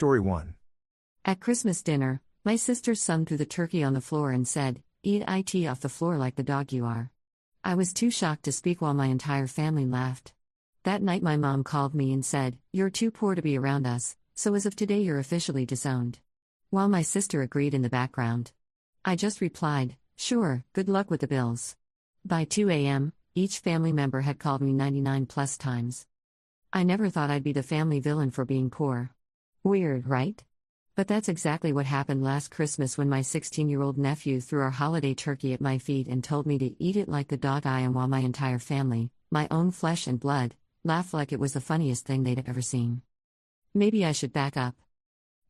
Story 1. At Christmas dinner, my sister's son threw the turkey on the floor and said, "Eat it off the floor like the dog you are." I was too shocked to speak while my entire family laughed. That night my mom called me and said, "You're too poor to be around us, so as of today you're officially disowned." While my sister agreed in the background. I just replied, "Sure, good luck with the bills." By 2 a.m., each family member had called me 99 plus times. I never thought I'd be the family villain for being poor. Weird, right? But that's exactly what happened last Christmas when my 16-year-old nephew threw our holiday turkey at my feet and told me to eat it like the dog I am, while my entire family, my own flesh and blood, laughed like it was the funniest thing they'd ever seen. Maybe I should back up.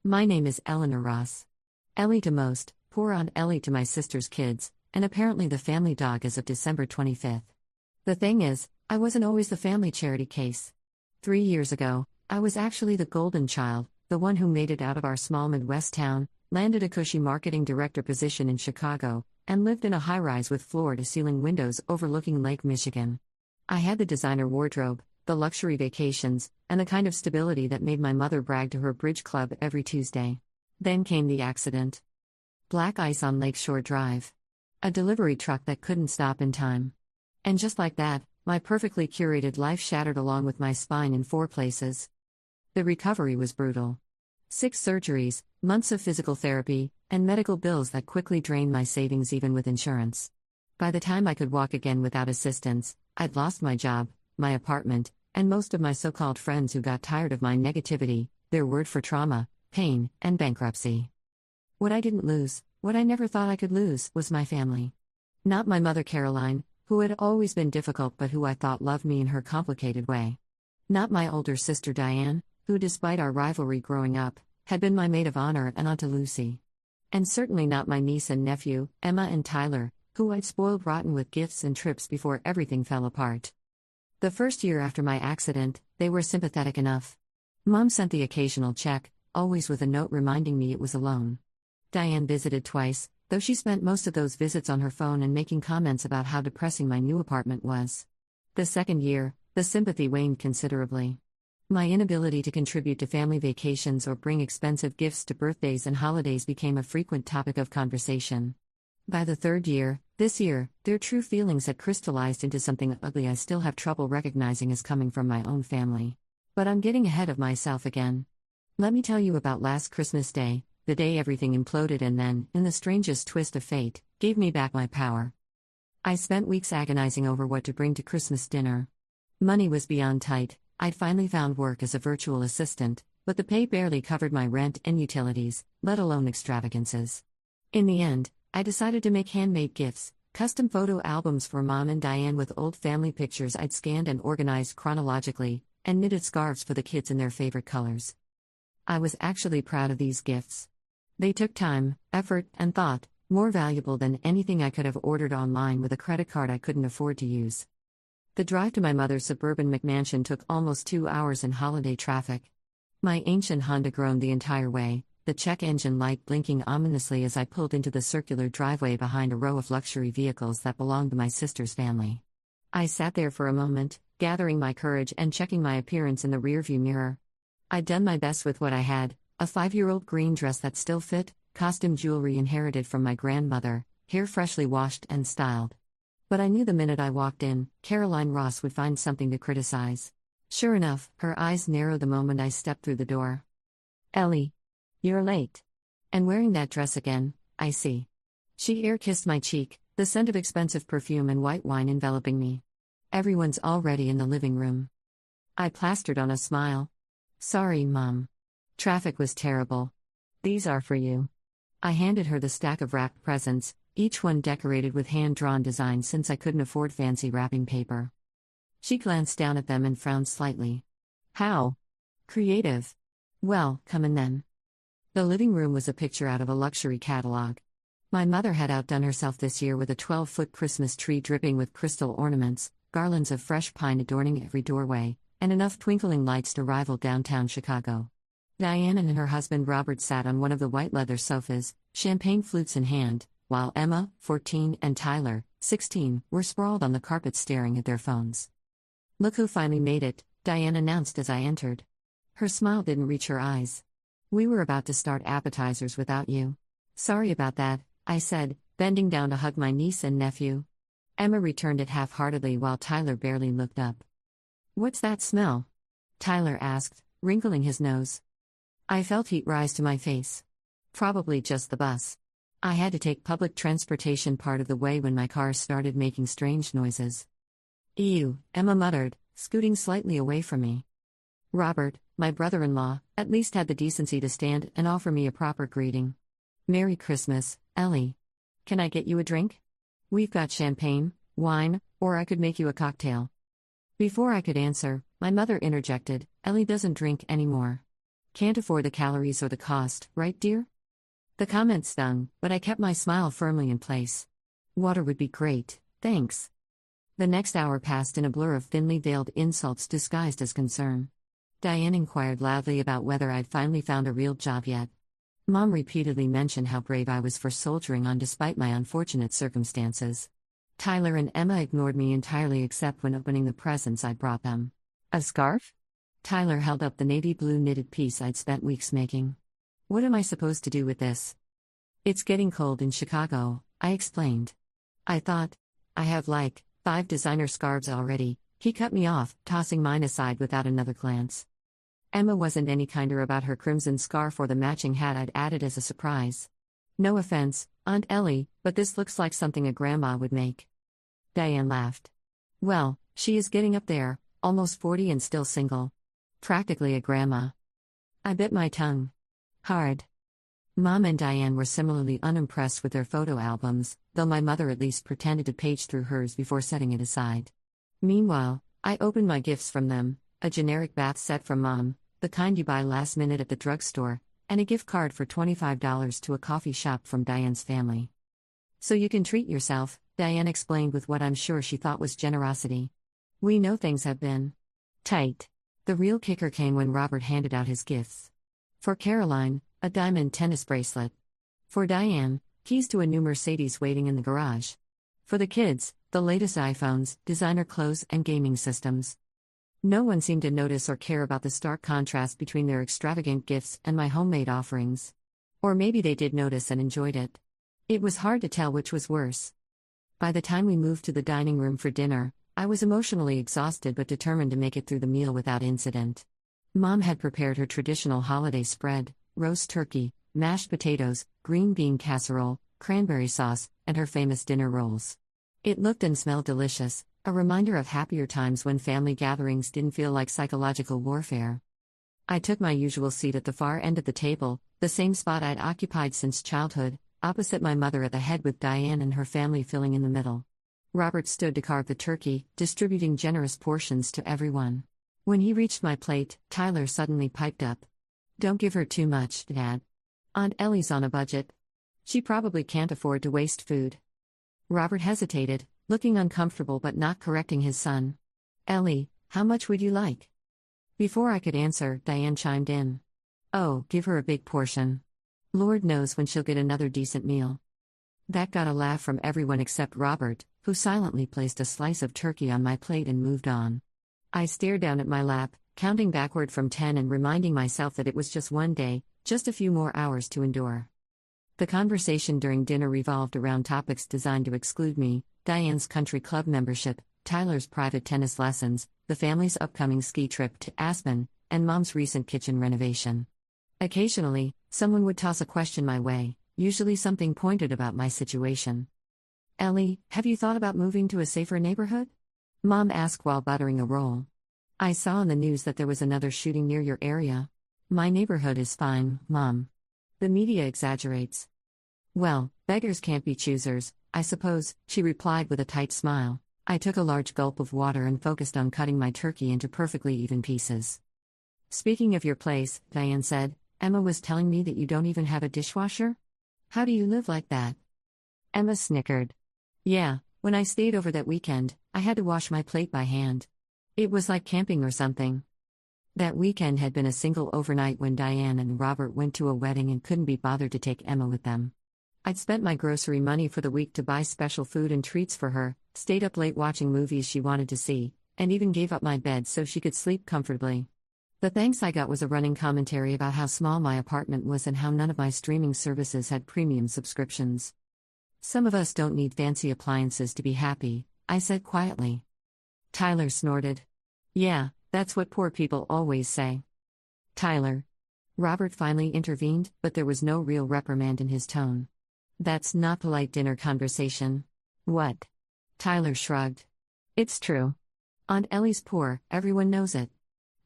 My name is Eleanor Ross. Ellie to most, poor Aunt Ellie to my sister's kids, and apparently the family dog as of December 25th. The thing is, I wasn't always the family charity case. 3 years ago, I was actually the golden child, the one who made it out of our small Midwest town, landed a cushy marketing director position in Chicago, and lived in a high-rise with floor-to-ceiling windows overlooking Lake Michigan. I had the designer wardrobe, the luxury vacations, and the kind of stability that made my mother brag to her bridge club every Tuesday. Then came the accident. Black ice on Lakeshore Drive. A delivery truck that couldn't stop in time. And just like that, my perfectly curated life shattered along with my spine in 4 places. The recovery was brutal. 6 surgeries, months of physical therapy, and medical bills that quickly drained my savings even with insurance. By the time I could walk again without assistance, I'd lost my job, my apartment, and most of my so-called friends who got tired of my negativity, their word for trauma, pain, and bankruptcy. What I didn't lose, what I never thought I could lose, was my family. Not my mother Caroline, who had always been difficult but who I thought loved me in her complicated way. Not my older sister Diane, who despite our rivalry growing up, had been my maid of honor and Aunt to Lucy. And certainly not my niece and nephew, Emma and Tyler, who I'd spoiled rotten with gifts and trips before everything fell apart. The first year after my accident, they were sympathetic enough. Mom sent the occasional check, always with a note reminding me it was a loan. Diane visited twice, though she spent most of those visits on her phone and making comments about how depressing my new apartment was. The second year, the sympathy waned considerably. My inability to contribute to family vacations or bring expensive gifts to birthdays and holidays became a frequent topic of conversation. By the third year, this year, their true feelings had crystallized into something ugly I still have trouble recognizing as coming from my own family. But I'm getting ahead of myself again. Let me tell you about last Christmas Day, the day everything imploded and then, in the strangest twist of fate, gave me back my power. I spent weeks agonizing over what to bring to Christmas dinner. Money was beyond tight. I'd finally found work as a virtual assistant, but the pay barely covered my rent and utilities, let alone extravagances. In the end, I decided to make handmade gifts, custom photo albums for Mom and Diane with old family pictures I'd scanned and organized chronologically, and knitted scarves for the kids in their favorite colors. I was actually proud of these gifts. They took time, effort, and thought, more valuable than anything I could have ordered online with a credit card I couldn't afford to use. The drive to my mother's suburban McMansion took almost 2 hours in holiday traffic. My ancient Honda groaned the entire way, the check engine light blinking ominously as I pulled into the circular driveway behind a row of luxury vehicles that belonged to my sister's family. I sat there for a moment, gathering my courage and checking my appearance in the rearview mirror. I'd done my best with what I had, a 5-year-old green dress that still fit, costume jewelry inherited from my grandmother, hair freshly washed and styled. But I knew the minute I walked in, Caroline Ross would find something to criticize. Sure enough, her eyes narrowed the moment I stepped through the door. "Ellie, you're late. And wearing that dress again, I see." She air-kissed my cheek, the scent of expensive perfume and white wine enveloping me. "Everyone's already in the living room." I plastered on a smile. "Sorry, Mom. Traffic was terrible. These are for you." I handed her the stack of wrapped presents, each one decorated with hand-drawn designs since I couldn't afford fancy wrapping paper. She glanced down at them and frowned slightly. "How creative. Well, come in then." The living room was a picture out of a luxury catalog. My mother had outdone herself this year with a 12-foot Christmas tree dripping with crystal ornaments, garlands of fresh pine adorning every doorway, and enough twinkling lights to rival downtown Chicago. Diane and her husband Robert sat on one of the white leather sofas, champagne flutes in hand, while Emma, 14, and Tyler, 16, were sprawled on the carpet staring at their phones. "Look who finally made it," Diane announced as I entered. Her smile didn't reach her eyes. We were about to start appetizers without you. Sorry about that, I said, bending down to hug my niece and nephew. Emma returned it half-heartedly while Tyler barely looked up. What's that smell? Tyler asked, wrinkling his nose. I felt heat rise to my face. Probably just the bus. I had to take public transportation part of the way when my car started making strange noises. Ew, Emma muttered, scooting slightly away from me. Robert, my brother-in-law, at least had the decency to stand and offer me a proper greeting. Merry Christmas, Ellie. Can I get you a drink? We've got champagne, wine, or I could make you a cocktail. Before I could answer, my mother interjected, Ellie doesn't drink anymore. Can't afford the calories or the cost, right dear? The comment stung, but I kept my smile firmly in place. Water would be great, thanks. The next hour passed in a blur of thinly veiled insults disguised as concern. Diane inquired loudly about whether I'd finally found a real job yet. Mom repeatedly mentioned how brave I was for soldiering on despite my unfortunate circumstances. Tyler and Emma ignored me entirely except when opening the presents I brought them. A scarf? Tyler held up the navy blue knitted piece I'd spent weeks making. What am I supposed to do with this? It's getting cold in Chicago, I explained. I thought, I have 5 designer scarves already. He cut me off, tossing mine aside without another glance. Emma wasn't any kinder about her crimson scarf or the matching hat I'd added as a surprise. No offense, Aunt Ellie, but this looks like something a grandma would make. Diane laughed. Well, she is getting up there, almost 40 and still single. Practically a grandma. I bit my tongue. Hard. Mom and Diane were similarly unimpressed with their photo albums, though my mother at least pretended to page through hers before setting it aside. Meanwhile, I opened my gifts from them, a generic bath set from Mom, the kind you buy last minute at the drugstore, and a gift card for $25 to a coffee shop from Diane's family. So you can treat yourself, Diane explained with what I'm sure she thought was generosity. We know things have been tight. The real kicker came when Robert handed out his gifts. For Caroline, a diamond tennis bracelet. For Diane, keys to a new Mercedes waiting in the garage. For the kids, the latest iPhones, designer clothes, and gaming systems. No one seemed to notice or care about the stark contrast between their extravagant gifts and my homemade offerings. Or maybe they did notice and enjoyed it. It was hard to tell which was worse. By the time we moved to the dining room for dinner, I was emotionally exhausted but determined to make it through the meal without incident. Mom had prepared her traditional holiday spread: roast turkey, mashed potatoes, green bean casserole, cranberry sauce, and her famous dinner rolls. It looked and smelled delicious, a reminder of happier times when family gatherings didn't feel like psychological warfare. I took my usual seat at the far end of the table, the same spot I'd occupied since childhood, opposite my mother at the head with Diane and her family filling in the middle. Robert stood to carve the turkey, distributing generous portions to everyone. When he reached my plate, Tyler suddenly piped up. Don't give her too much, Dad. Aunt Ellie's on a budget. She probably can't afford to waste food. Robert hesitated, looking uncomfortable but not correcting his son. Ellie, how much would you like? Before I could answer, Diane chimed in. Oh, give her a big portion. Lord knows when she'll get another decent meal. That got a laugh from everyone except Robert, who silently placed a slice of turkey on my plate and moved on. I stared down at my lap, counting backward from 10 and reminding myself that it was just one day, just a few more hours to endure. The conversation during dinner revolved around topics designed to exclude me: Diane's country club membership, Tyler's private tennis lessons, the family's upcoming ski trip to Aspen, and Mom's recent kitchen renovation. Occasionally, someone would toss a question my way, usually something pointed about my situation. Ellie, have you thought about moving to a safer neighborhood? Mom asked while buttering a roll. I saw on the news that there was another shooting near your area. My neighborhood is fine, Mom. The media exaggerates. Well, beggars can't be choosers, I suppose, she replied with a tight smile. I took a large gulp of water and focused on cutting my turkey into perfectly even pieces. Speaking of your place, Diane said, Emma was telling me that you don't even have a dishwasher? How do you live like that? Emma snickered. Yeah, when I stayed over that weekend, I had to wash my plate by hand. It was like camping or something. That weekend had been a single overnight when Diane and Robert went to a wedding and couldn't be bothered to take Emma with them. I'd spent my grocery money for the week to buy special food and treats for her, stayed up late watching movies she wanted to see, and even gave up my bed so she could sleep comfortably. The thanks I got was a running commentary about how small my apartment was and how none of my streaming services had premium subscriptions. Some of us don't need fancy appliances to be happy, I said quietly. Tyler snorted. Yeah, that's what poor people always say. Tyler. Robert finally intervened, but there was no real reprimand in his tone. That's not polite dinner conversation. What? Tyler shrugged. It's true. Aunt Ellie's poor, everyone knows it.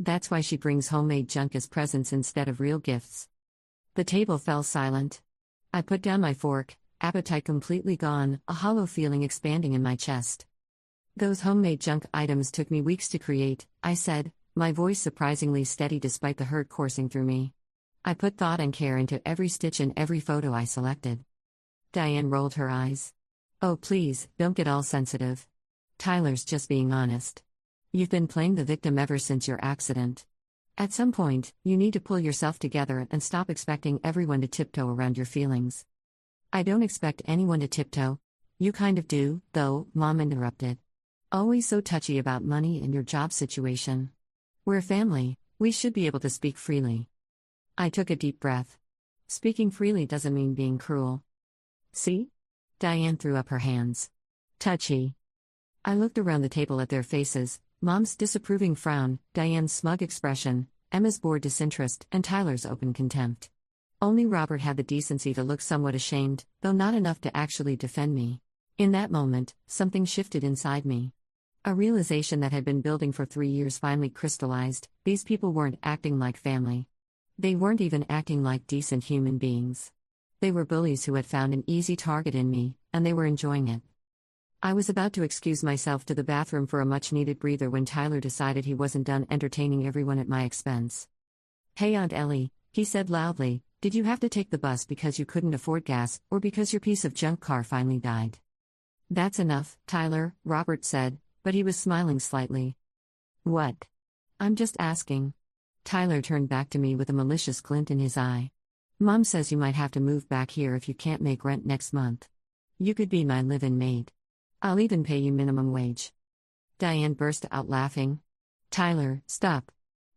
That's why she brings homemade junk as presents instead of real gifts. The table fell silent. I put down my fork, appetite completely gone, a hollow feeling expanding in my chest. Those homemade junk items took me weeks to create, I said, my voice surprisingly steady despite the hurt coursing through me. I put thought and care into every stitch and every photo I selected. Diane rolled her eyes. Oh please, don't get all sensitive. Tyler's just being honest. You've been playing the victim ever since your accident. At some point, you need to pull yourself together and stop expecting everyone to tiptoe around your feelings. I don't expect anyone to tiptoe. You kind of do, though, Mom interrupted. Always so touchy about money and your job situation. We're family, we should be able to speak freely. I took a deep breath. Speaking freely doesn't mean being cruel. See? Diane threw up her hands. Touchy. I looked around the table at their faces, Mom's disapproving frown, Diane's smug expression, Emma's bored disinterest, and Tyler's open contempt. Only Robert had the decency to look somewhat ashamed, though not enough to actually defend me. In that moment, something shifted inside me. A realization that had been building for 3 years finally crystallized. These people weren't acting like family. They weren't even acting like decent human beings. They were bullies who had found an easy target in me, and they were enjoying it. I was about to excuse myself to the bathroom for a much-needed breather when Tyler decided he wasn't done entertaining everyone at my expense. Hey Aunt Ellie, he said loudly, did you have to take the bus because you couldn't afford gas, or because your piece of junk car finally died? That's enough, Tyler, Robert said, but he was smiling slightly. What? I'm just asking. Tyler turned back to me with a malicious glint in his eye. Mom says you might have to move back here if you can't make rent next month. You could be my live-in maid. I'll even pay you minimum wage. Diane burst out laughing. Tyler, stop.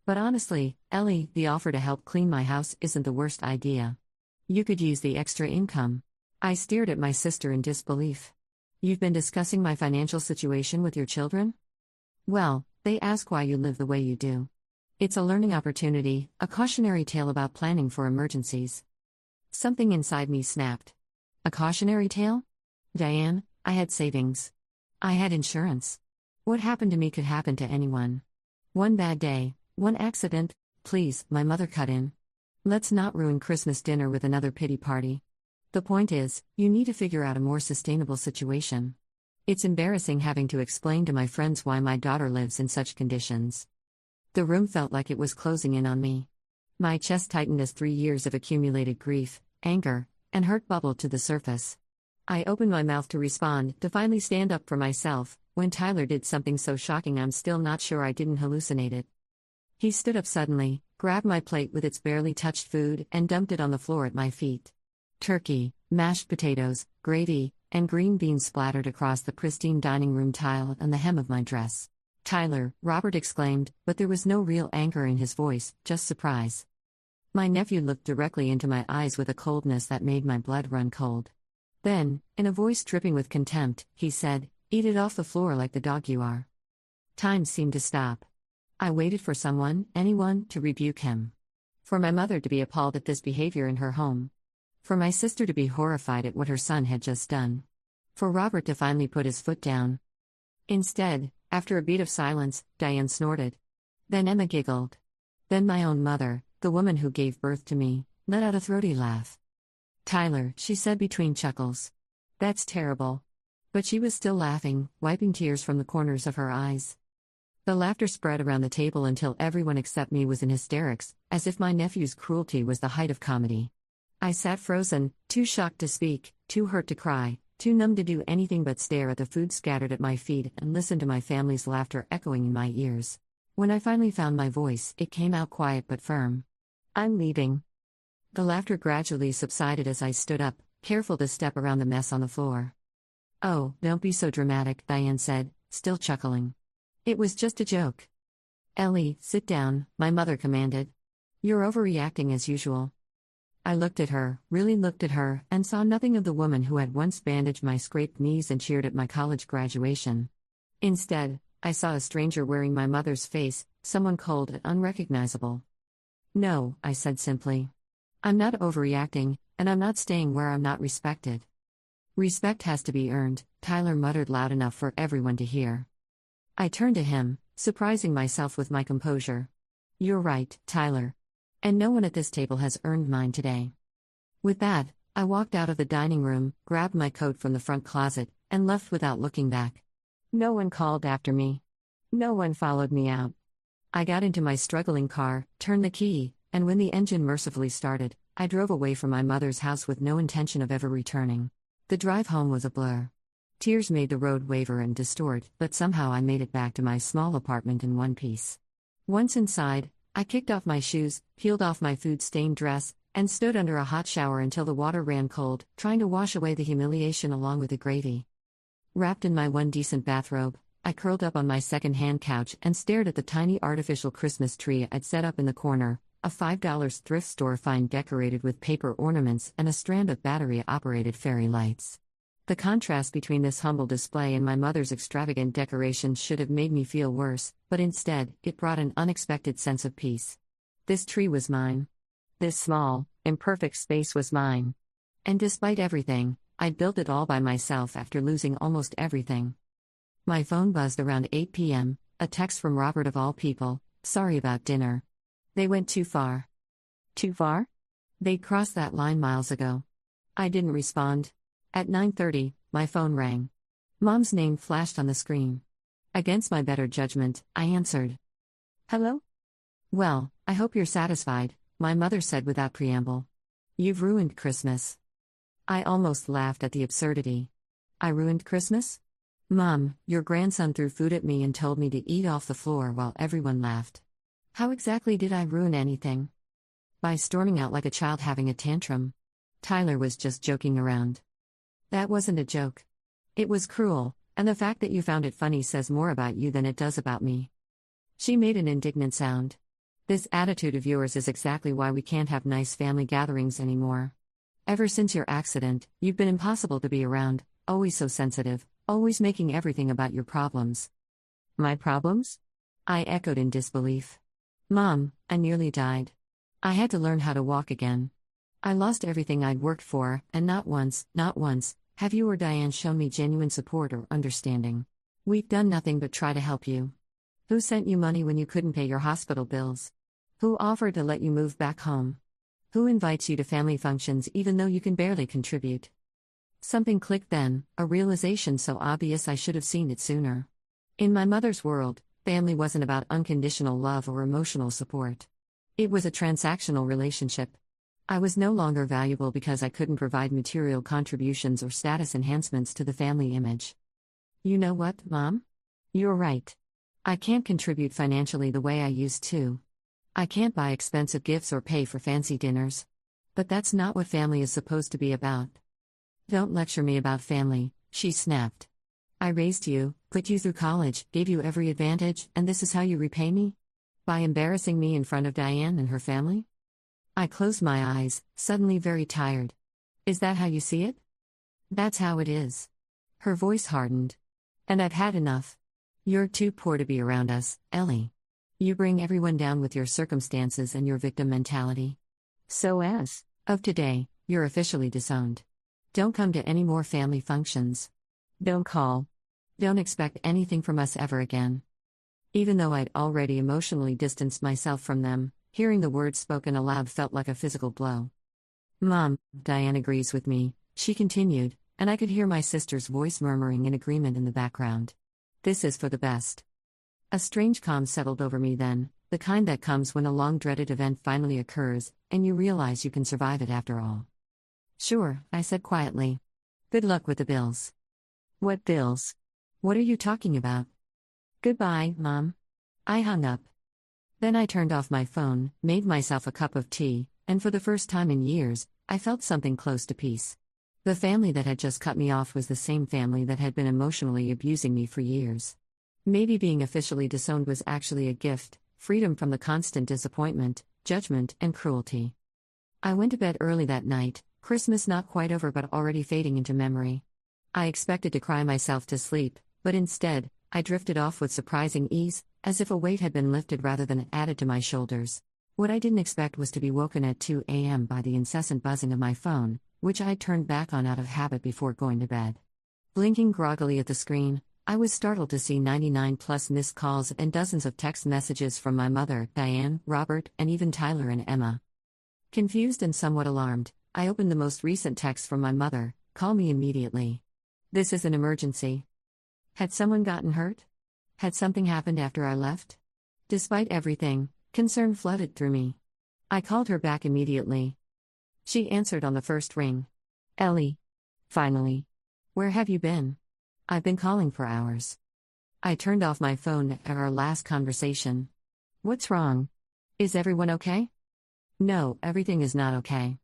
But honestly, Ellie, the offer to help clean my house isn't the worst idea. You could use the extra income. I stared at my sister in disbelief. You've been discussing my financial situation with your children? Well, they ask why you live the way you do. It's a learning opportunity, a cautionary tale about planning for emergencies. Something inside me snapped. A cautionary tale? Diane, I had savings. I had insurance. What happened to me could happen to anyone. One bad day, one accident, please, my mother cut in. Let's not ruin Christmas dinner with another pity party. The point is, you need to figure out a more sustainable situation. It's embarrassing having to explain to my friends why my daughter lives in such conditions. The room felt like it was closing in on me. My chest tightened as 3 years of accumulated grief, anger, and hurt bubbled to the surface. I opened my mouth to respond, to finally stand up for myself, when Tyler did something so shocking I'm still not sure I didn't hallucinate it. He stood up suddenly, grabbed my plate with its barely touched food, and dumped it on the floor at my feet. Turkey, mashed potatoes, gravy, and green beans splattered across the pristine dining room tile and the hem of my dress. Tyler, Robert exclaimed, but there was no real anger in his voice, just surprise. My nephew looked directly into my eyes with a coldness that made my blood run cold. Then, in a voice dripping with contempt, he said, "Eat it off the floor like the dog you are." Time seemed to stop. I waited for someone, anyone, to rebuke him. For my mother to be appalled at this behavior in her home. For my sister to be horrified at what her son had just done. For Robert to finally put his foot down. Instead, after a beat of silence, Diane snorted. Then Emma giggled. Then my own mother, the woman who gave birth to me, let out a throaty laugh. Tyler, she said between chuckles. That's terrible. But she was still laughing, wiping tears from the corners of her eyes. The laughter spread around the table until everyone except me was in hysterics, as if my nephew's cruelty was the height of comedy. I sat frozen, too shocked to speak, too hurt to cry, too numb to do anything but stare at the food scattered at my feet and listen to my family's laughter echoing in my ears. When I finally found my voice, it came out quiet but firm. I'm leaving. The laughter gradually subsided as I stood up, careful to step around the mess on the floor. Oh, don't be so dramatic, Diane said, still chuckling. It was just a joke. Ellie, sit down, my mother commanded. You're overreacting as usual. I looked at her, really looked at her, and saw nothing of the woman who had once bandaged my scraped knees and cheered at my college graduation. Instead, I saw a stranger wearing my mother's face, someone cold and unrecognizable. No, I said simply. I'm not overreacting, and I'm not staying where I'm not respected. Respect has to be earned, Tyler muttered loud enough for everyone to hear. I turned to him, surprising myself with my composure. You're right, Tyler. And no one at this table has earned mine today. With that, I walked out of the dining room, grabbed my coat from the front closet, and left without looking back. No one called after me. No one followed me out. I got into my struggling car, turned the key, and when the engine mercifully started, I drove away from my mother's house with no intention of ever returning. The drive home was a blur. Tears made the road waver and distort, but somehow I made it back to my small apartment in one piece. Once inside, I kicked off my shoes, peeled off my food-stained dress, and stood under a hot shower until the water ran cold, trying to wash away the humiliation along with the gravy. Wrapped in my one decent bathrobe, I curled up on my second-hand couch and stared at the tiny artificial Christmas tree I'd set up in the corner, a $5 thrift store find decorated with paper ornaments and a strand of battery-operated fairy lights. The contrast between this humble display and my mother's extravagant decorations should have made me feel worse, but instead, it brought an unexpected sense of peace. This tree was mine. This small, imperfect space was mine. And despite everything, I'd built it all by myself after losing almost everything. My phone buzzed around 8 p.m., a text from Robert of all people, sorry about dinner. They went too far. Too far? They'd crossed that line miles ago. I didn't respond. At 9:30, my phone rang. Mom's name flashed on the screen. Against my better judgment, I answered. Hello? Well, I hope you're satisfied, my mother said without preamble. You've ruined Christmas. I almost laughed at the absurdity. I ruined Christmas? Mom, your grandson threw food at me and told me to eat off the floor while everyone laughed. How exactly did I ruin anything? By storming out like a child having a tantrum. Tyler was just joking around. That wasn't a joke. It was cruel, and the fact that you found it funny says more about you than it does about me. She made an indignant sound. This attitude of yours is exactly why we can't have nice family gatherings anymore. Ever since your accident, you've been impossible to be around, always so sensitive, always making everything about your problems. My problems? I echoed in disbelief. Mom, I nearly died. I had to learn how to walk again. I lost everything I'd worked for, and not once, have you or Diane shown me genuine support or understanding. We've done nothing but try to help you. Who sent you money when you couldn't pay your hospital bills? Who offered to let you move back home? Who invites you to family functions even though you can barely contribute? Something clicked then, a realization so obvious I should have seen it sooner. In my mother's world, family wasn't about unconditional love or emotional support. It was a transactional relationship. I was no longer valuable because I couldn't provide material contributions or status enhancements to the family image. You know what, Mom? You're right. I can't contribute financially the way I used to. I can't buy expensive gifts or pay for fancy dinners. But that's not what family is supposed to be about. Don't lecture me about family, she snapped. I raised you, put you through college, gave you every advantage, and this is how you repay me? By embarrassing me in front of Diane and her family? I closed my eyes, suddenly very tired. Is that how you see it? That's how it is. Her voice hardened. And I've had enough. You're too poor to be around us, Ellie. You bring everyone down with your circumstances and your victim mentality. So as of today, you're officially disowned. Don't come to any more family functions. Don't call. Don't expect anything from us ever again. Even though I'd already emotionally distanced myself from them, hearing the words spoken aloud felt like a physical blow. Mom, Diane agrees with me, she continued, and I could hear my sister's voice murmuring in agreement in the background. This is for the best. A strange calm settled over me then, the kind that comes when a long-dreaded event finally occurs, and you realize you can survive it after all. Sure, I said quietly. Good luck with the bills. What bills? What are you talking about? Goodbye, Mom. I hung up. Then I turned off my phone, made myself a cup of tea, and for the first time in years, I felt something close to peace. The family that had just cut me off was the same family that had been emotionally abusing me for years. Maybe being officially disowned was actually a gift, freedom from the constant disappointment, judgment, and cruelty. I went to bed early that night, Christmas not quite over but already fading into memory. I expected to cry myself to sleep, but instead, I drifted off with surprising ease, as if a weight had been lifted rather than added to my shoulders. What I didn't expect was to be woken at 2 a.m. by the incessant buzzing of my phone, which I turned back on out of habit before going to bed. Blinking groggily at the screen, I was startled to see 99+ missed calls and dozens of text messages from my mother, Diane, Robert, and even Tyler and Emma. Confused and somewhat alarmed, I opened the most recent text from my mother: "Call me immediately. This is an emergency." Had someone gotten hurt? Had something happened after I left? Despite everything, concern flooded through me. I called her back immediately. She answered on the first ring. "Ellie. Finally. Where have you been? I've been calling for hours." I turned off my phone at our last conversation. "What's wrong? Is everyone okay?" "No, everything is not okay."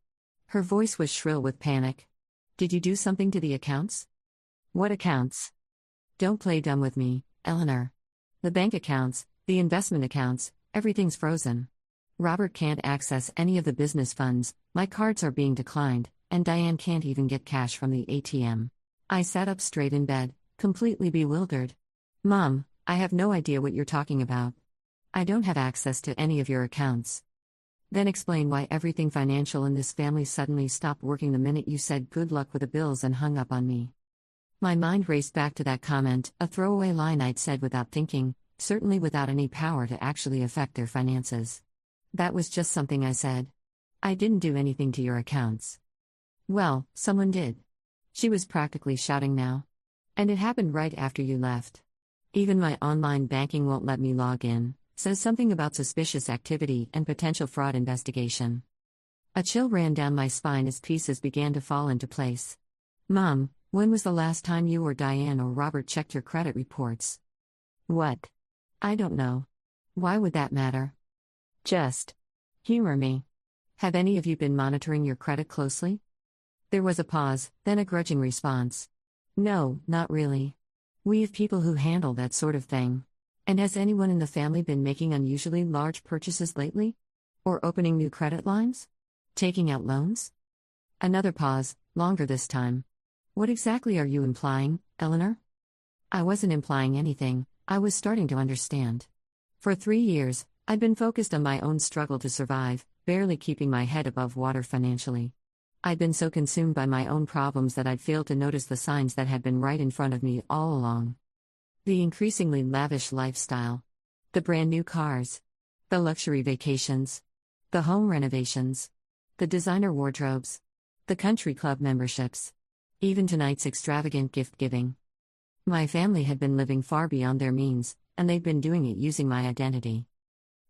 Her voice was shrill with panic. "Did you do something to the accounts?" "What accounts?" "Don't play dumb with me, Eleanor. The bank accounts, the investment accounts, everything's frozen. Robert can't access any of the business funds, my cards are being declined, and Diane can't even get cash from the ATM." I sat up straight in bed, completely bewildered. "Mom, I have no idea what you're talking about. I don't have access to any of your accounts." "Then explain why everything financial in this family suddenly stopped working the minute you said good luck with the bills and hung up on me." My mind raced back to that comment, a throwaway line I'd said without thinking, certainly without any power to actually affect their finances. That was just something I said. "I didn't do anything to your accounts." "Well, someone did." She was practically shouting now. "And it happened right after you left. Even my online banking won't let me log in, says something about suspicious activity and potential fraud investigation." A chill ran down my spine as pieces began to fall into place. "Mom, when was the last time you or Diane or Robert checked your credit reports?" "What? I don't know. Why would that matter?" "Just humor me. Have any of you been monitoring your credit closely?" There was a pause, then a grudging response. "No, not really. We have people who handle that sort of thing. And has anyone in the family been making unusually large purchases lately? Or opening new credit lines? Taking out loans?" Another pause, longer this time. "What exactly are you implying, Eleanor?" I wasn't implying anything, I was starting to understand. For 3 years, I'd been focused on my own struggle to survive, barely keeping my head above water financially. I'd been so consumed by my own problems that I'd failed to notice the signs that had been right in front of me all along. The increasingly lavish lifestyle. The brand new cars. The luxury vacations. The home renovations. The designer wardrobes. The country club memberships. Even tonight's extravagant gift giving. My family had been living far beyond their means, and they'd been doing it using my identity.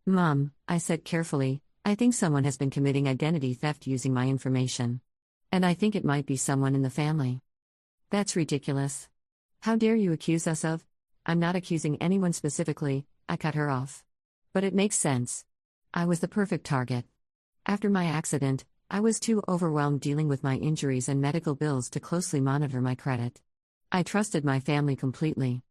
"Mom," I said carefully, "I think someone has been committing identity theft using my information. And I think it might be someone in the family." "That's ridiculous. How dare you accuse us of—" "I'm not accusing anyone specifically," I cut her off. "But it makes sense. I was the perfect target. After my accident, I was too overwhelmed dealing with my injuries and medical bills to closely monitor my credit. I trusted my family completely.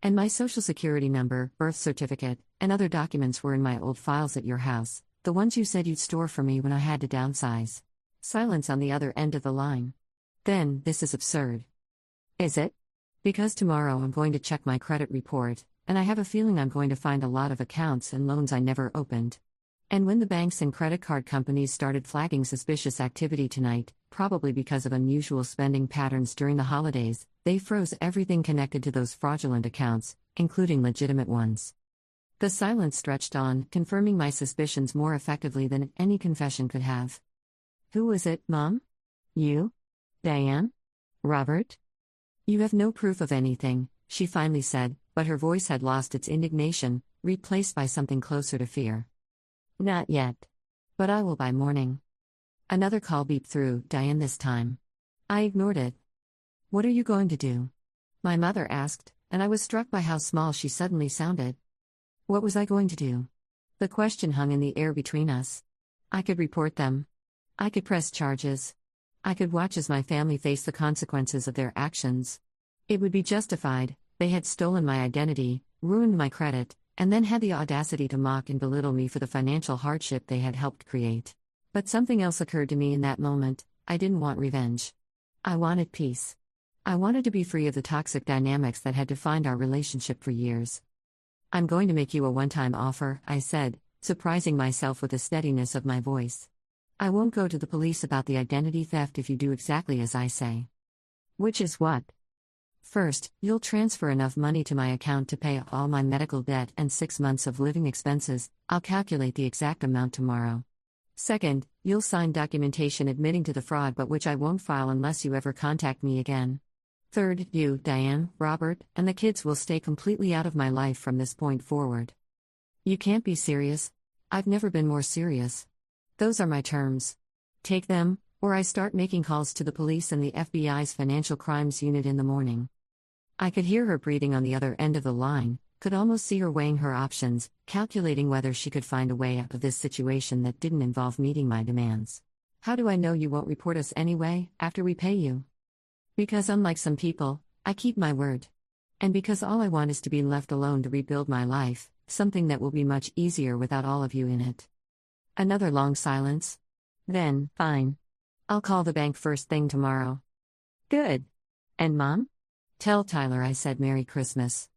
And my social security number, birth certificate, and other documents were in my old files at your house, the ones you said you'd store for me when I had to downsize." Silence on the other end of the line. "Then, this is absurd." "Is it?" "Because tomorrow I'm going to check my credit report, and I have a feeling I'm going to find a lot of accounts and loans I never opened. And when the banks and credit card companies started flagging suspicious activity tonight, probably because of unusual spending patterns during the holidays, they froze everything connected to those fraudulent accounts, including legitimate ones." The silence stretched on, confirming my suspicions more effectively than any confession could have. "Who was it, Mom? You? Diane? Robert?" "You have no proof of anything," she finally said, but her voice had lost its indignation, replaced by something closer to fear. "Not yet. But I will by morning." Another call beeped through, Diane this time. I ignored it. "What are you going to do?" my mother asked, and I was struck by how small she suddenly sounded. What was I going to do? The question hung in the air between us. I could report them. I could press charges. I could watch as my family face the consequences of their actions. It would be justified. They had stolen my identity, ruined my credit, and then had the audacity to mock and belittle me for the financial hardship they had helped create. But something else occurred to me in that moment. I didn't want revenge. I wanted peace. I wanted to be free of the toxic dynamics that had defined our relationship for years. "I'm going to make you a one-time offer," I said, surprising myself with the steadiness of my voice. "I won't go to the police about the identity theft if you do exactly as I say." "Which is what?" "First, you'll transfer enough money to my account to pay off all my medical debt and 6 months of living expenses. I'll calculate the exact amount tomorrow. Second, you'll sign documentation admitting to the fraud but which I won't file unless you ever contact me again. Third, you, Diane, Robert, and the kids will stay completely out of my life from this point forward." "You can't be serious." "I've never been more serious. Those are my terms. Take them, or I start making calls to the police and the FBI's Financial Crimes Unit in the morning." I could hear her breathing on the other end of the line, could almost see her weighing her options, calculating whether she could find a way out of this situation that didn't involve meeting my demands. "How do I know you won't report us anyway, after we pay you?" "Because unlike some people, I keep my word. And because all I want is to be left alone to rebuild my life, something that will be much easier without all of you in it." Another long silence. Then, "Fine. I'll call the bank first thing tomorrow." "Good. And Mom?" "Tell Tyler I said Merry Christmas."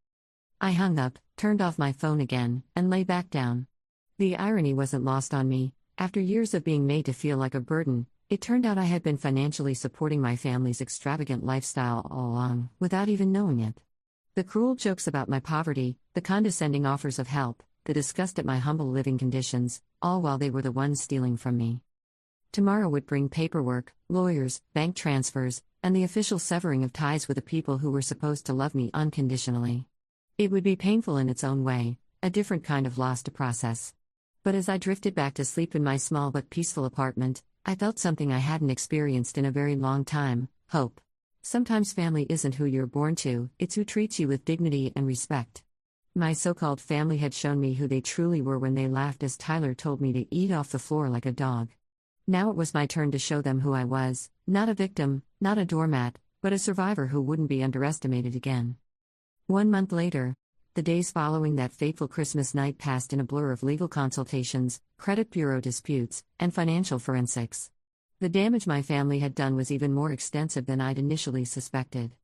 I hung up, turned off my phone again, and lay back down. The irony wasn't lost on me. After years of being made to feel like a burden, it turned out I had been financially supporting my family's extravagant lifestyle all along, without even knowing it. The cruel jokes about my poverty, the condescending offers of help, the disgust at my humble living conditions, all while they were the ones stealing from me. Tomorrow would bring paperwork, lawyers, bank transfers, and the official severing of ties with the people who were supposed to love me unconditionally. It would be painful in its own way, a different kind of loss to process. But as I drifted back to sleep in my small but peaceful apartment, I felt something I hadn't experienced in a very long time: hope. Sometimes family isn't who you're born to, it's who treats you with dignity and respect. My so-called family had shown me who they truly were when they laughed as Tyler told me to eat off the floor like a dog. Now it was my turn to show them who I was, not a victim, not a doormat, but a survivor who wouldn't be underestimated again. 1 month later, the days following that fateful Christmas night passed in a blur of legal consultations, credit bureau disputes, and financial forensics. The damage my family had done was even more extensive than I'd initially suspected.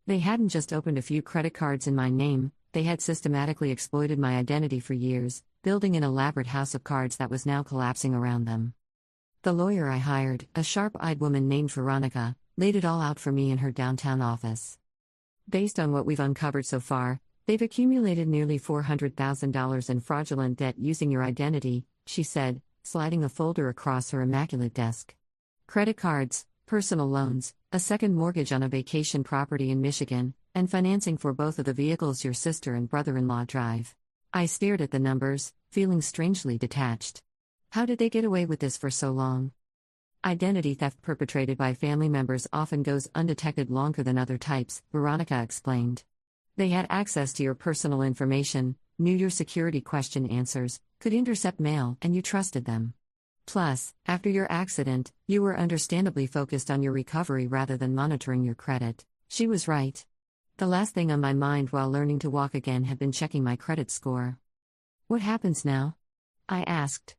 They hadn't just opened a few credit cards in my name, they had systematically exploited my identity for years, building an elaborate house of cards that was now collapsing around them. The lawyer I hired, a sharp-eyed woman named Veronica, laid it all out for me in her downtown office. "Based on what we've uncovered so far, they've accumulated nearly $400,000 in fraudulent debt using your identity," she said, sliding a folder across her immaculate desk. "Credit cards, personal loans, a second mortgage on a vacation property in Michigan, and financing for both of the vehicles your sister and brother-in-law drive." I stared at the numbers, feeling strangely detached. How did they get away with this for so long? "Identity theft perpetrated by family members often goes undetected longer than other types," Veronica explained. "They had access to your personal information, knew your security question answers, could intercept mail, and you trusted them. Plus, after your accident, you were understandably focused on your recovery rather than monitoring your credit." She was right. The last thing on my mind while learning to walk again had been checking my credit score. "What happens now?" I asked.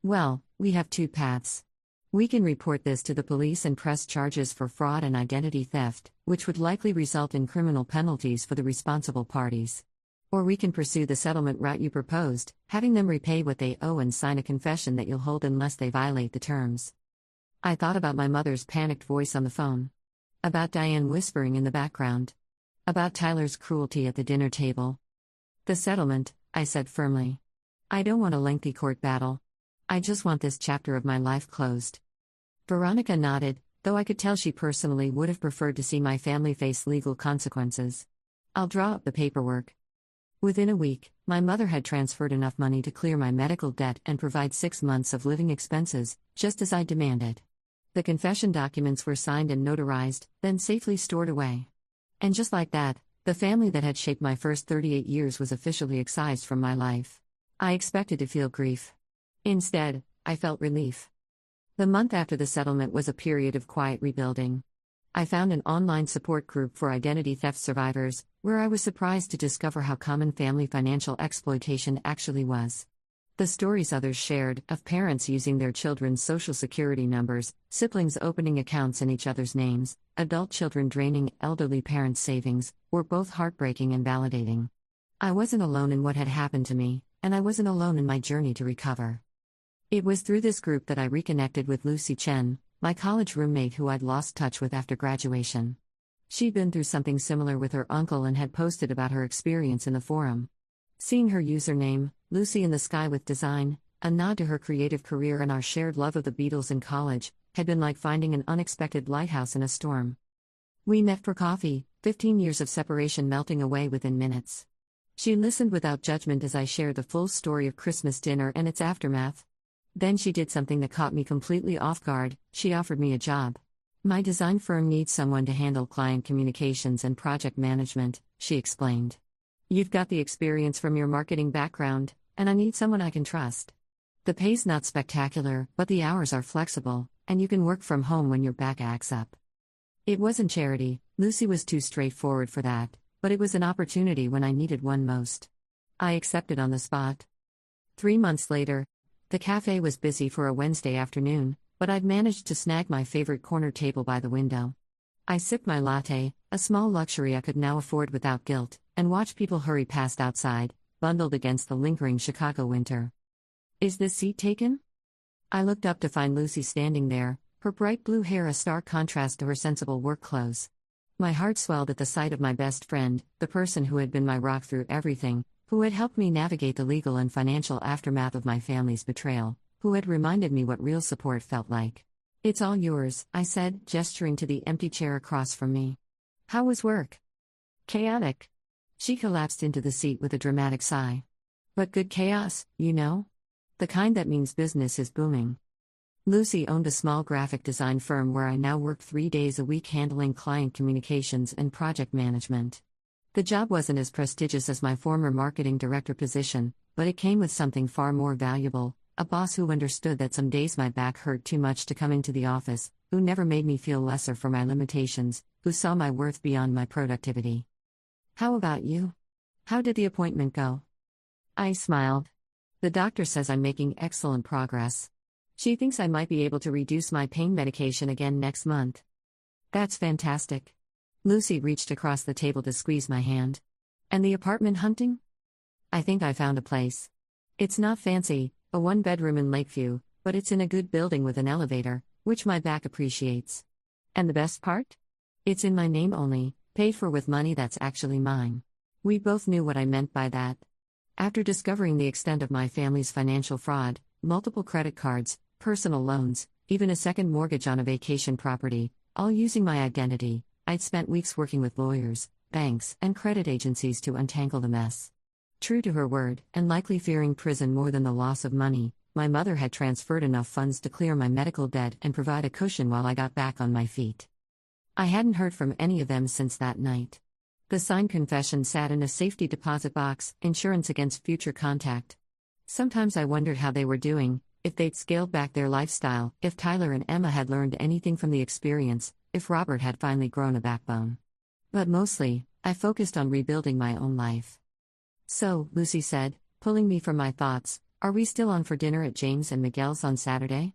"Well, we have 2 paths. We can report this to the police and press charges for fraud and identity theft, which would likely result in criminal penalties for the responsible parties. Or we can pursue the settlement route you proposed, having them repay what they owe and sign a confession that you'll hold unless they violate the terms." I thought about my mother's panicked voice on the phone. About Diane whispering in the background. About Tyler's cruelty at the dinner table. "The settlement," I said firmly. "I don't want a lengthy court battle. I just want this chapter of my life closed." Veronica nodded, though I could tell she personally would have preferred to see my family face legal consequences. "I'll draw up the paperwork." Within a week, my mother had transferred enough money to clear my medical debt and provide 6 months of living expenses, just as I demanded. The confession documents were signed and notarized, then safely stored away. And just like that, the family that had shaped my first 38 years was officially excised from my life. I expected to feel grief. Instead, I felt relief. The month after the settlement was a period of quiet rebuilding. I found an online support group for identity theft survivors, where I was surprised to discover how common family financial exploitation actually was. The stories others shared, of parents using their children's social security numbers, siblings opening accounts in each other's names, adult children draining elderly parents' savings, were both heartbreaking and validating. I wasn't alone in what had happened to me, and I wasn't alone in my journey to recover. It was through this group that I reconnected with Lucy Chen, my college roommate who I'd lost touch with after graduation. She'd been through something similar with her uncle and had posted about her experience in the forum. Seeing her username, Lucy in the Sky with Design, a nod to her creative career and our shared love of the Beatles in college, had been like finding an unexpected lighthouse in a storm. We met for coffee, 15 years of separation melting away within minutes. She listened without judgment as I shared the full story of Christmas dinner and its aftermath. Then she did something that caught me completely off guard. She offered me a job. My design firm needs someone to handle client communications and project management, she explained. You've got the experience from your marketing background, and I need someone I can trust. The pay's not spectacular, but the hours are flexible, and you can work from home when your back acts up. It wasn't charity, Lucy was too straightforward for that, but it was an opportunity when I needed one most. I accepted on the spot. 3 months later, the cafe was busy for a Wednesday afternoon, but I'd managed to snag my favorite corner table by the window. I sipped my latte, a small luxury I could now afford without guilt, and watched people hurry past outside, bundled against the lingering Chicago winter. Is this seat taken? I looked up to find Lucy standing there, her bright blue hair a stark contrast to her sensible work clothes. My heart swelled at the sight of my best friend, the person who had been my rock through everything, who had helped me navigate the legal and financial aftermath of my family's betrayal, who had reminded me what real support felt like. It's all yours, I said, gesturing to the empty chair across from me. How was work? Chaotic. She collapsed into the seat with a dramatic sigh. But good chaos, you know? The kind that means business is booming. Lucy owned a small graphic design firm where I now worked 3 days a week handling client communications and project management. The job wasn't as prestigious as my former marketing director position, but it came with something far more valuable, a boss who understood that some days my back hurt too much to come into the office, who never made me feel lesser for my limitations, who saw my worth beyond my productivity. How about you? How did the appointment go? I smiled. The doctor says I'm making excellent progress. She thinks I might be able to reduce my pain medication again next month. That's fantastic. Lucy reached across the table to squeeze my hand. And the apartment hunting? I think I found a place. It's not fancy, a 1-bedroom in Lakeview, but it's in a good building with an elevator, which my back appreciates. And the best part? It's in my name only, paid for with money that's actually mine. We both knew what I meant by that. After discovering the extent of my family's financial fraud, multiple credit cards, personal loans, even a second mortgage on a vacation property, all using my identity, I'd spent weeks working with lawyers, banks, and credit agencies to untangle the mess. True to her word, and likely fearing prison more than the loss of money, my mother had transferred enough funds to clear my medical debt and provide a cushion while I got back on my feet. I hadn't heard from any of them since that night. The signed confession sat in a safety deposit box, insurance against future contact. Sometimes I wondered how they were doing, if they'd scaled back their lifestyle, if Tyler and Emma had learned anything from the experience, if Robert had finally grown a backbone. But mostly, I focused on rebuilding my own life. So, Lucy said, pulling me from my thoughts, are we still on for dinner at James and Miguel's on Saturday?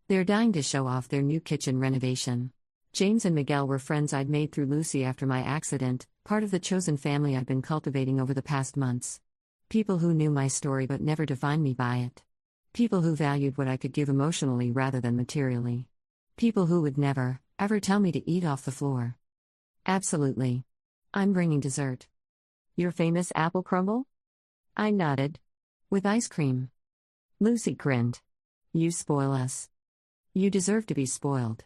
They're dying to show off their new kitchen renovation. James and Miguel were friends I'd made through Lucy after my accident, part of the chosen family I'd been cultivating over the past months. People who knew my story but never defined me by it. People who valued what I could give emotionally rather than materially. People who would never, ever tell me to eat off the floor. Absolutely. I'm bringing dessert. Your famous apple crumble? I nodded. With ice cream. Lucy grinned. You spoil us. You deserve to be spoiled.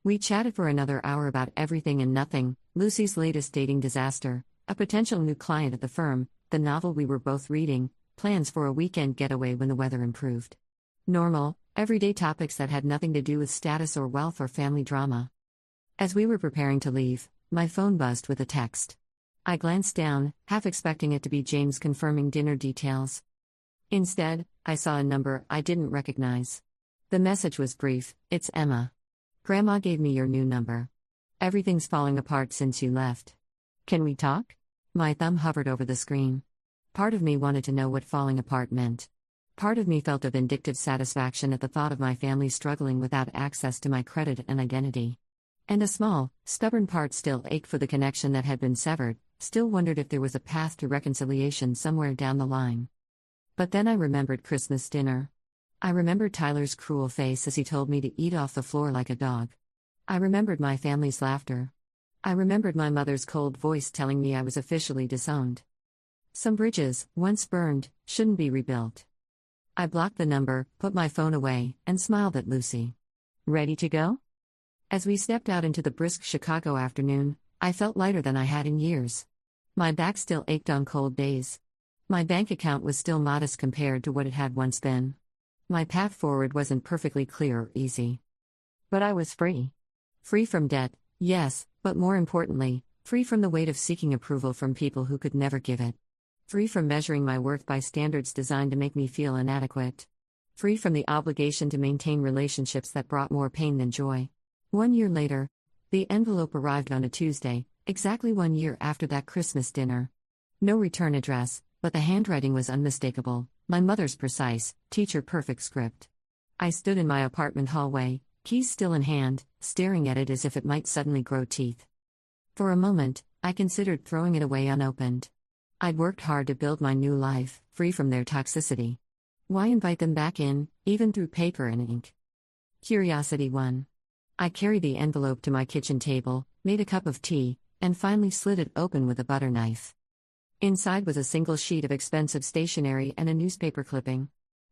We chatted for another hour about everything and nothing, Lucy's latest dating disaster, a potential new client at the firm, the novel we were both reading, plans for a weekend getaway when the weather improved. Normal, everyday topics that had nothing to do with status or wealth or family drama. As we were preparing to leave, my phone buzzed with a text. I glanced down, half expecting it to be James confirming dinner details. Instead, I saw a number I didn't recognize. The message was brief, "It's Emma. Grandma gave me your new number. Everything's falling apart since you left. Can we talk?" My thumb hovered over the screen. Part of me wanted to know what falling apart meant. Part of me felt a vindictive satisfaction at the thought of my family struggling without access to my credit and identity. And a small, stubborn part still ached for the connection that had been severed, still wondered if there was a path to reconciliation somewhere down the line. But then I remembered Christmas dinner. I remembered Tyler's cruel face as he told me to eat off the floor like a dog. I remembered my family's laughter. I remembered my mother's cold voice telling me I was officially disowned. Some bridges, once burned, shouldn't be rebuilt. I blocked the number, put my phone away, and smiled at Lucy. Ready to go? As we stepped out into the brisk Chicago afternoon, I felt lighter than I had in years. My back still ached on cold days. My bank account was still modest compared to what it had once been. My path forward wasn't perfectly clear or easy. But I was free. Free from debt, yes, but more importantly, free from the weight of seeking approval from people who could never give it. Free from measuring my worth by standards designed to make me feel inadequate. Free from the obligation to maintain relationships that brought more pain than joy. 1 year later, the envelope arrived on a Tuesday, exactly 1 year after that Christmas dinner. No return address, but the handwriting was unmistakable, my mother's precise, teacher-perfect script. I stood in my apartment hallway, keys still in hand, staring at it as if it might suddenly grow teeth. For a moment, I considered throwing it away unopened. I'd worked hard to build my new life, free from their toxicity. Why invite them back in, even through paper and ink? Curiosity won. I carried the envelope to my kitchen table, made a cup of tea, and finally slid it open with a butter knife. Inside was a single sheet of expensive stationery and a newspaper clipping.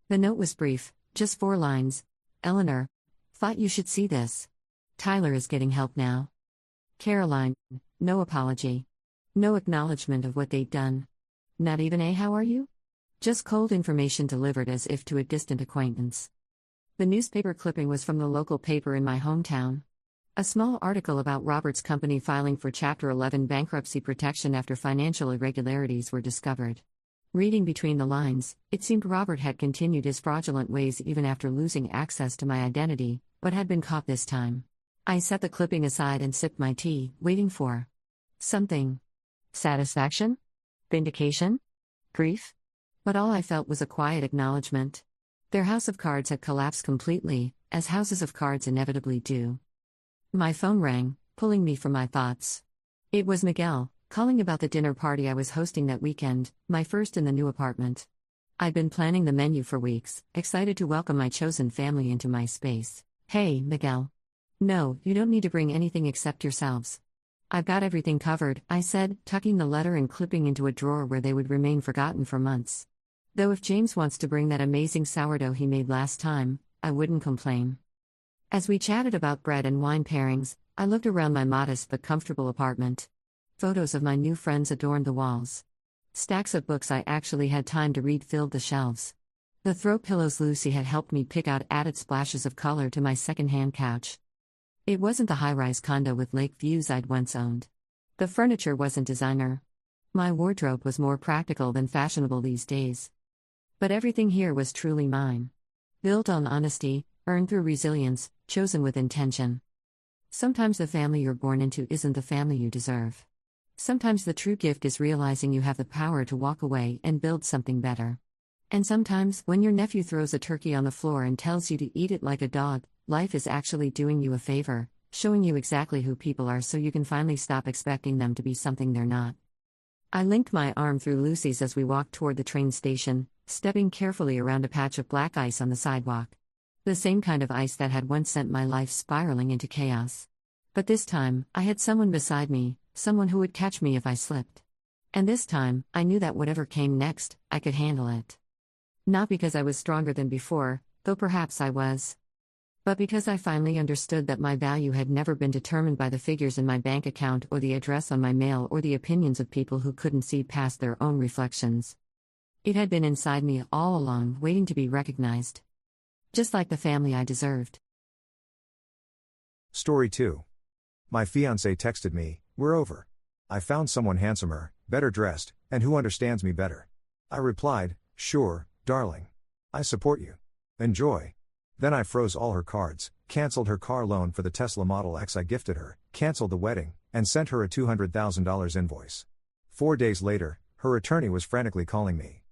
The note was brief, just 4 lines. Eleanor, thought you should see this. Tyler is getting help now. Caroline, no apology. No acknowledgement of what they'd done. Not even a how are you? Just cold information delivered as if to a distant acquaintance. The newspaper clipping was from the local paper in my hometown. A small article about Robert's company filing for Chapter 11 bankruptcy protection after financial irregularities were discovered. Reading between the lines, it seemed Robert had continued his fraudulent ways even after losing access to my identity, but had been caught this time. I set the clipping aside and sipped my tea, waiting for something. Satisfaction? Vindication? Grief? But all I felt was a quiet acknowledgement. Their house of cards had collapsed completely, as houses of cards inevitably do. My phone rang, pulling me from my thoughts. It was Miguel, calling about the dinner party I was hosting that weekend, my first in the new apartment. I'd been planning the menu for weeks, excited to welcome my chosen family into my space. Hey, Miguel. No, you don't need to bring anything except yourselves. I've got everything covered, I said, tucking the letter and clipping into a drawer where they would remain forgotten for months. Though if James wants to bring that amazing sourdough he made last time, I wouldn't complain. As we chatted about bread and wine pairings, I looked around my modest but comfortable apartment. Photos of my new friends adorned the walls. Stacks of books I actually had time to read filled the shelves. The throw pillows Lucy had helped me pick out added splashes of color to my second-hand couch. It wasn't the high-rise condo with lake views I'd once owned. The furniture wasn't designer. My wardrobe was more practical than fashionable these days. But everything here was truly mine. Built on honesty, earned through resilience, chosen with intention. Sometimes the family you're born into isn't the family you deserve. Sometimes the true gift is realizing you have the power to walk away and build something better. And sometimes, when your nephew throws a turkey on the floor and tells you to eat it like a dog, life is actually doing you a favor, showing you exactly who people are so you can finally stop expecting them to be something they're not. I linked my arm through Lucy's as we walked toward the train station, stepping carefully around a patch of black ice on the sidewalk. The same kind of ice that had once sent my life spiraling into chaos. But this time, I had someone beside me, someone who would catch me if I slipped. And this time, I knew that whatever came next, I could handle it. Not because I was stronger than before, though perhaps I was. But because I finally understood that my value had never been determined by the figures in my bank account or the address on my mail or the opinions of people who couldn't see past their own reflections. It had been inside me all along, waiting to be recognized. Just like the family I deserved. Story 2. My fiancé texted me, "We're over. I found someone handsomer, better dressed, and who understands me better." I replied, "Sure, darling. I support you. Enjoy." Then I froze all her cards, cancelled her car loan for the Tesla Model X I gifted her, cancelled the wedding, and sent her a $200,000 invoice. 4 days later, her attorney was frantically calling me.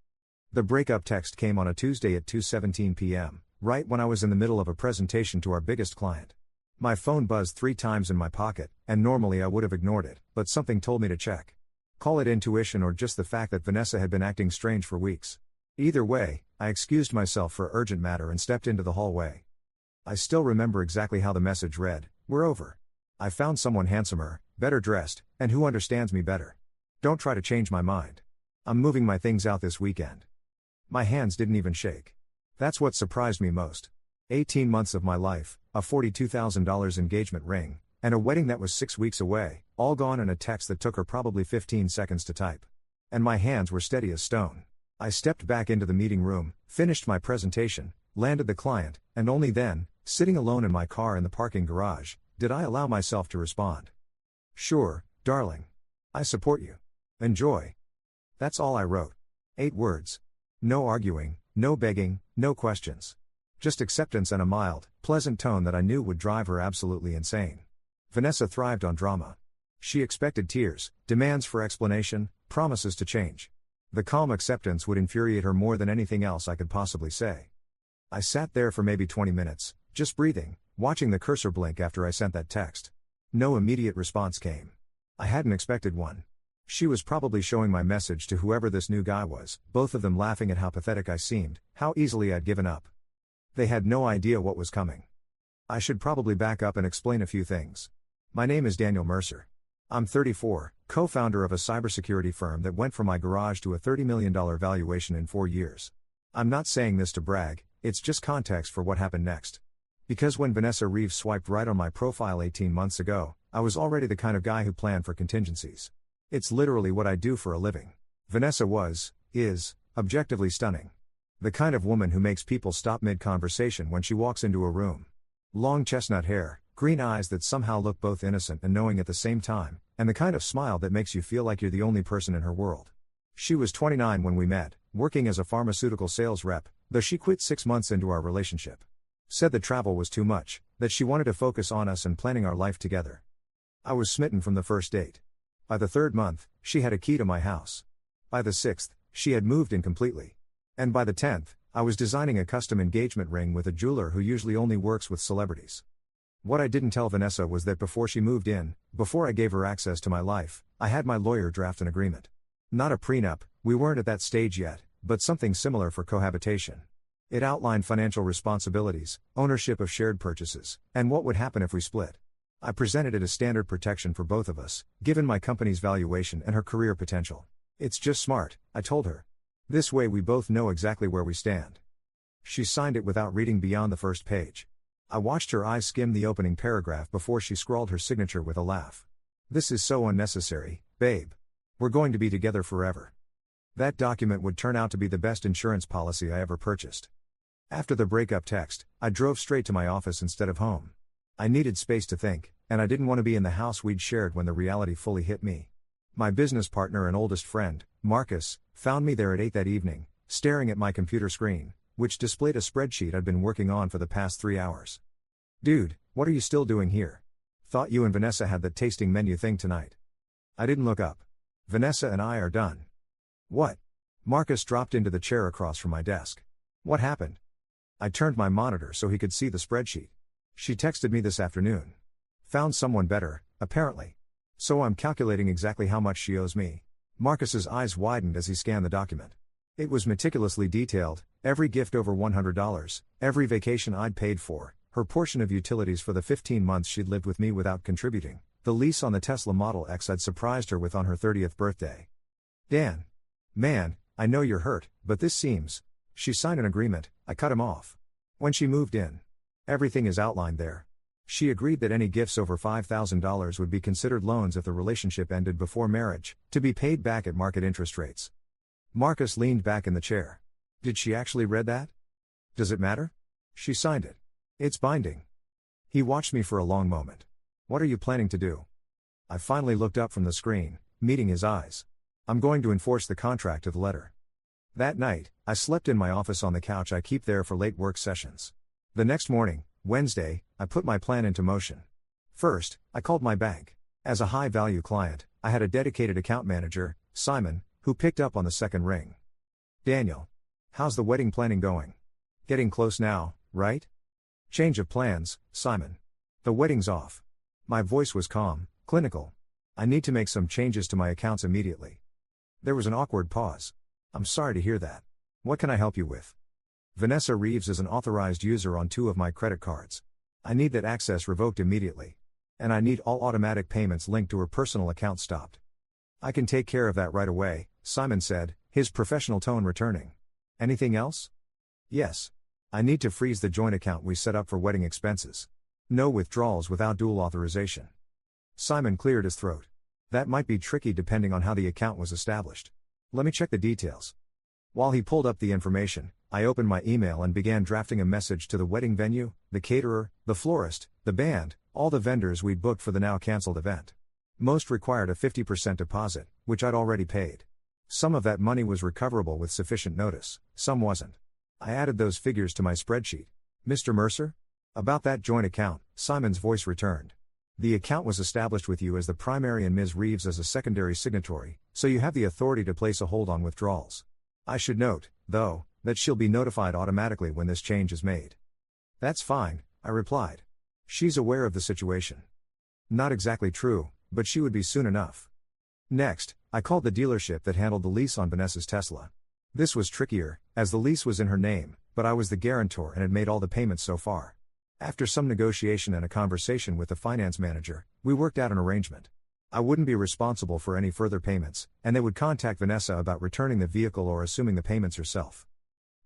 The breakup text came on a Tuesday at 2:17 p.m., right when I was in the middle of a presentation to our biggest client. My phone buzzed 3 times in my pocket, and normally I would have ignored it, but something told me to check. Call it intuition or just the fact that Vanessa had been acting strange for weeks. Either way, I excused myself for urgent matter and stepped into the hallway. I still remember exactly how the message read: "We're over. I found someone handsomer, better dressed, and who understands me better. Don't try to change my mind. I'm moving my things out this weekend." My hands didn't even shake. That's what surprised me most. 18 months of my life, a $42,000 engagement ring, and a wedding that was 6 weeks away, all gone in a text that took her probably 15 seconds to type. And my hands were steady as stone. I stepped back into the meeting room, finished my presentation, landed the client, and only then, sitting alone in my car in the parking garage, did I allow myself to respond. "Sure, darling. I support you. Enjoy." That's all I wrote. 8 words. No arguing, no begging, no questions. Just acceptance and a mild, pleasant tone that I knew would drive her absolutely insane. Vanessa thrived on drama. She expected tears, demands for explanation, promises to change. The calm acceptance would infuriate her more than anything else I could possibly say. I sat there for maybe 20 minutes, just breathing, watching the cursor blink after I sent that text. No immediate response came. I hadn't expected one. She was probably showing my message to whoever this new guy was, both of them laughing at how pathetic I seemed, how easily I'd given up. They had no idea what was coming. I should probably back up and explain a few things. My name is Daniel Mercer. I'm 34, co-founder of a cybersecurity firm that went from my garage to a $30 million valuation in 4 years. I'm not saying this to brag, it's just context for what happened next. Because when Vanessa Reeves swiped right on my profile 18 months ago, I was already the kind of guy who planned for contingencies. It's literally what I do for a living. Vanessa is, objectively stunning. The kind of woman who makes people stop mid-conversation when she walks into a room. Long chestnut hair, green eyes that somehow look both innocent and knowing at the same time, and the kind of smile that makes you feel like you're the only person in her world. She was 29 when we met, working as a pharmaceutical sales rep, though she quit 6 months into our relationship. Said the travel was too much, that she wanted to focus on us and planning our life together. I was smitten from the first date. By the 3rd month, she had a key to my house. By the 6th, she had moved in completely. And by the 10th, I was designing a custom engagement ring with a jeweler who usually only works with celebrities. What I didn't tell Vanessa was that before she moved in, before I gave her access to my life, I had my lawyer draft an agreement. Not a prenup, we weren't at that stage yet, but something similar for cohabitation. It outlined financial responsibilities, ownership of shared purchases, and what would happen if we split. I presented it as standard protection for both of us, given my company's valuation and her career potential. "It's just smart," I told her. "This way we both know exactly where we stand." She signed it without reading beyond the first page. I watched her eyes skim the opening paragraph before she scrawled her signature with a laugh. "This is so unnecessary, babe. We're going to be together forever." That document would turn out to be the best insurance policy I ever purchased. After the breakup text, I drove straight to my office instead of home. I needed space to think, and I didn't want to be in the house we'd shared when the reality fully hit me. My business partner and oldest friend, Marcus, found me there at 8 that evening, staring at my computer screen, which displayed a spreadsheet I'd been working on for the past 3 hours. "Dude, what are you still doing here? Thought you and Vanessa had that tasting menu thing tonight." I didn't look up. "Vanessa and I are done." "What?" Marcus dropped into the chair across from my desk. "What happened?" I turned my monitor so he could see the spreadsheet. "She texted me this afternoon. Found someone better, apparently. So I'm calculating exactly how much she owes me." Marcus's eyes widened as he scanned the document. It was meticulously detailed, every gift over $100, every vacation I'd paid for, her portion of utilities for the 15 months she'd lived with me without contributing, the lease on the Tesla Model X I'd surprised her with on her 30th birthday. "Dan. Man, I know you're hurt, but this seems..." She signed an agreement, I cut him off. "When she moved in. Everything is outlined there. She agreed that any gifts over $5,000 would be considered loans if the relationship ended before marriage, to be paid back at market interest rates." Marcus leaned back in the chair. "Did she actually read that?" "Does it matter?" "She signed it. It's binding." He watched me for a long moment. "What are you planning to do?" I finally looked up from the screen, meeting his eyes. "I'm going to enforce the contract to the letter." That night, I slept in my office on the couch I keep there for late work sessions. The next morning, Wednesday, I put my plan into motion. First, I called my bank. As a high-value client, I had a dedicated account manager, Simon, who picked up on the second ring. Daniel. How's the wedding planning going? Getting close now, right? Change of plans, Simon. The wedding's off. My voice was calm, clinical. I need to make some changes to my accounts immediately. There was an awkward pause. I'm sorry to hear that. What can I help you with? Vanessa Reeves is an authorized user on 2 of my credit cards. I need that access revoked immediately. And I need all automatic payments linked to her personal account stopped. I can take care of that right away, Simon said, his professional tone returning. Anything else? Yes. I need to freeze the joint account we set up for wedding expenses. No withdrawals without dual authorization. Simon cleared his throat. That might be tricky depending on how the account was established. Let me check the details. While he pulled up the information, I opened my email and began drafting a message to the wedding venue, the caterer, the florist, the band, all the vendors we'd booked for the now cancelled event. Most required a 50% deposit, which I'd already paid. Some of that money was recoverable with sufficient notice, some wasn't. I added those figures to my spreadsheet. Mr. Mercer? About that joint account, Simon's voice returned. The account was established with you as the primary and Ms. Reeves as a secondary signatory, so you have the authority to place a hold on withdrawals. I should note, though, that she'll be notified automatically when this change is made. That's fine, I replied. She's aware of the situation. Not exactly true, but she would be soon enough. Next, I called the dealership that handled the lease on Vanessa's Tesla. This was trickier, as the lease was in her name, but I was the guarantor and had made all the payments so far. After some negotiation and a conversation with the finance manager, we worked out an arrangement. I wouldn't be responsible for any further payments, and they would contact Vanessa about returning the vehicle or assuming the payments herself.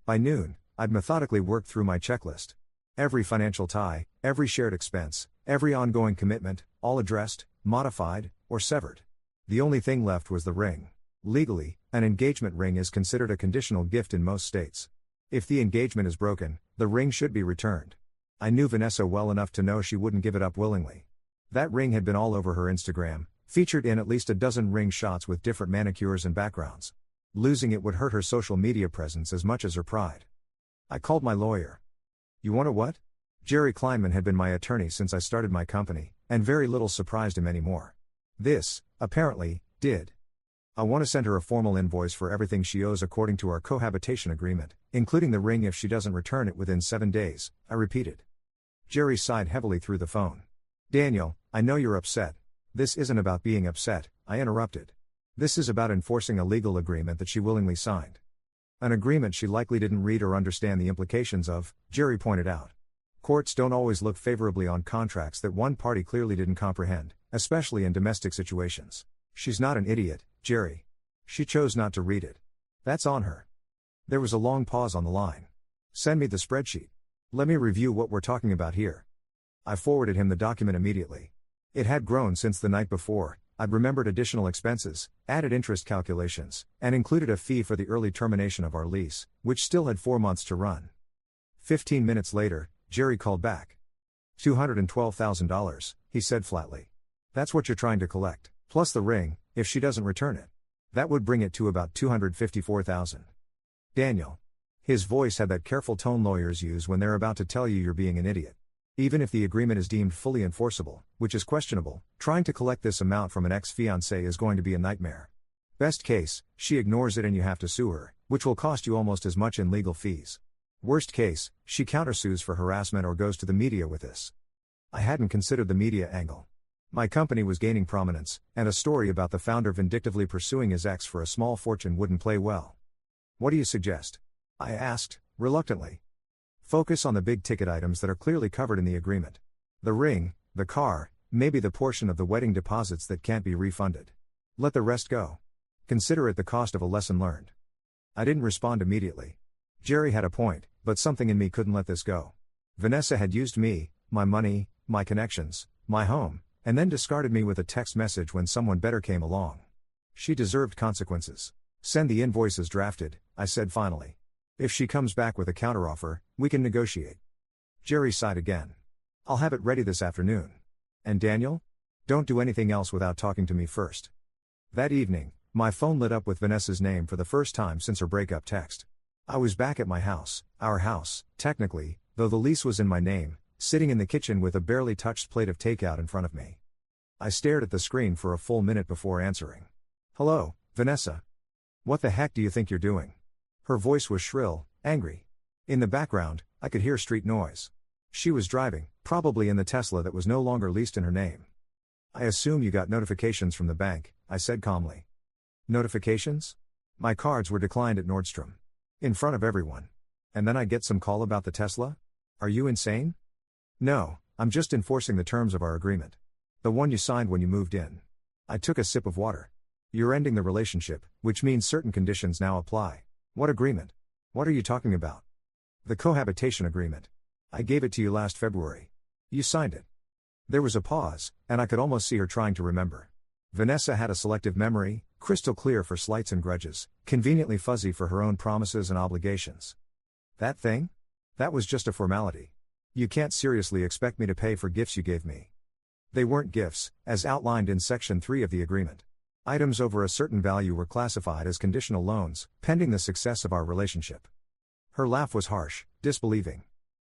By noon, I'd methodically worked through my checklist. Every financial tie, every shared expense, every ongoing commitment, all addressed, modified, or severed. The only thing left was the ring. Legally, an engagement ring is considered a conditional gift in most states. If the engagement is broken, the ring should be returned. I knew Vanessa well enough to know she wouldn't give it up willingly. That ring had been all over her Instagram, featured in at least a dozen ring shots with different manicures and backgrounds. Losing it would hurt her social media presence as much as her pride. I called my lawyer. You want to what? Jerry Kleinman had been my attorney since I started my company, and very little surprised him anymore. This, apparently, did. I want to send her a formal invoice for everything she owes according to our cohabitation agreement, including the ring if she doesn't return it within 7 days, I repeated. Jerry sighed heavily through the phone. Daniel, I know you're upset. This isn't about being upset, I interrupted. This is about enforcing a legal agreement that she willingly signed. An agreement she likely didn't read or understand the implications of, Jerry pointed out. Courts don't always look favorably on contracts that one party clearly didn't comprehend, especially in domestic situations. She's not an idiot, Jerry. She chose not to read it. That's on her. There was a long pause on the line. Send me the spreadsheet. Let me review what we're talking about here. I forwarded him the document immediately. It had grown since the night before. I'd remembered additional expenses, added interest calculations, and included a fee for the early termination of our lease, which still had 4 months to run. 15 minutes later, Jerry called back. $212,000, he said flatly. That's what you're trying to collect, plus the ring, if she doesn't return it. That would bring it to about $254,000. Daniel. His voice had that careful tone lawyers use when they're about to tell you you're being an idiot. Even if the agreement is deemed fully enforceable, which is questionable, trying to collect this amount from an ex-fiancé is going to be a nightmare. Best case, she ignores it and you have to sue her, which will cost you almost as much in legal fees. Worst case, she countersues for harassment or goes to the media with this. I hadn't considered the media angle. My company was gaining prominence, and a story about the founder vindictively pursuing his ex for a small fortune wouldn't play well. What do you suggest? I asked, reluctantly. Focus on the big-ticket items that are clearly covered in the agreement. The ring, the car, maybe the portion of the wedding deposits that can't be refunded. Let the rest go. Consider it the cost of a lesson learned. I didn't respond immediately. Jerry had a point, but something in me couldn't let this go. Vanessa had used me, my money, my connections, my home, and then discarded me with a text message when someone better came along. She deserved consequences. Send the invoices drafted, I said finally. If she comes back with a counteroffer, we can negotiate. Jerry sighed again. I'll have it ready this afternoon. And Daniel? Don't do anything else without talking to me first. That evening, my phone lit up with Vanessa's name for the first time since her breakup text. I was back at my house, our house, technically, though the lease was in my name, sitting in the kitchen with a barely touched plate of takeout in front of me. I stared at the screen for a full minute before answering. Hello, Vanessa. What the heck do you think you're doing? Her voice was shrill, angry. In the background, I could hear street noise. She was driving, probably in the Tesla that was no longer leased in her name. I assume you got notifications from the bank, I said calmly. Notifications? My cards were declined at Nordstrom. In front of everyone. And then I get some call about the Tesla? Are you insane? No, I'm just enforcing the terms of our agreement. The one you signed when you moved in. I took a sip of water. You're ending the relationship, which means certain conditions now apply. What agreement? What are you talking about? The cohabitation agreement. I gave it to you last February. You signed it. There was a pause, and I could almost see her trying to remember. Vanessa had a selective memory, crystal clear for slights and grudges, conveniently fuzzy for her own promises and obligations. That thing? That was just a formality. You can't seriously expect me to pay for gifts you gave me. They weren't gifts, as outlined in Section 3 of the agreement. Items over a certain value were classified as conditional loans, pending the success of our relationship. Her laugh was harsh, disbelieving.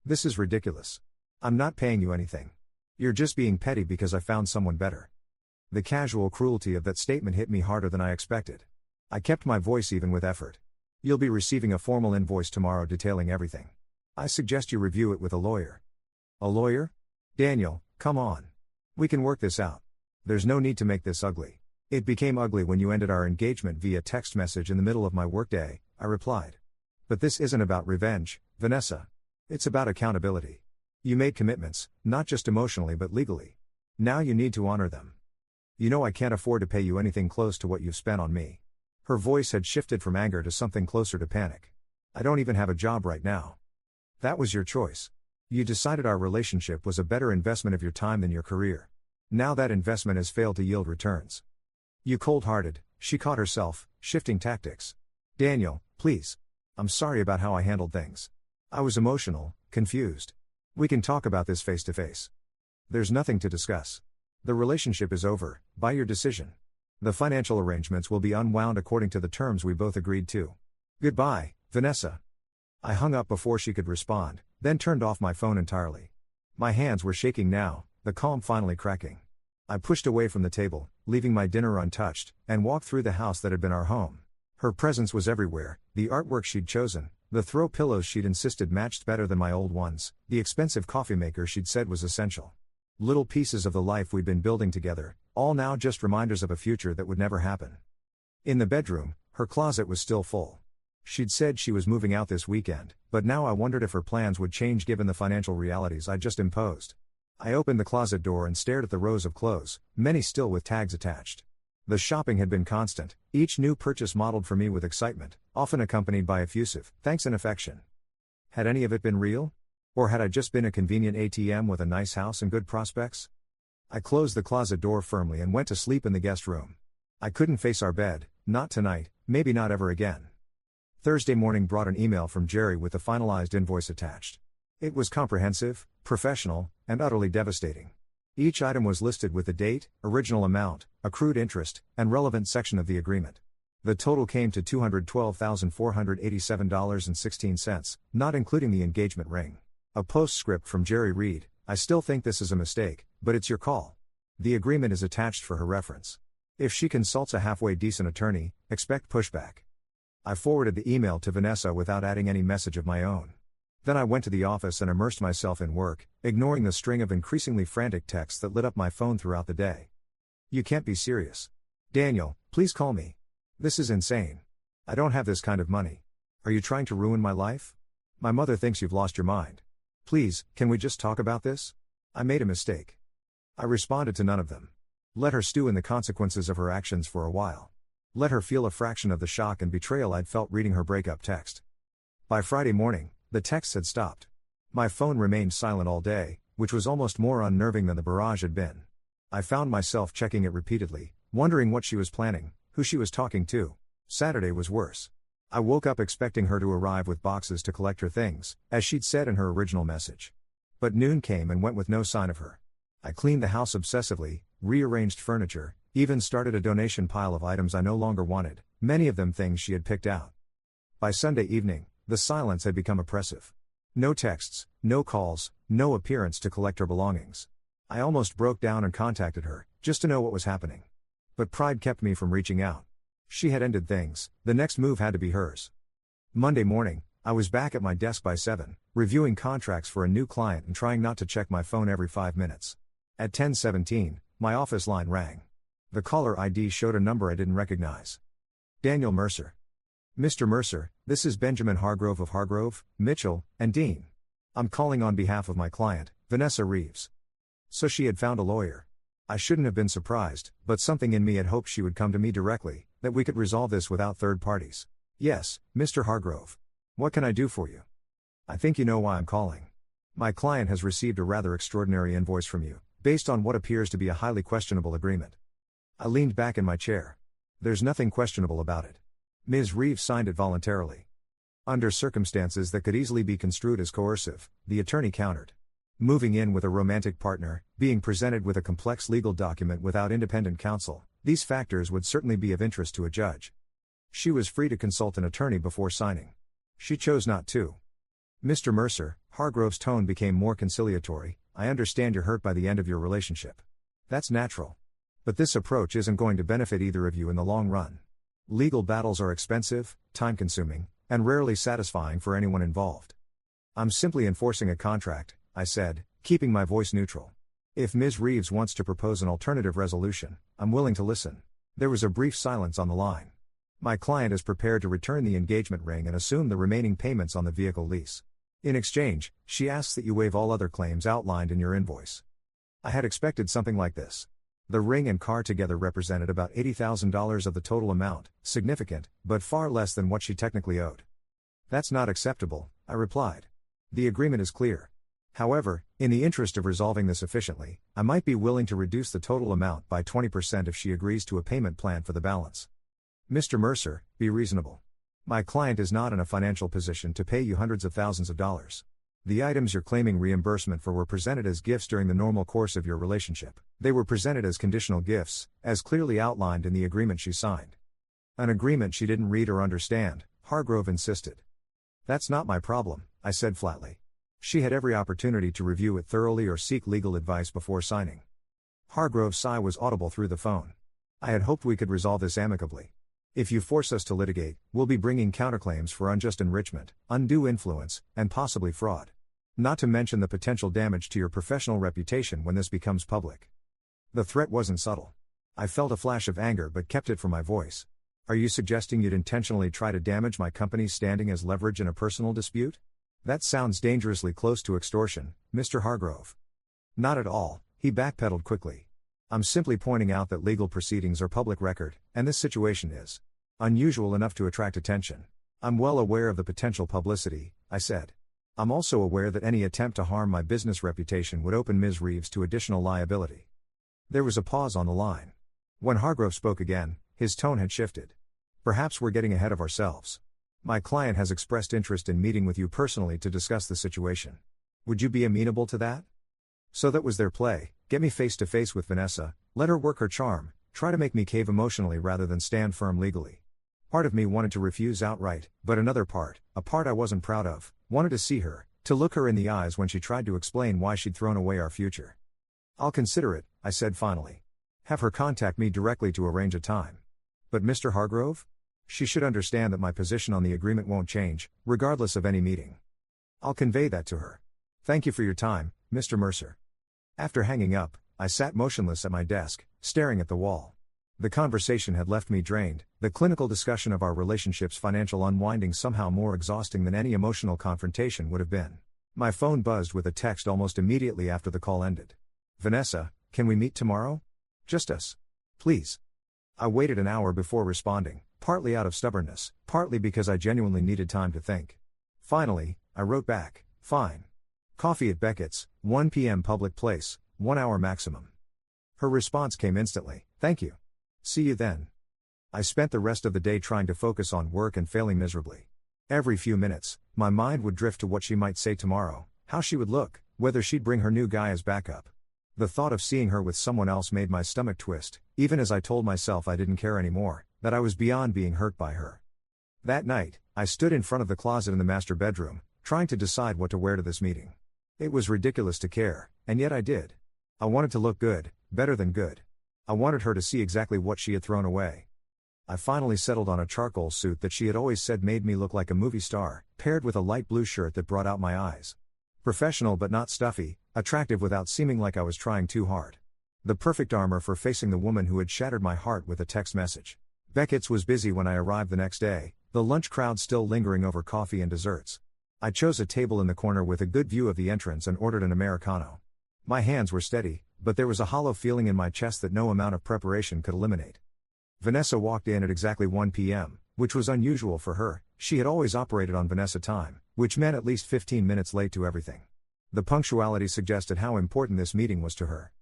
This is ridiculous. I'm not paying you anything. You're just being petty because I found someone better. The casual cruelty of that statement hit me harder than I expected. I kept my voice even with effort. You'll be receiving a formal invoice tomorrow detailing everything. I suggest you review it with a lawyer. A lawyer? Daniel, come on. We can work this out. There's no need to make this ugly. It became ugly when you ended our engagement via text message in the middle of my workday, I replied. But this isn't about revenge, Vanessa. It's about accountability. You made commitments, not just emotionally but legally. Now you need to honor them. You know I can't afford to pay you anything close to what you've spent on me. Her voice had shifted from anger to something closer to panic. I don't even have a job right now. That was your choice. You decided our relationship was a better investment of your time than your career. Now that investment has failed to yield returns. You cold-hearted, she caught herself, shifting tactics. Daniel, please. I'm sorry about how I handled things. I was emotional, confused. We can talk about this face to face. There's nothing to discuss. The relationship is over, by your decision. The financial arrangements will be unwound according to the terms we both agreed to. Goodbye, Vanessa. I hung up before she could respond, then turned off my phone entirely. My hands were shaking now, the calm finally cracking. I pushed away from the table, leaving my dinner untouched, and walked through the house that had been our home. Her presence was everywhere, the artwork she'd chosen, the throw pillows she'd insisted matched better than my old ones, the expensive coffee maker she'd said was essential. Little pieces of the life we'd been building together, all now just reminders of a future that would never happen. In the bedroom, her closet was still full. She'd said she was moving out this weekend, but now I wondered if her plans would change given the financial realities I'd just imposed. I opened the closet door and stared at the rows of clothes, many still with tags attached. The shopping had been constant, each new purchase modeled for me with excitement, often accompanied by effusive thanks and affection. Had any of it been real? Or had I just been a convenient ATM with a nice house and good prospects? I closed the closet door firmly and went to sleep in the guest room. I couldn't face our bed, not tonight, maybe not ever again. Thursday morning brought an email from Jerry with the finalized invoice attached. It was comprehensive, professional, and utterly devastating. Each item was listed with the date, original amount, accrued interest, and relevant section of the agreement. The total came to $212,487.16, not including the engagement ring. A postscript from Jerry read, I still think this is a mistake, but it's your call. The agreement is attached for her reference. If she consults a halfway decent attorney, expect pushback. I forwarded the email to Vanessa without adding any message of my own. Then I went to the office and immersed myself in work, ignoring the string of increasingly frantic texts that lit up my phone throughout the day. You can't be serious. Daniel, please call me. This is insane. I don't have this kind of money. Are you trying to ruin my life? My mother thinks you've lost your mind. Please, can we just talk about this? I made a mistake. I responded to none of them. Let her stew in the consequences of her actions for a while. Let her feel a fraction of the shock and betrayal I'd felt reading her breakup text. By Friday morning, the texts had stopped. My phone remained silent all day, which was almost more unnerving than the barrage had been. I found myself checking it repeatedly, wondering what she was planning, who she was talking to. Saturday was worse. I woke up expecting her to arrive with boxes to collect her things, as she'd said in her original message. But noon came and went with no sign of her. I cleaned the house obsessively, rearranged furniture, even started a donation pile of items I no longer wanted, many of them things she had picked out. By Sunday evening, the silence had become oppressive. No texts, no calls, no appearance to collect her belongings. I almost broke down and contacted her, just to know what was happening. But pride kept me from reaching out. She had ended things, the next move had to be hers. Monday morning, I was back at my desk by 7, reviewing contracts for a new client and trying not to check my phone every 5 minutes. At 10:17, my office line rang. The caller ID showed a number I didn't recognize. Daniel Mercer. Mr. Mercer, this is Benjamin Hargrove of Hargrove, Mitchell, and Dean. I'm calling on behalf of my client, Vanessa Reeves. So she had found a lawyer. I shouldn't have been surprised, but something in me had hoped she would come to me directly, that we could resolve this without third parties. Yes, Mr. Hargrove. What can I do for you? I think you know why I'm calling. My client has received a rather extraordinary invoice from you, based on what appears to be a highly questionable agreement. I leaned back in my chair. There's nothing questionable about it. Ms. Reeves signed it voluntarily. Under circumstances that could easily be construed as coercive, the attorney countered. Moving in with a romantic partner, being presented with a complex legal document without independent counsel, these factors would certainly be of interest to a judge. She was free to consult an attorney before signing. She chose not to. Mr. Mercer, Hargrove's tone became more conciliatory. I understand you're hurt by the end of your relationship. That's natural. But this approach isn't going to benefit either of you in the long run. Legal battles are expensive, time-consuming, and rarely satisfying for anyone involved. I'm simply enforcing a contract, I said, keeping my voice neutral. If Ms. Reeves wants to propose an alternative resolution, I'm willing to listen. There was a brief silence on the line. My client is prepared to return the engagement ring and assume the remaining payments on the vehicle lease. In exchange, she asks that you waive all other claims outlined in your invoice. I had expected something like this. The ring and car together represented about $80,000 of the total amount, significant, but far less than what she technically owed. That's not acceptable, I replied. The agreement is clear. However, in the interest of resolving this efficiently, I might be willing to reduce the total amount by 20% if she agrees to a payment plan for the balance. Mr. Mercer, be reasonable. My client is not in a financial position to pay you hundreds of thousands of dollars. The items you're claiming reimbursement for were presented as gifts during the normal course of your relationship. They were presented as conditional gifts, as clearly outlined in the agreement she signed. An agreement she didn't read or understand, Hargrove insisted. That's not my problem, I said flatly. She had every opportunity to review it thoroughly or seek legal advice before signing. Hargrove's sigh was audible through the phone. I had hoped we could resolve this amicably. If you force us to litigate, we'll be bringing counterclaims for unjust enrichment, undue influence, and possibly fraud. Not to mention the potential damage to your professional reputation when this becomes public. The threat wasn't subtle. I felt a flash of anger but kept it from my voice. Are you suggesting you'd intentionally try to damage my company's standing as leverage in a personal dispute? That sounds dangerously close to extortion, Mr. Hargrove. Not at all, he backpedaled quickly. I'm simply pointing out that legal proceedings are public record, and this situation is unusual enough to attract attention. I'm well aware of the potential publicity, I said. I'm also aware that any attempt to harm my business reputation would open Ms. Reeves to additional liability. There was a pause on the line. When Hargrove spoke again, his tone had shifted. Perhaps we're getting ahead of ourselves. My client has expressed interest in meeting with you personally to discuss the situation. Would you be amenable to that? So that was their play: get me face to face with Vanessa, let her work her charm, try to make me cave emotionally rather than stand firm legally. Part of me wanted to refuse outright, but another part, a part I wasn't proud of, wanted to see her, to look her in the eyes when she tried to explain why she'd thrown away our future. I'll consider it, I said finally. Have her contact me directly to arrange a time. But Mr. Hargrove? She should understand that my position on the agreement won't change, regardless of any meeting. I'll convey that to her. Thank you for your time, Mr. Mercer. After hanging up, I sat motionless at my desk, staring at the wall. The conversation had left me drained, the clinical discussion of our relationship's financial unwinding somehow more exhausting than any emotional confrontation would have been. My phone buzzed with a text almost immediately after the call ended. Vanessa, can we meet tomorrow? Just us. Please. I waited an hour before responding, partly out of stubbornness, partly because I genuinely needed time to think. Finally, I wrote back, fine. Coffee at Beckett's, 1 p.m. public place, 1 hour maximum. Her response came instantly, thank you. See you then. I spent the rest of the day trying to focus on work and failing miserably. Every few minutes, my mind would drift to what she might say tomorrow, how she would look, whether she'd bring her new guy as backup. The thought of seeing her with someone else made my stomach twist, even as I told myself I didn't care anymore, that I was beyond being hurt by her. That night, I stood in front of the closet in the master bedroom, trying to decide what to wear to this meeting. It was ridiculous to care, and yet I did. I wanted to look good, better than good. I wanted her to see exactly what she had thrown away. I finally settled on a charcoal suit that she had always said made me look like a movie star, paired with a light blue shirt that brought out my eyes. Professional but not stuffy, attractive without seeming like I was trying too hard. The perfect armor for facing the woman who had shattered my heart with a text message. Beckett's was busy when I arrived the next day, the lunch crowd still lingering over coffee and desserts. I chose a table in the corner with a good view of the entrance and ordered an Americano. My hands were steady, but there was a hollow feeling in my chest that no amount of preparation could eliminate. Vanessa walked in at exactly 1 p.m., which was unusual for her. She had always operated on Vanessa time, which meant at least 15 minutes late to everything. The punctuality suggested how important this meeting was to her.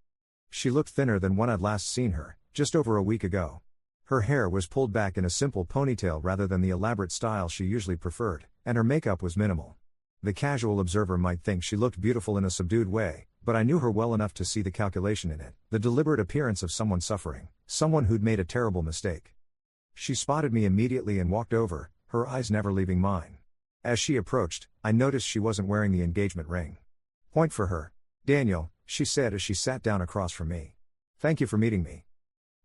She looked thinner than when I'd last seen her, just over a week ago. Her hair was pulled back in a simple ponytail rather than the elaborate style she usually preferred, and her makeup was minimal. The casual observer might think she looked beautiful in a subdued way, but I knew her well enough to see the calculation in it, the deliberate appearance of someone suffering, someone who'd made a terrible mistake. She spotted me immediately and walked over, her eyes never leaving mine. As she approached, I noticed she wasn't wearing the engagement ring. "Point for her, Daniel," she said as she sat down across from me. "Thank you for meeting me."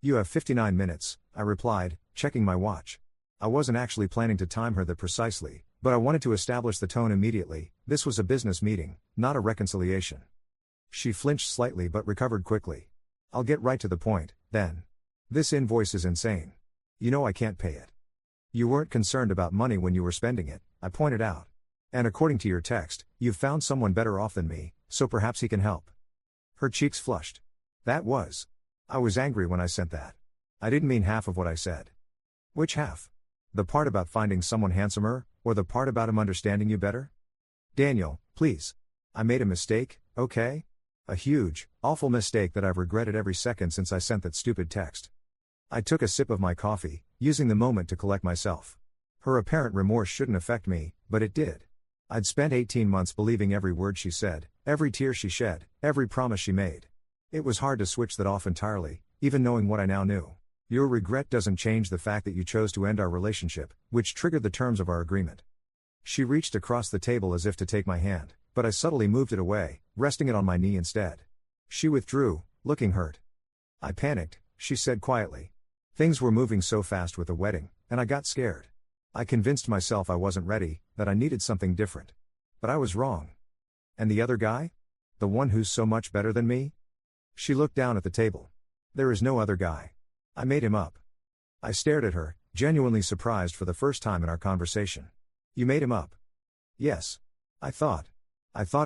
"You have 59 minutes, I replied, checking my watch. I wasn't actually planning to time her that precisely, but I wanted to establish the tone immediately. This was a business meeting, not a reconciliation. She flinched slightly but recovered quickly. "I'll get right to the point, then. This invoice is insane. You know I can't pay it." "You weren't concerned about money when you were spending it," I pointed out. "And according to your text, you've found someone better off than me, so perhaps he can help." Her cheeks flushed. I was angry when I sent that. I didn't mean half of what I said." "Which half? The part about finding someone handsomer, or the part about him understanding you better?" "Daniel, please. I made a mistake, okay? A huge, awful mistake that I've regretted every second since I sent that stupid text." I took a sip of my coffee, using the moment to collect myself. Her apparent remorse shouldn't affect me, but it did. I'd spent 18 months believing every word she said, every tear she shed, every promise she made. It was hard to switch that off entirely, even knowing what I now knew. Your regret doesn't change the fact that you chose to end our relationship, which triggered the terms of our agreement. She reached across the table as if to take my hand, but I subtly moved it away, resting it on my knee instead. She withdrew, looking hurt. "I panicked," she said quietly. "Things were moving so fast with the wedding, and I got scared. I convinced myself I wasn't ready, that I needed something different. But I was wrong." "And the other guy? The one who's so much better than me?" She looked down at the table. "There is no other guy. I made him up." I stared at her, genuinely surprised for the first time in our conversation. "You made him up?" "Yes. I thought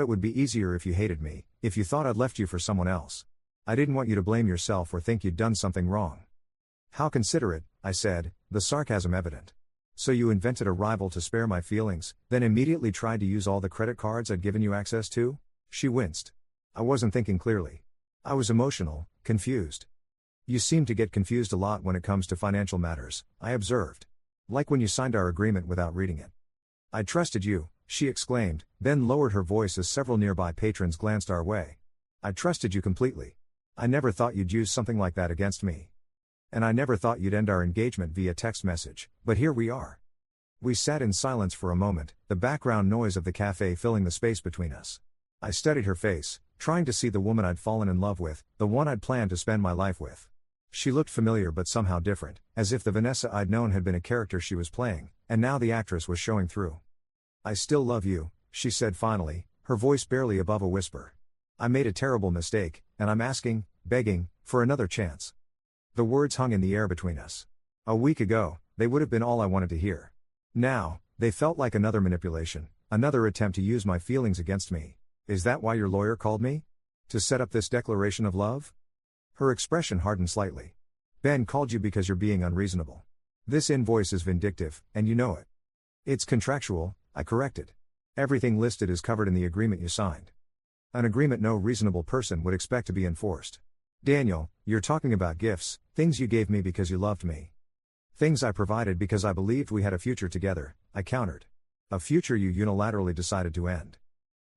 it would be easier if you hated me, if you thought I'd left you for someone else. I didn't want you to blame yourself or think you'd done something wrong." "How considerate," I said, the sarcasm evident. "So you invented a rival to spare my feelings, then immediately tried to use all the credit cards I'd given you access to?" She winced. "I wasn't thinking clearly. I was emotional, confused." "You seem to get confused a lot when it comes to financial matters," I observed. "Like when you signed our agreement without reading it." "I trusted you," she exclaimed, then lowered her voice as several nearby patrons glanced our way. "I trusted you completely. I never thought you'd use something like that against me. And I never thought you'd end our engagement via text message, but here we are." We sat in silence for a moment, the background noise of the cafe filling the space between us. I studied her face, trying to see the woman I'd fallen in love with, the one I'd planned to spend my life with. She looked familiar but somehow different, as if the Vanessa I'd known had been a character she was playing, and now the actress was showing through. "I still love you," she said finally, her voice barely above a whisper. "I made a terrible mistake, and I'm asking, begging, for another chance." The words hung in the air between us. A week ago, they would have been all I wanted to hear. Now, they felt like another manipulation, another attempt to use my feelings against me. "Is that why your lawyer called me? To set up this declaration of love?" Her expression hardened slightly. "Ben called you because you're being unreasonable. This invoice is vindictive, and you know it." "It's contractual," I corrected. "Everything listed is covered in the agreement you signed. An agreement no reasonable person would expect to be enforced." "Daniel, you're talking about gifts, things you gave me because you loved me." "Things I provided because I believed we had a future together," I countered. "A future you unilaterally decided to end."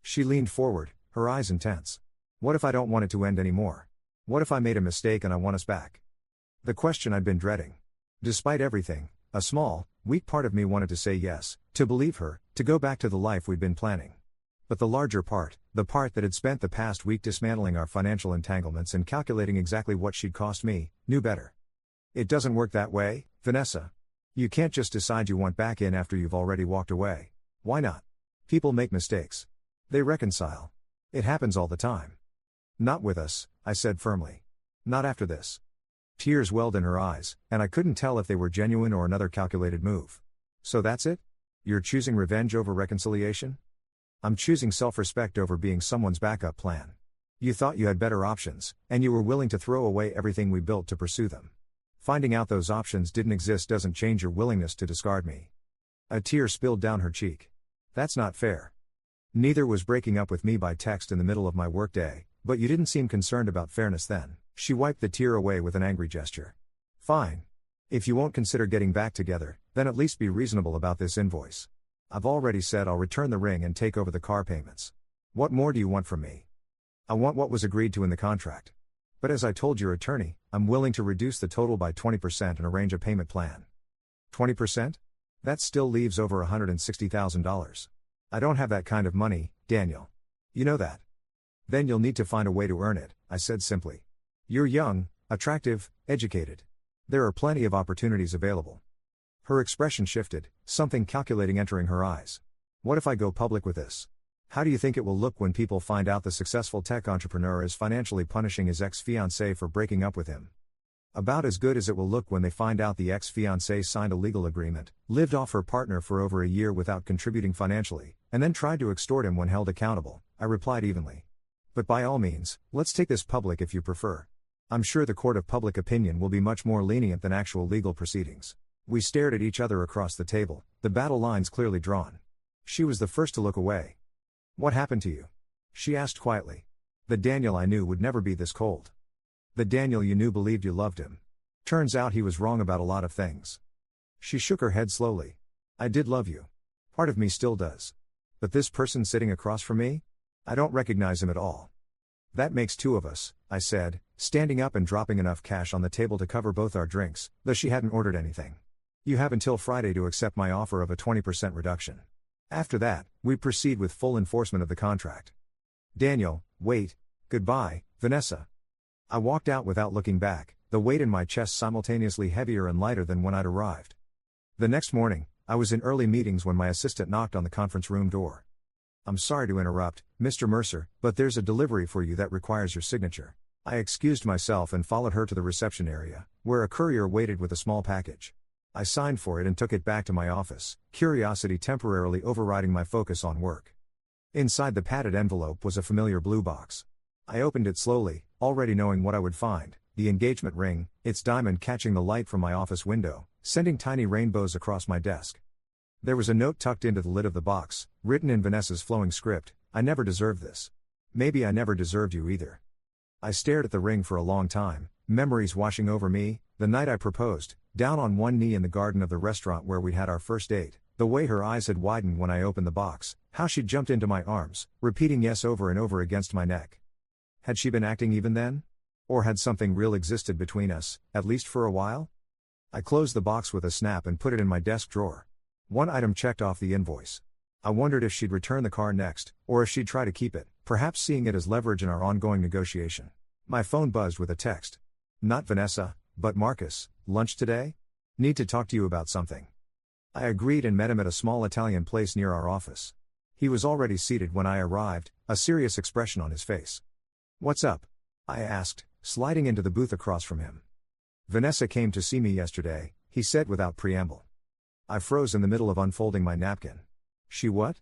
She leaned forward, her eyes intense. "What if I don't want it to end anymore? What if I made a mistake and I want us back?" The question I'd been dreading. Despite everything, a small, weak part of me wanted to say yes, to believe her, to go back to the life we'd been planning. But the larger part, the part that had spent the past week dismantling our financial entanglements and calculating exactly what she'd cost me, knew better. "It doesn't work that way, Vanessa. You can't just decide you want back in after you've already walked away. Why not? People make mistakes. They reconcile. It happens all the time. Not with us, I said firmly. Not after this. Tears welled in her eyes, and I couldn't tell if they were genuine or another calculated move. So that's it? You're choosing revenge over reconciliation? I'm choosing self-respect over being someone's backup plan. You thought you had better options, and you were willing to throw away everything we built to pursue them. Finding out those options didn't exist doesn't change your willingness to discard me. A tear spilled down her cheek. That's not fair. Neither was breaking up with me by text in the middle of my workday, but you didn't seem concerned about fairness then. She wiped the tear away with an angry gesture. Fine. If you won't consider getting back together, then at least be reasonable about this invoice. I've already said I'll return the ring and take over the car payments. What more do you want from me? I want what was agreed to in the contract. But as I told your attorney, I'm willing to reduce the total by 20% and arrange a payment plan. 20%? That still leaves over $160,000. I don't have that kind of money, Daniel. You know that. Then you'll need to find a way to earn it, I said simply. You're young, attractive, educated. There are plenty of opportunities available. Her expression shifted, something calculating entering her eyes. What if I go public with this? How do you think it will look when people find out the successful tech entrepreneur is financially punishing his ex-fiancée for breaking up with him? About as good as it will look when they find out the ex-fiancée signed a legal agreement, lived off her partner for over a year without contributing financially, and then tried to extort him when held accountable, I replied evenly. But by all means, let's take this public if you prefer. I'm sure the court of public opinion will be much more lenient than actual legal proceedings. We stared at each other across the table, the battle lines clearly drawn. She was the first to look away. What happened to you? She asked quietly. The Daniel I knew would never be this cold. The Daniel you knew believed you loved him. Turns out he was wrong about a lot of things. She shook her head slowly. I did love you. Part of me still does. But this person sitting across from me? I don't recognize him at all. That makes two of us, I said, standing up and dropping enough cash on the table to cover both our drinks, though she hadn't ordered anything. You have until Friday to accept my offer of a 20% reduction. After that, we proceed with full enforcement of the contract. Daniel, wait. Goodbye, Vanessa. I walked out without looking back, the weight in my chest simultaneously heavier and lighter than when I'd arrived. The next morning, I was in early meetings when my assistant knocked on the conference room door. I'm sorry to interrupt, Mr. Mercer, but there's a delivery for you that requires your signature. I excused myself and followed her to the reception area, where a courier waited with a small package. I signed for it and took it back to my office, curiosity temporarily overriding my focus on work. Inside the padded envelope was a familiar blue box. I opened it slowly, already knowing what I would find: the engagement ring, its diamond catching the light from my office window, sending tiny rainbows across my desk. There was a note tucked into the lid of the box, written in Vanessa's flowing script: I never deserved this. Maybe I never deserved you either. I stared at the ring for a long time, memories washing over me, the night I proposed, down on one knee in the garden of the restaurant where we'd had our first date, the way her eyes had widened when I opened the box, how she'd jumped into my arms, repeating yes over and over against my neck. Had she been acting even then? Or had something real existed between us, at least for a while? I closed the box with a snap and put it in my desk drawer. One item checked off the invoice. I wondered if she'd return the car next, or if she'd try to keep it, perhaps seeing it as leverage in our ongoing negotiation. My phone buzzed with a text. Not Vanessa, but Marcus. Lunch today? Need to talk to you about something. I agreed and met him at a small Italian place near our office. He was already seated when I arrived, a serious expression on his face. What's up? I asked, sliding into the booth across from him. Vanessa came to see me yesterday, he said without preamble. I froze in the middle of unfolding my napkin. She what?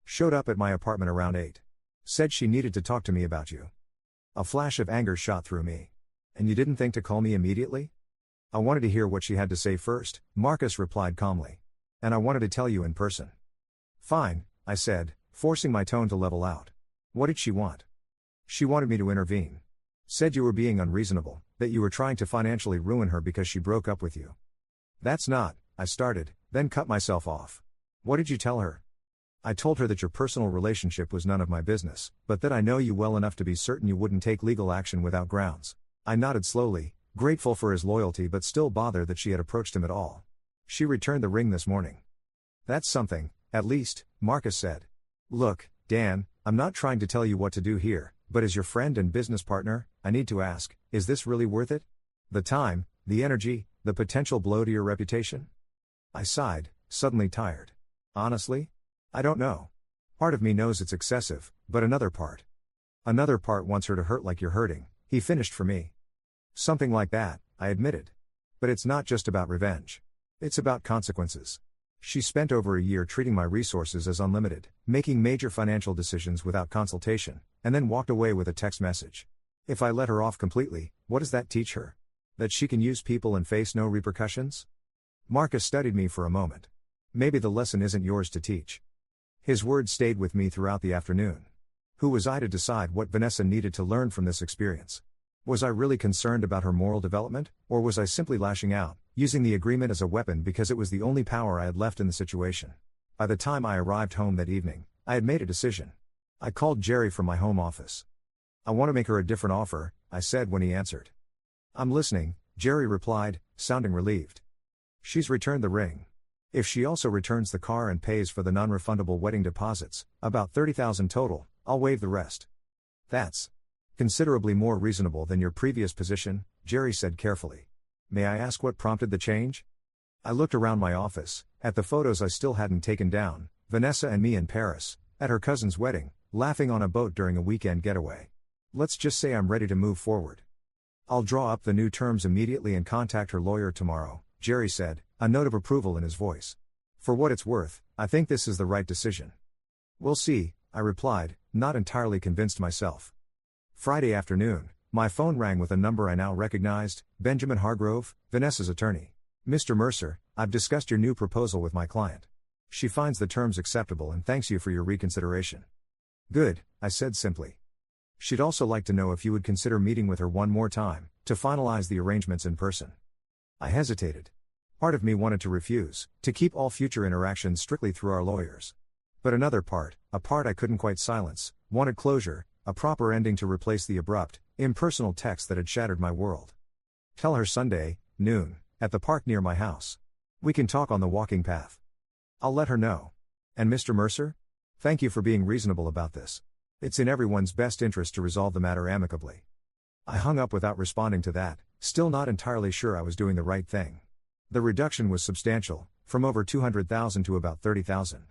Showed up at my apartment around 8. Said she needed to talk to me about you. A flash of anger shot through me. And you didn't think to call me immediately? I wanted to hear what she had to say first, Marcus replied calmly. And I wanted to tell you in person. Fine, I said, forcing my tone to level out. What did she want? She wanted me to intervene. Said you were being unreasonable, that you were trying to financially ruin her because she broke up with you. That's not, I started, then cut myself off. What did you tell her? I told her that your personal relationship was none of my business, but that I know you well enough to be certain you wouldn't take legal action without grounds. I nodded slowly, grateful for his loyalty but still bothered that she had approached him at all. She returned the ring this morning. That's something, at least, Marcus said. Look, Dan, I'm not trying to tell you what to do here, but as your friend and business partner, I need to ask, is this really worth it? The time, the energy, the potential blow to your reputation? I sighed, suddenly tired. Honestly? I don't know. Part of me knows it's excessive, but another part wants her to hurt like you're hurting, he finished for me. Something like that, I admitted. But it's not just about revenge. It's about consequences. She spent over a year treating my resources as unlimited, making major financial decisions without consultation, and then walked away with a text message. If I let her off completely, what does that teach her? That she can use people and face no repercussions? Marcus studied me for a moment. Maybe the lesson isn't yours to teach. His words stayed with me throughout the afternoon. Who was I to decide what Vanessa needed to learn from this experience? Was I really concerned about her moral development, or was I simply lashing out, using the agreement as a weapon because it was the only power I had left in the situation? By the time I arrived home that evening, I had made a decision. I called Jerry from my home office. I want to make her a different offer, I said when he answered. I'm listening, Jerry replied, sounding relieved. She's returned the ring. If she also returns the car and pays for the non-refundable wedding deposits, about $30,000 total, I'll waive the rest. That's considerably more reasonable than your previous position, Jerry said carefully. May I ask what prompted the change? I looked around my office, at the photos I still hadn't taken down, Vanessa and me in Paris, at her cousin's wedding, laughing on a boat during a weekend getaway. Let's just say I'm ready to move forward. I'll draw up the new terms immediately and contact her lawyer tomorrow, Jerry said, a note of approval in his voice. For what it's worth, I think this is the right decision. We'll see, I replied, not entirely convinced myself. Friday afternoon, my phone rang with a number I now recognized, Benjamin Hargrove, Vanessa's attorney. Mr. Mercer, I've discussed your new proposal with my client. She finds the terms acceptable and thanks you for your reconsideration. Good, I said simply. She'd also like to know if you would consider meeting with her one more time, to finalize the arrangements in person. I hesitated. Part of me wanted to refuse, to keep all future interactions strictly through our lawyers. But another part, a part I couldn't quite silence, wanted closure, a proper ending to replace the abrupt, impersonal text that had shattered my world. Tell her Sunday, noon, at the park near my house. We can talk on the walking path. I'll let her know. And Mr. Mercer? Thank you for being reasonable about this. It's in everyone's best interest to resolve the matter amicably. I hung up without responding to that, still not entirely sure I was doing the right thing. The reduction was substantial, from over $200,000 to about $30,000.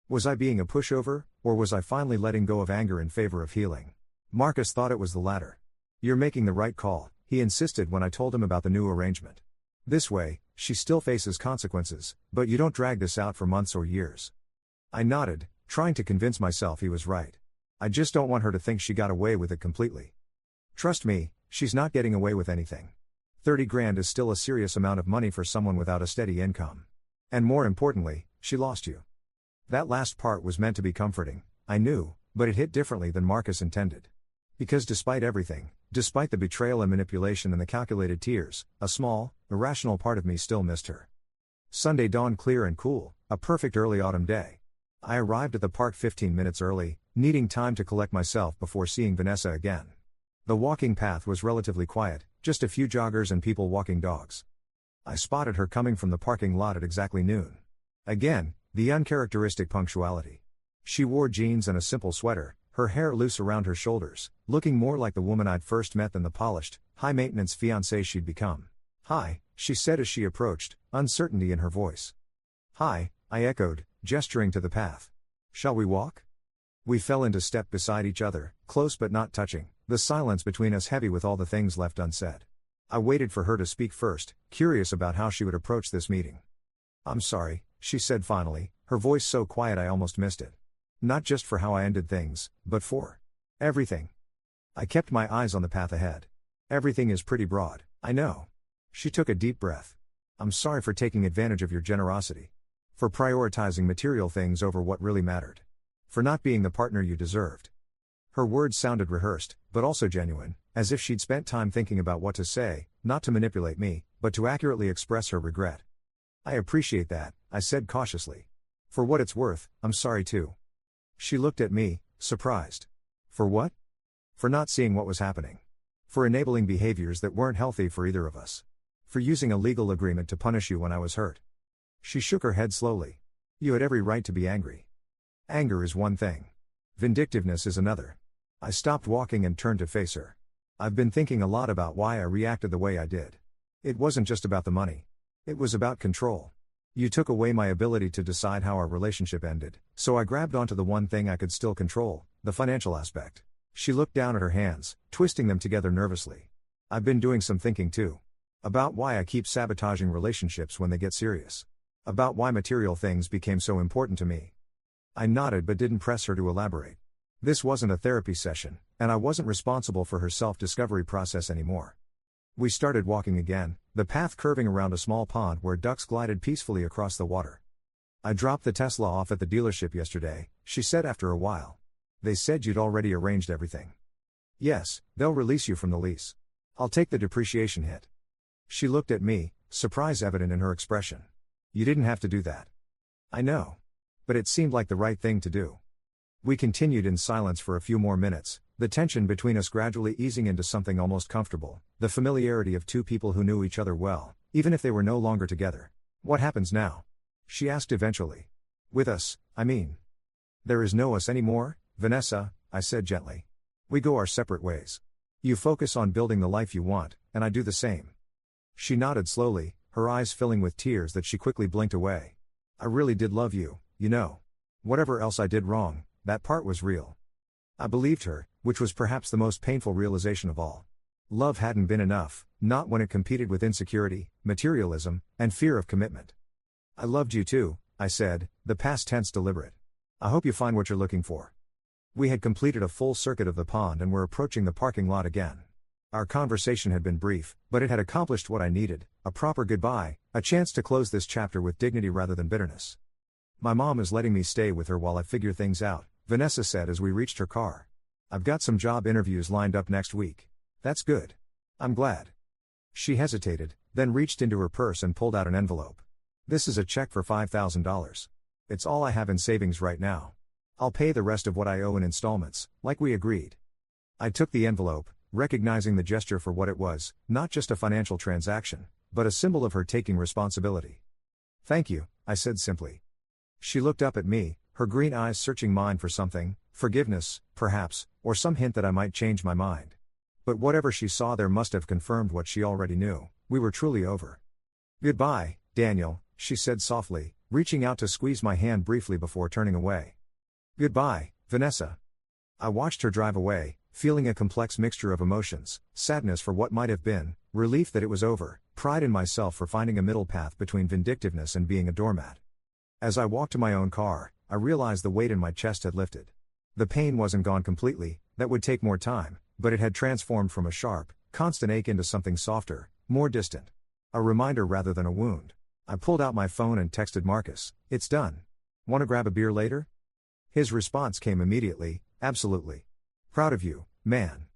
Was I being a pushover, or was I finally letting go of anger in favor of healing? Marcus thought it was the latter. You're making the right call, he insisted when I told him about the new arrangement. This way, she still faces consequences, but you don't drag this out for months or years. I nodded, trying to convince myself he was right. I just don't want her to think she got away with it completely. Trust me, she's not getting away with anything. 30 grand is still a serious amount of money for someone without a steady income. And more importantly, she lost you. That last part was meant to be comforting, I knew, but it hit differently than Marcus intended. Because despite everything, despite the betrayal and manipulation and the calculated tears, a small, irrational part of me still missed her. Sunday dawned clear and cool, a perfect early autumn day. I arrived at the park 15 minutes early, needing time to collect myself before seeing Vanessa again. The walking path was relatively quiet, just a few joggers and people walking dogs. I spotted her coming from the parking lot at exactly noon. Again, the uncharacteristic punctuality. She wore jeans and a simple sweater, her hair loose around her shoulders, looking more like the woman I'd first met than the polished, high-maintenance fiancée she'd become. Hi, she said as she approached, uncertainty in her voice. Hi, I echoed, gesturing to the path. Shall we walk? We fell into step beside each other, close but not touching, the silence between us heavy with all the things left unsaid. I waited for her to speak first, curious about how she would approach this meeting. I'm sorry, she said finally, her voice so quiet I almost missed it. Not just for how I ended things, but for everything. I kept my eyes on the path ahead. Everything is pretty broad, I know. She took a deep breath. I'm sorry for taking advantage of your generosity. For prioritizing material things over what really mattered. For not being the partner you deserved. Her words sounded rehearsed, but also genuine, as if she'd spent time thinking about what to say, not to manipulate me, but to accurately express her regret. I appreciate that, I said cautiously. For what it's worth, I'm sorry too. She looked at me, surprised. For what? For not seeing what was happening. For enabling behaviors that weren't healthy for either of us. For using a legal agreement to punish you when I was hurt. She shook her head slowly. You had every right to be angry. Anger is one thing. Vindictiveness is another. I stopped walking and turned to face her. I've been thinking a lot about why I reacted the way I did. It wasn't just about the money. It was about control. You took away my ability to decide how our relationship ended, so I grabbed onto the one thing I could still control, the financial aspect. She looked down at her hands, twisting them together nervously. I've been doing some thinking too. About why I keep sabotaging relationships when they get serious. About why material things became so important to me. I nodded but didn't press her to elaborate. This wasn't a therapy session, and I wasn't responsible for her self-discovery process anymore. We started walking again, the path curving around a small pond where ducks glided peacefully across the water. I dropped the Tesla off at the dealership yesterday, she said after a while. They said you'd already arranged everything. Yes, they'll release you from the lease. I'll take the depreciation hit. She looked at me, surprise evident in her expression. You didn't have to do that. I know. But it seemed like the right thing to do. We continued in silence for a few more minutes, the tension between us gradually easing into something almost comfortable, the familiarity of two people who knew each other well, even if they were no longer together. What happens now? She asked eventually. With us, I mean. There is no us anymore, Vanessa, I said gently. We go our separate ways. You focus on building the life you want, and I do the same. She nodded slowly, her eyes filling with tears that she quickly blinked away. I really did love you, you know. Whatever else I did wrong, that part was real. I believed her, which was perhaps the most painful realization of all. Love hadn't been enough, not when it competed with insecurity, materialism, and fear of commitment. I loved you too, I said, the past tense deliberate. I hope you find what you're looking for. We had completed a full circuit of the pond and were approaching the parking lot again. Our conversation had been brief, but it had accomplished what I needed, a proper goodbye, a chance to close this chapter with dignity rather than bitterness. My mom is letting me stay with her while I figure things out, Vanessa said as we reached her car. I've got some job interviews lined up next week. That's good. I'm glad. She hesitated, then reached into her purse and pulled out an envelope. This is a check for $5,000. It's all I have in savings right now. I'll pay the rest of what I owe in installments, like we agreed. I took the envelope, recognizing the gesture for what it was, not just a financial transaction, but a symbol of her taking responsibility. Thank you, I said simply. She looked up at me, her green eyes searching mine for something, forgiveness, perhaps, or some hint that I might change my mind. But whatever she saw there must have confirmed what she already knew, we were truly over. Goodbye, Daniel, she said softly, reaching out to squeeze my hand briefly before turning away. Goodbye, Vanessa. I watched her drive away, feeling a complex mixture of emotions, sadness for what might have been, relief that it was over, pride in myself for finding a middle path between vindictiveness and being a doormat. As I walked to my own car, I realized the weight in my chest had lifted. The pain wasn't gone completely, that would take more time, but it had transformed from a sharp, constant ache into something softer, more distant. A reminder rather than a wound. I pulled out my phone and texted Marcus, "It's done. Want to grab a beer later?" His response came immediately, "Absolutely. Proud of you, man."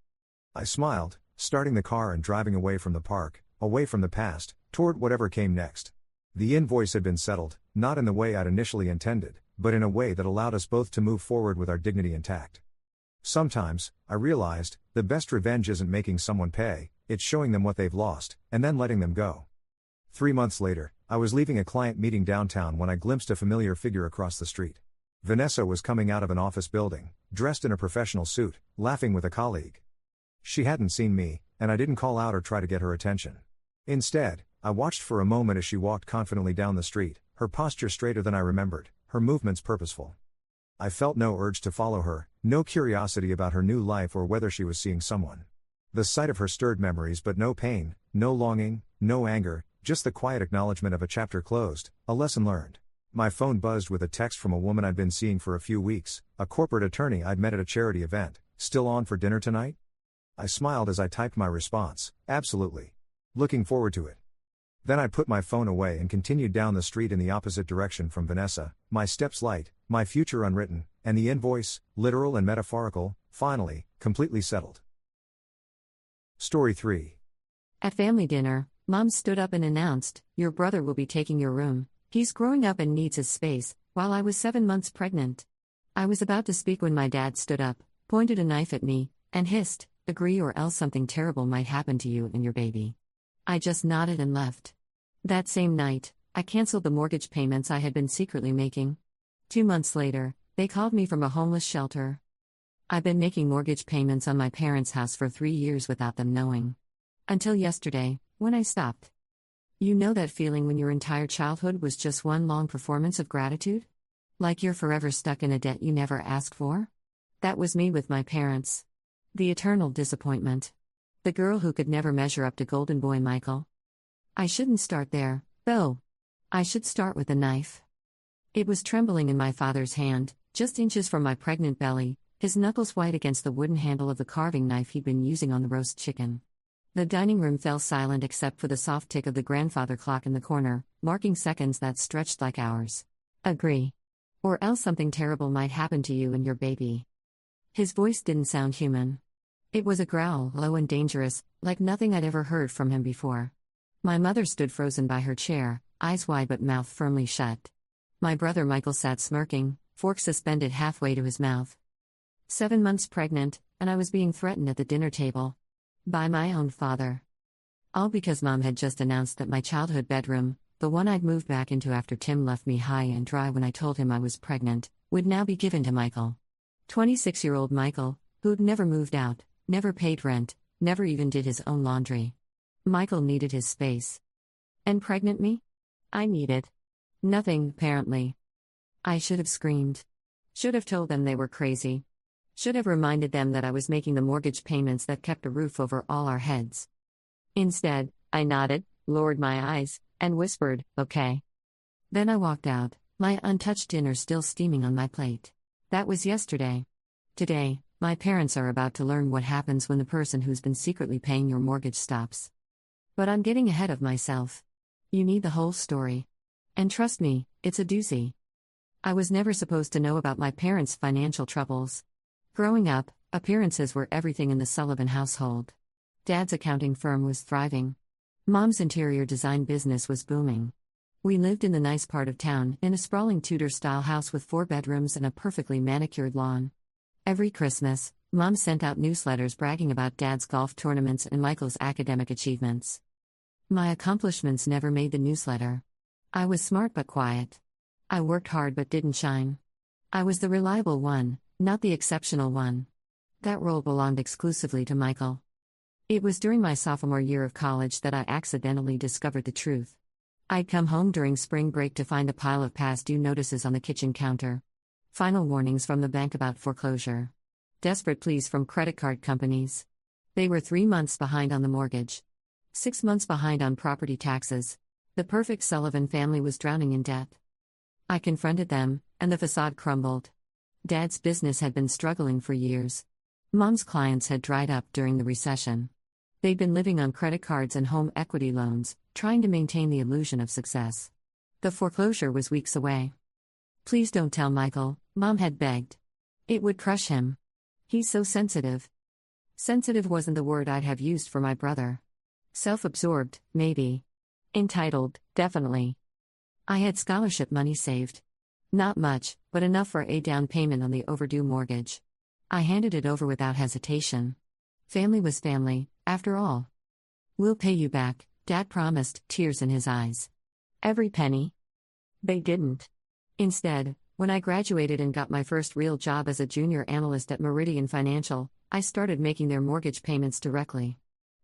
I smiled, starting the car and driving away from the park, away from the past, toward whatever came next. The invoice had been settled, not in the way I'd initially intended, but in a way that allowed us both to move forward with our dignity intact. Sometimes, I realized, the best revenge isn't making someone pay, it's showing them what they've lost, and then letting them go. 3 months later, I was leaving a client meeting downtown when I glimpsed a familiar figure across the street. Vanessa was coming out of an office building, dressed in a professional suit, laughing with a colleague. She hadn't seen me, and I didn't call out or try to get her attention. Instead, I watched for a moment as she walked confidently down the street, her posture straighter than I remembered, her movements purposeful. I felt no urge to follow her, no curiosity about her new life or whether she was seeing someone. The sight of her stirred memories but no pain, no longing, no anger, just the quiet acknowledgement of a chapter closed, a lesson learned. My phone buzzed with a text from a woman I'd been seeing for a few weeks, a corporate attorney I'd met at a charity event. "Still on for dinner tonight?" I smiled as I typed my response, "Absolutely. Looking forward to it." Then I put my phone away and continued down the street in the opposite direction from Vanessa, my steps light, my future unwritten, and the invoice, literal and metaphorical, finally, completely settled. Story 3. At family dinner, Mom stood up and announced, "Your brother will be taking your room. He's growing up and needs his space," while I was 7 months pregnant. I was about to speak when my dad stood up, pointed a knife at me, and hissed, "Agree or else something terrible might happen to you and your baby." I just nodded and left. That same night, I canceled the mortgage payments I had been secretly making. 2 months later, they called me from a homeless shelter. I've been making mortgage payments on my parents' house for 3 years without them knowing. Until yesterday, when I stopped. You know that feeling when your entire childhood was just one long performance of gratitude? Like you're forever stuck in a debt you never asked for? That was me with my parents. The eternal disappointment. The girl who could never measure up to Golden Boy Michael. I shouldn't start there, though. I should start with a knife. It was trembling in my father's hand, just inches from my pregnant belly, his knuckles white against the wooden handle of the carving knife he'd been using on the roast chicken. The dining room fell silent except for the soft tick of the grandfather clock in the corner, marking seconds that stretched like hours. Agree. Or else something terrible might happen to you and your baby. His voice didn't sound human. It was a growl, low and dangerous, like nothing I'd ever heard from him before. My mother stood frozen by her chair, eyes wide but mouth firmly shut. My brother Michael sat smirking, fork suspended halfway to his mouth. 7 months pregnant, and I was being threatened at the dinner table. By my own father. All because Mom had just announced that my childhood bedroom, the one I'd moved back into after Tim left me high and dry when I told him I was pregnant, would now be given to Michael. 26-year-old Michael, who'd never moved out, never paid rent, never even did his own laundry. Michael needed his space. And pregnant me? I needed nothing, apparently. I should have screamed. Should have told them they were crazy. Should have reminded them that I was making the mortgage payments that kept a roof over all our heads. Instead, I nodded, lowered my eyes, and whispered, "Okay." Then I walked out, my untouched dinner still steaming on my plate. That was yesterday. Today, my parents are about to learn what happens when the person who's been secretly paying your mortgage stops. But I'm getting ahead of myself. You need the whole story. And trust me, it's a doozy. I was never supposed to know about my parents' financial troubles. Growing up, appearances were everything in the Sullivan household. Dad's accounting firm was thriving. Mom's interior design business was booming. We lived in the nice part of town, in a sprawling Tudor-style house with 4 bedrooms and a perfectly manicured lawn. Every Christmas, Mom sent out newsletters bragging about Dad's golf tournaments and Michael's academic achievements. My accomplishments never made the newsletter. I was smart but quiet. I worked hard but didn't shine. I was the reliable one, not the exceptional one. That role belonged exclusively to Michael. It was during my sophomore year of college that I accidentally discovered the truth. I'd come home during spring break to find a pile of past due notices on the kitchen counter. Final warnings from the bank about foreclosure. Desperate pleas from credit card companies. They were 3 months behind on the mortgage. 6 months behind on property taxes. The perfect Sullivan family was drowning in debt. I confronted them, and the facade crumbled. Dad's business had been struggling for years. Mom's clients had dried up during the recession. They'd been living on credit cards and home equity loans, trying to maintain the illusion of success. The foreclosure was weeks away. "Please don't tell Michael," Mom had begged. "It would crush him. He's so sensitive." Sensitive wasn't the word I'd have used for my brother. Self-absorbed, maybe. Entitled, definitely. I had scholarship money saved. Not much, but enough for a down payment on the overdue mortgage. I handed it over without hesitation. Family was family, after all. "We'll pay you back," Dad promised, tears in his eyes. Every penny. They didn't. Instead, when I graduated and got my first real job as a junior analyst at Meridian Financial, I started making their mortgage payments directly.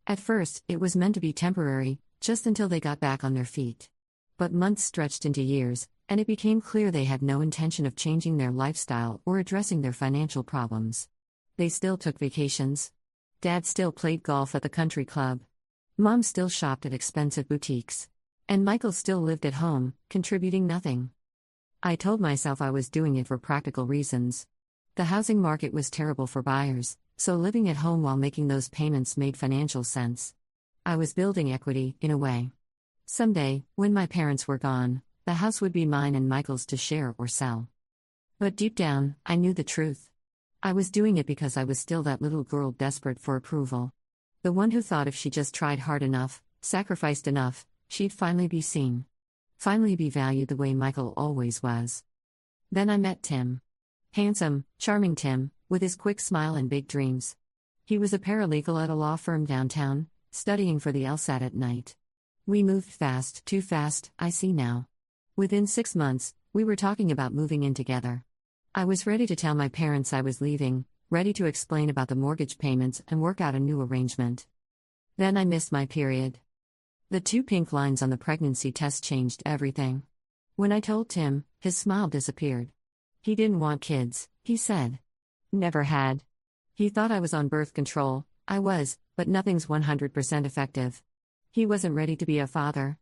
At first, it was meant to be temporary, just until they got back on their feet. But months stretched into years, and it became clear they had no intention of changing their lifestyle or addressing their financial problems. They still took vacations. Dad still played golf at the country club. Mom still shopped at expensive boutiques. And Michael still lived at home, contributing nothing. I told myself I was doing it for practical reasons. The housing market was terrible for buyers, so living at home while making those payments made financial sense. I was building equity, in a way. Someday, when my parents were gone, the house would be mine and Michael's to share or sell. But deep down, I knew the truth. I was doing it because I was still that little girl desperate for approval. The one who thought if she just tried hard enough, sacrificed enough, she'd finally be seen. Finally be valued the way Michael always was. Then I met Tim. Handsome, charming Tim, with his quick smile and big dreams. He was a paralegal at a law firm downtown, studying for the LSAT at night. We moved fast, too fast, I see now. Within 6 months, we were talking about moving in together. I was ready to tell my parents I was leaving, ready to explain about the mortgage payments and work out a new arrangement. Then I missed my period. The two pink lines on the pregnancy test changed everything. When I told Tim, his smile disappeared. He didn't want kids, he said. Never had. He thought I was on birth control. I was, but nothing's 100% effective. He wasn't ready to be a father.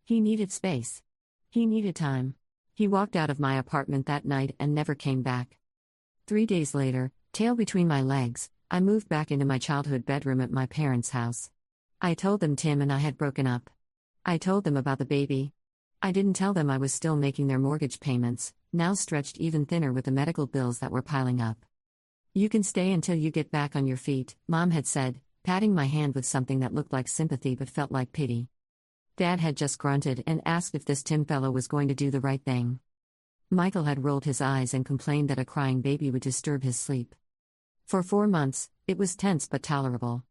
He needed space. He needed time. He walked out of my apartment that night and never came back. 3 days later, tail between my legs, I moved back into my childhood bedroom at my parents' house. I told them Tim and I had broken up. I told them about the baby. I didn't tell them I was still making their mortgage payments, now stretched even thinner with the medical bills that were piling up. You can stay until you get back on your feet, Mom had said, patting my hand with something that looked like sympathy but felt like pity. Dad had just grunted and asked if this Tim fellow was going to do the right thing. Michael had rolled his eyes and complained that a crying baby would disturb his sleep. For 4 months, it was tense but tolerable.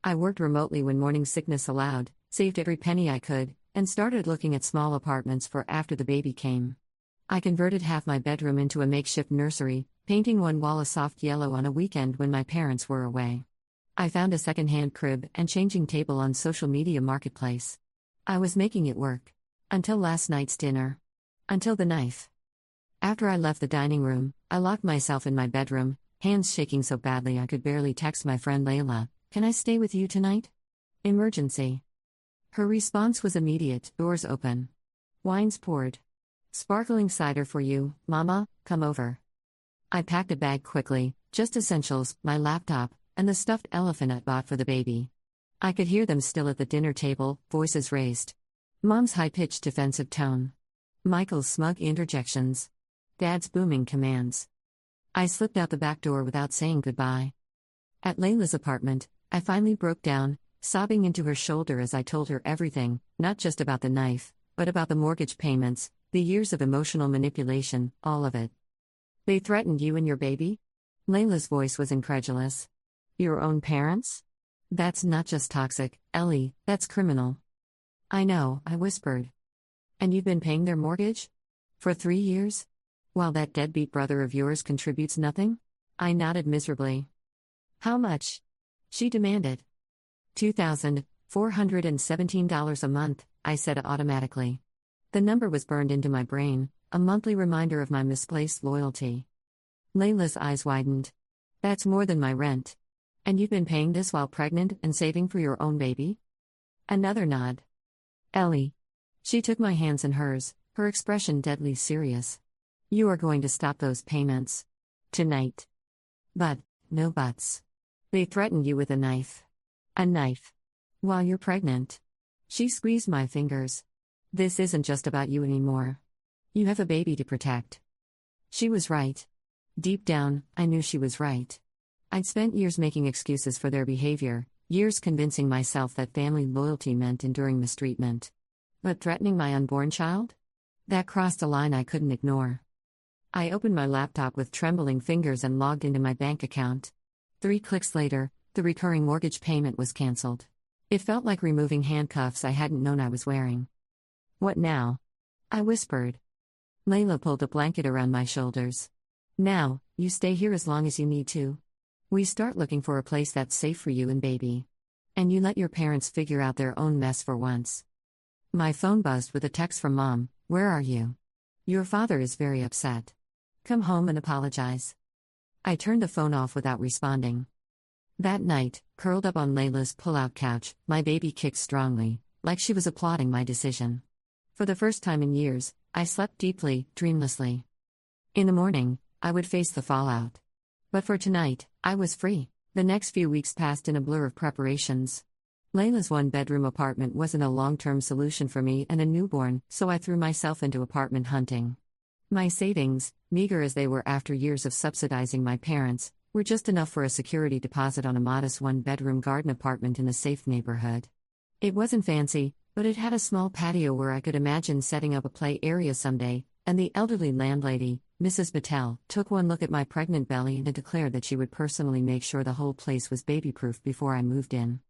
I worked remotely when morning sickness allowed, saved every penny I could, and started looking at small apartments for after the baby came. I converted half my bedroom into a makeshift nursery, painting one wall a soft yellow on a weekend when my parents were away. I found a second-hand crib and changing table on social media marketplace. I was making it work. Until last night's dinner. Until the knife. After I left the dining room, I locked myself in my bedroom, hands shaking so badly I could barely text my friend Layla, "Can I stay with you tonight? Emergency." Her response was immediate, doors open. Wines poured. "Sparkling cider for you, Mama, come over." I packed a bag quickly, just essentials, my laptop, and the stuffed elephant I bought for the baby. I could hear them still at the dinner table, voices raised. Mom's high-pitched defensive tone. Michael's smug interjections. Dad's booming commands. I slipped out the back door without saying goodbye. At Layla's apartment, I finally broke down, sobbing into her shoulder as I told her everything, not just about the knife, but about the mortgage payments, the years of emotional manipulation, all of it. "They threatened you and your baby?" Layla's voice was incredulous. "Your own parents? That's not just toxic, Ellie, that's criminal." "I know," I whispered. "And you've been paying their mortgage? For 3 years? While that deadbeat brother of yours contributes nothing?" I nodded miserably. "How much?" she demanded. $2,417 a month, I said automatically. The number was burned into my brain, a monthly reminder of my misplaced loyalty. Layla's eyes widened. "That's more than my rent. And you've been paying this while pregnant and saving for your own baby?" Another nod. "Ellie." She took my hands in hers, her expression deadly serious. "You are going to stop those payments. Tonight." "But, no buts. They threatened you with a knife." "A knife? While you're pregnant?" She squeezed my fingers. "This isn't just about you anymore. You have a baby to protect." She was right. Deep down, I knew she was right. I'd spent years making excuses for their behavior, years convincing myself that family loyalty meant enduring mistreatment. But threatening my unborn child? That crossed a line I couldn't ignore. I opened my laptop with trembling fingers and logged into my bank account. 3 clicks later, the recurring mortgage payment was cancelled. It felt like removing handcuffs I hadn't known I was wearing. "What now?" I whispered. Layla pulled a blanket around my shoulders. "Now, you stay here as long as you need to. We start looking for a place that's safe for you and baby. And you let your parents figure out their own mess for once." My phone buzzed with a text from Mom. "Where are you? Your father is very upset. Come home and apologize." I turned the phone off without responding. That night, curled up on Layla's pull-out couch, my baby kicked strongly, like she was applauding my decision. For the first time in years, I slept deeply, dreamlessly. In the morning, I would face the fallout. But for tonight, I was free. The next few weeks passed in a blur of preparations. Layla's one-bedroom apartment wasn't a long-term solution for me and a newborn, so I threw myself into apartment hunting. My savings, meager as they were after years of subsidizing my parents, were just enough for a security deposit on a modest one-bedroom garden apartment in a safe neighborhood. It wasn't fancy, but it had a small patio where I could imagine setting up a play area someday, and the elderly landlady, Mrs. Patel, took one look at my pregnant belly and declared that she would personally make sure the whole place was baby-proof before I moved in.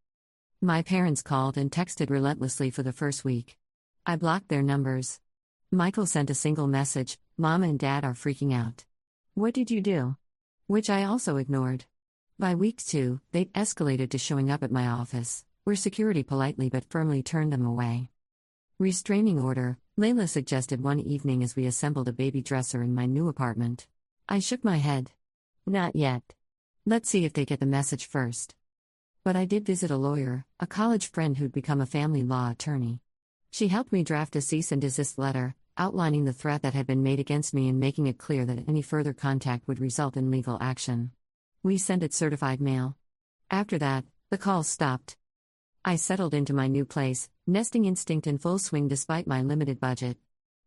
My parents called and texted relentlessly for the first week. I blocked their numbers. Michael sent a single message, "Mom and Dad are freaking out. What did you do?" Which I also ignored. By week 2, they'd escalated to showing up at my office. where security politely but firmly turned them away. Restraining order, Layla suggested one evening as we assembled a baby dresser in my new apartment. I shook my head. Not yet. Let's see if they get the message first. But I did visit a lawyer, a college friend who'd become a family law attorney. She helped me draft a cease and desist letter, outlining the threat that had been made against me and making it clear that any further contact would result in legal action. We sent it certified mail. After that, the calls stopped. I settled into my new place, nesting instinct in full swing despite my limited budget.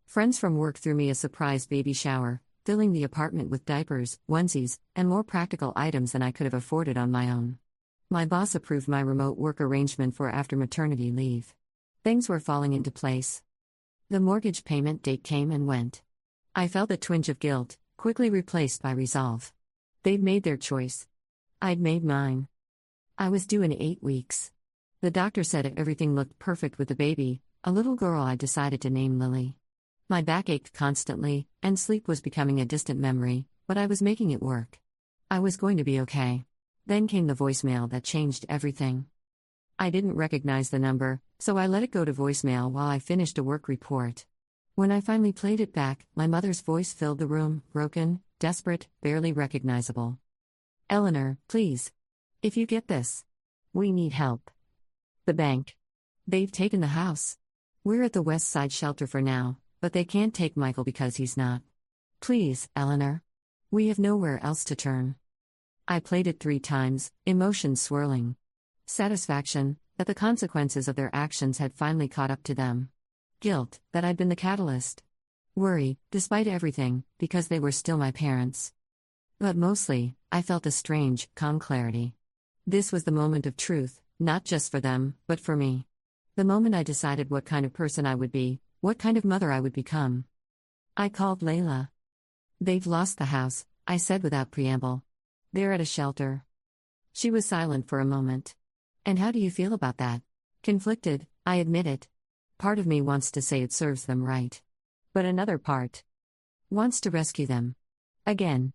Friends from work threw me a surprise baby shower, filling the apartment with diapers, onesies, and more practical items than I could have afforded on my own. My boss approved my remote work arrangement for after maternity leave. Things were falling into place. The mortgage payment date came and went. I felt a twinge of guilt, quickly replaced by resolve. They'd made their choice. I'd made mine. I was due in 8 weeks. The doctor said everything looked perfect with the baby, a little girl I decided to name Lily. My back ached constantly, and sleep was becoming a distant memory, but I was making it work. I was going to be okay. Then came the voicemail that changed everything. I didn't recognize the number, so I let it go to voicemail while I finished a work report. When I finally played it back, my mother's voice filled the room, broken, desperate, barely recognizable. Eleanor, please. If you get this. We need help. The bank. They've taken the house. We're at the West Side shelter for now, but they can't take Michael because he's not. Please, Eleanor. We have nowhere else to turn. I played it 3 times, emotions swirling. Satisfaction, that the consequences of their actions had finally caught up to them. Guilt, that I'd been the catalyst. Worry, despite everything, because they were still my parents. But mostly, I felt a strange, calm clarity. This was the moment of truth, not just for them, but for me. The moment I decided what kind of person I would be, what kind of mother I would become. I called Layla. They've lost the house, I said without preamble. They're at a shelter. She was silent for a moment. And how do you feel about that? Conflicted, I admit it. Part of me wants to say it serves them right. But another part wants to rescue them. Again.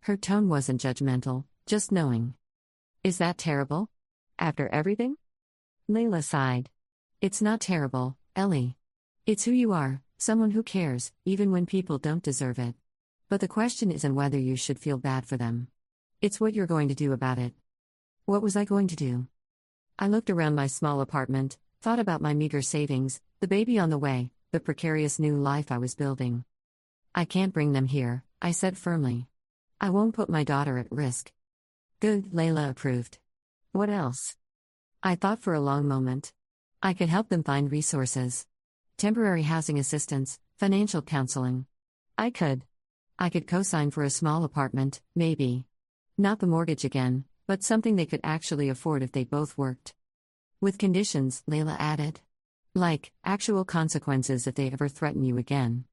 Her tone wasn't judgmental, just knowing. Is that terrible? After everything? Layla sighed. It's not terrible, Ellie. It's who you are, someone who cares, even when people don't deserve it. But the question isn't whether you should feel bad for them. It's what you're going to do about it. What was I going to do? I looked around my small apartment, thought about my meager savings, the baby on the way, the precarious new life I was building. I can't bring them here, I said firmly. I won't put my daughter at risk. Good, Layla approved. What else? I thought for a long moment. I could help them find resources. Temporary housing assistance, financial counseling. I could co-sign for a small apartment, maybe. Not the mortgage again, but something they could actually afford if they both worked. With conditions, Layla added. Like, actual consequences if they ever threaten you again.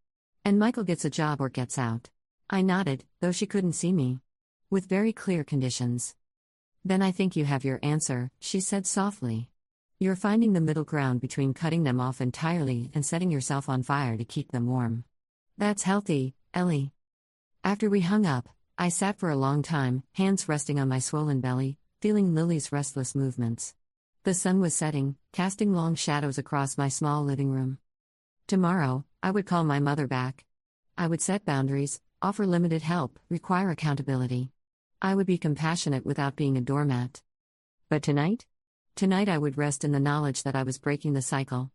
And Michael gets a job or gets out. I nodded, though she couldn't see me. With very clear conditions. Then I think you have your answer, she said softly. You're finding the middle ground between cutting them off entirely and setting yourself on fire to keep them warm. That's healthy, Ellie. After we hung up, I sat for a long time, hands resting on my swollen belly, feeling Lily's restless movements. The sun was setting, casting long shadows across my small living room. Tomorrow, I would call my mother back. I would set boundaries, offer limited help, require accountability. I would be compassionate without being a doormat. But tonight? Tonight I would rest in the knowledge that I was breaking the cycle.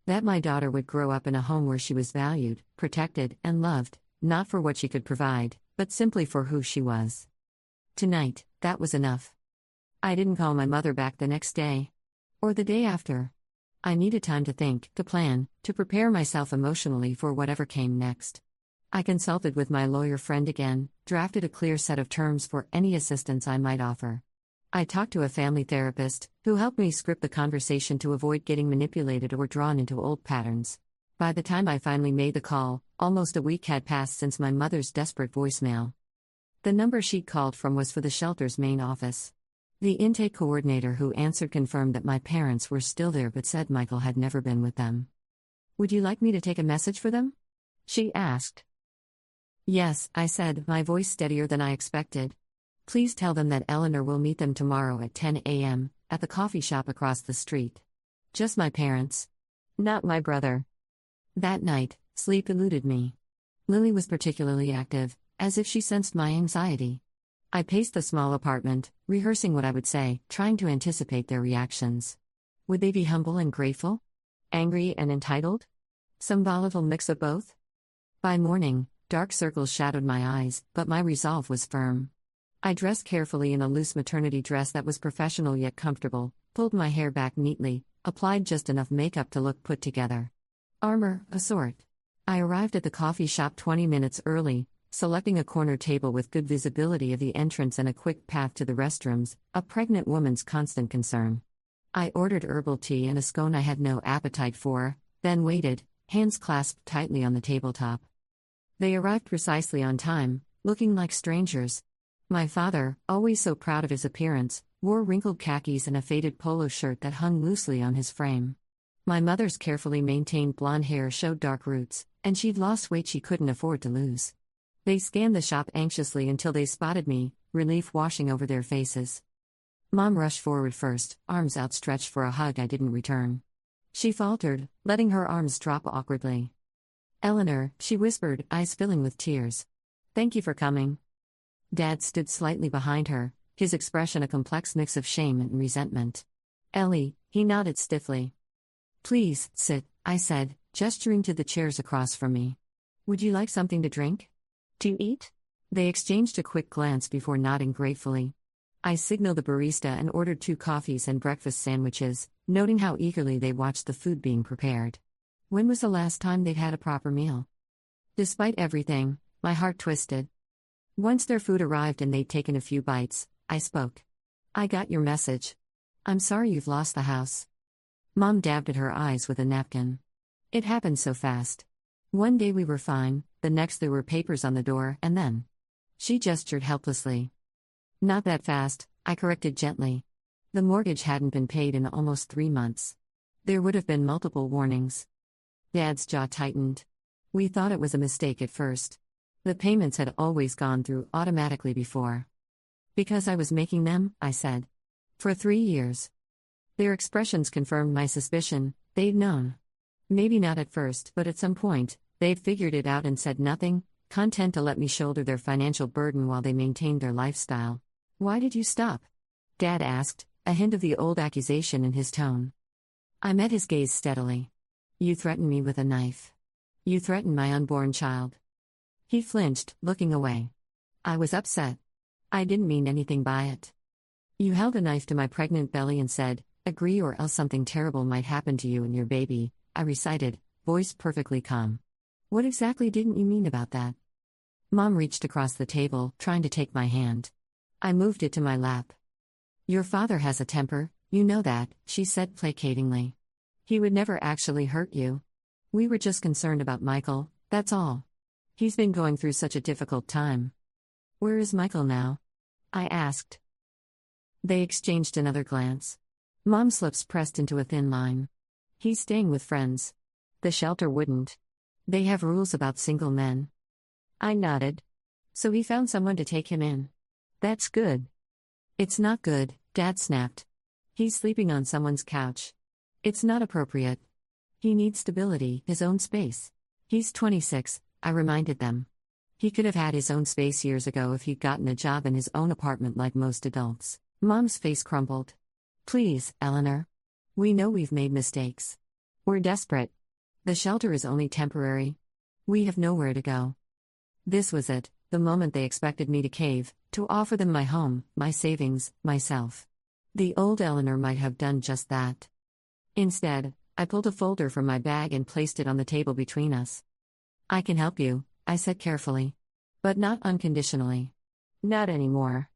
That my daughter would grow up in a home where she was valued, protected, and loved, not for what she could provide, but simply for who she was. Tonight, that was enough. I didn't call my mother back the next day. Or the day after. I needed time to think, to plan, to prepare myself emotionally for whatever came next. I consulted with my lawyer friend again, drafted a clear set of terms for any assistance I might offer. I talked to a family therapist, who helped me script the conversation to avoid getting manipulated or drawn into old patterns. By the time I finally made the call, almost a week had passed since my mother's desperate voicemail. The number she'd called from was for the shelter's main office. The intake coordinator who answered confirmed that my parents were still there but said Michael had never been with them. Would you like me to take a message for them? She asked. Yes, I said, my voice steadier than I expected. Please tell them that Eleanor will meet them tomorrow at 10 a.m., at the coffee shop across the street. Just my parents. Not my brother. That night, sleep eluded me. Lily was particularly active, as if she sensed my anxiety. I paced the small apartment, rehearsing what I would say, trying to anticipate their reactions. Would they be humble and grateful? Angry and entitled? Some volatile mix of both? By morning, dark circles shadowed my eyes, but my resolve was firm. I dressed carefully in a loose maternity dress that was professional yet comfortable, pulled my hair back neatly, applied just enough makeup to look put together. Armor, a sort. I arrived at the coffee shop 20 minutes early, selecting a corner table with good visibility of the entrance and a quick path to the restrooms, a pregnant woman's constant concern. I ordered herbal tea and a scone I had no appetite for, then waited, hands clasped tightly on the tabletop. They arrived precisely on time, looking like strangers. My father, always so proud of his appearance, wore wrinkled khakis and a faded polo shirt that hung loosely on his frame. My mother's carefully maintained blonde hair showed dark roots, and she'd lost weight she couldn't afford to lose. They scanned the shop anxiously until they spotted me, relief washing over their faces. Mom rushed forward first, arms outstretched for a hug I didn't return. She faltered, letting her arms drop awkwardly. "Eleanor," she whispered, eyes filling with tears. "Thank you for coming." Dad stood slightly behind her, his expression a complex mix of shame and resentment. "Ellie," he nodded stiffly. "Please, sit," I said, gesturing to the chairs across from me. "Would you like something to drink? To eat?" They exchanged a quick glance before nodding gratefully. I signaled the barista and ordered 2 coffees and breakfast sandwiches, noting how eagerly they watched the food being prepared. When was the last time they'd had a proper meal? Despite everything, my heart twisted. Once their food arrived and they'd taken a few bites, I spoke. "I got your message. I'm sorry you've lost the house." Mom dabbed at her eyes with a napkin. It happened so fast. One day we were fine, the next there were papers on the door, and then. She gestured helplessly. "Not that fast," I corrected gently. The mortgage hadn't been paid in almost 3 months. There would have been multiple warnings. Dad's jaw tightened. "We thought it was a mistake at first. The payments had always gone through automatically before." "Because I was making them," I said. "For 3 years." Their expressions confirmed my suspicion. They'd known. Maybe not at first, but at some point, they'd figured it out and said nothing, content to let me shoulder their financial burden while they maintained their lifestyle. "Why did you stop?" Dad asked, a hint of the old accusation in his tone. I met his gaze steadily. "You threatened me with a knife. You threatened my unborn child." He flinched, looking away. I was upset. I didn't mean anything by it. "You held a knife to my pregnant belly and said, 'Agree or else something terrible might happen to you and your baby,'" I recited, voice perfectly calm. "What exactly didn't you mean about that?" Mom reached across the table, trying to take my hand. I moved it to my lap. "Your father has a temper, you know that," she said placatingly. "He would never actually hurt you. We were just concerned about Michael, that's all. He's been going through such a difficult time." "Where is Michael now?" I asked. They exchanged another glance. Mom's lips pressed into a thin line. "He's staying with friends. The shelter wouldn't. They have rules about single men." I nodded. "So he found someone to take him in. That's good." "It's not good," Dad snapped. "He's sleeping on someone's couch. It's not appropriate. He needs stability, his own space. He's 26, I reminded them. He could have had his own space years ago if he'd gotten a job in his own apartment like most adults." Mom's face crumpled. "Please, Eleanor. We know we've made mistakes. We're desperate. The shelter is only temporary. We have nowhere to go." This was it, the moment they expected me to cave, to offer them my home, my savings, myself. The old Eleanor might have done just that. Instead, I pulled a folder from my bag and placed it on the table between us. "I can help you," I said carefully. "But not unconditionally. Not anymore."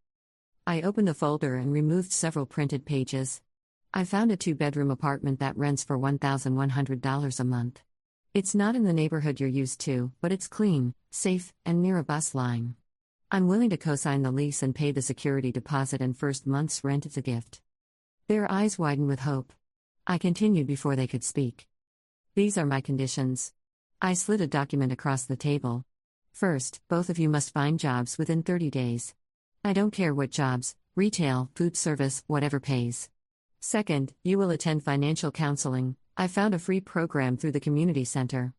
I opened the folder and removed several printed pages. "I found a 2-bedroom apartment that rents for $1,100 a month. It's not in the neighborhood you're used to, but it's clean, safe, and near a bus line. I'm willing to co-sign the lease and pay the security deposit and first month's rent as a gift." Their eyes widened with hope. I continued before they could speak. "These are my conditions." I slid a document across the table. "First, both of you must find jobs within 30 days. I don't care what jobs, retail, food service, whatever pays. Second, you will attend financial counseling. I found a free program through the community center.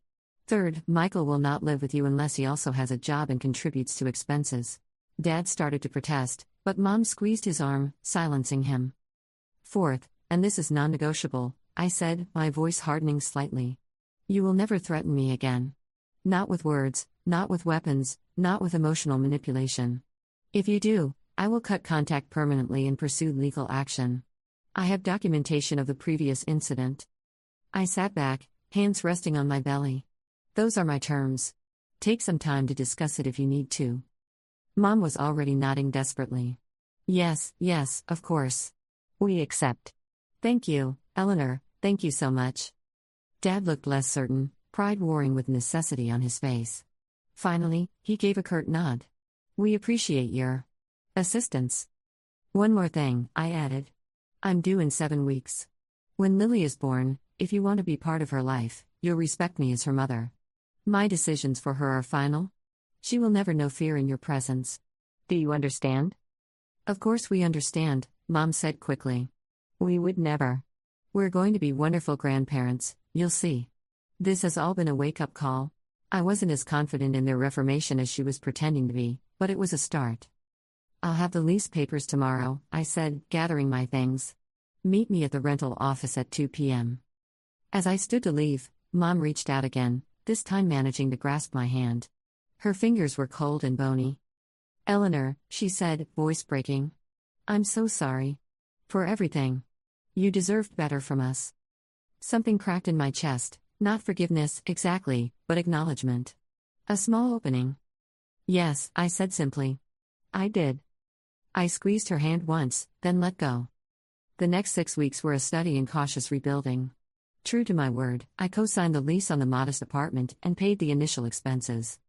Third, Michael will not live with you unless he also has a job and contributes to expenses. Dad started to protest, but Mom squeezed his arm, silencing him. Fourth, and this is non-negotiable, I said, my voice hardening slightly. You will never threaten me again. Not with words, not with weapons, not with emotional manipulation. If you do, I will cut contact permanently and pursue legal action. I have documentation of the previous incident. I sat back, hands resting on my belly. Those are my terms. Take some time to discuss it if you need to. Mom was already nodding desperately. Yes, of course. We accept. Thank you, Eleanor, thank you so much. Dad looked less certain, pride warring with necessity on his face. Finally, he gave a curt nod. We appreciate your assistance. One more thing, I added. I'm due in 7 weeks. When Lily is born, if you want to be part of her life, you'll respect me as her mother. My decisions for her are final. She will never know fear in your presence. Do you understand? Of course we understand, Mom said quickly. We would never. We're going to be wonderful grandparents, you'll see. This has all been a wake-up call. I wasn't as confident in their reformation as she was pretending to be, but it was a start. I'll have the lease papers tomorrow, I said, gathering my things. Meet me at the rental office at 2 p.m. As I stood to leave, Mom reached out again, this time managing to grasp my hand. Her fingers were cold and bony. Eleanor, she said, voice breaking. I'm so sorry. For everything. You deserved better from us. Something cracked in my chest, not forgiveness, exactly, but acknowledgement. A small opening. Yes, I said simply. I did. I squeezed her hand once, then let go. The next 6 weeks were a study in cautious rebuilding. True to my word, I co-signed the lease on the modest apartment and paid the initial expenses.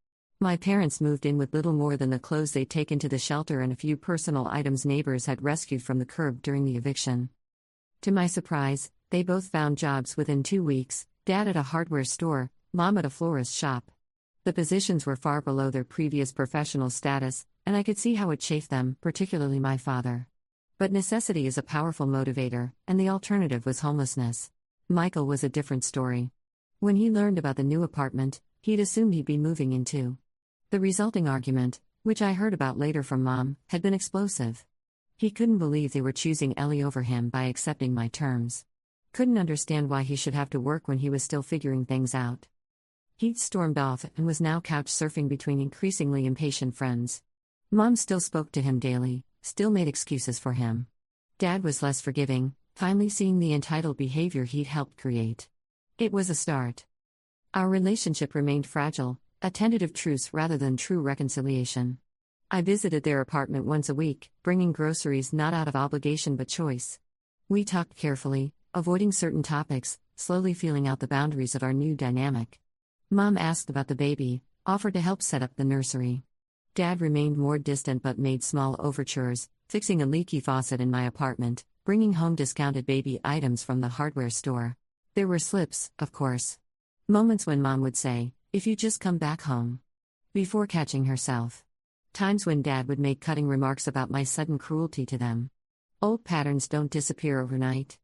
My parents moved in with little more than the clothes they'd taken to the shelter and a few personal items neighbors had rescued from the curb during the eviction. To my surprise, they both found jobs within 2 weeks, Dad at a hardware store, Mom at a florist shop. The positions were far below their previous professional status, and I could see how it chafed them, particularly my father. But necessity is a powerful motivator, and the alternative was homelessness. Michael was a different story. When he learned about the new apartment, he'd assumed he'd be moving in too. The resulting argument, which I heard about later from Mom, had been explosive. He couldn't believe they were choosing Ellie over him by accepting my terms. Couldn't understand why he should have to work when he was still figuring things out. He'd stormed off and was now couch surfing between increasingly impatient friends. Mom still spoke to him daily, still made excuses for him. Dad was less forgiving, finally seeing the entitled behavior he'd helped create. It was a start. Our relationship remained fragile, a tentative truce rather than true reconciliation. I visited their apartment once a week, bringing groceries not out of obligation but choice. We talked carefully, avoiding certain topics, slowly feeling out the boundaries of our new dynamic. Mom asked about the baby, offered to help set up the nursery. Dad remained more distant but made small overtures, fixing a leaky faucet in my apartment, bringing home discounted baby items from the hardware store. There were slips, of course. Moments when Mom would say, "If you just come back home," before catching herself. Times when Dad would make cutting remarks about my sudden cruelty to them. Old patterns don't disappear overnight.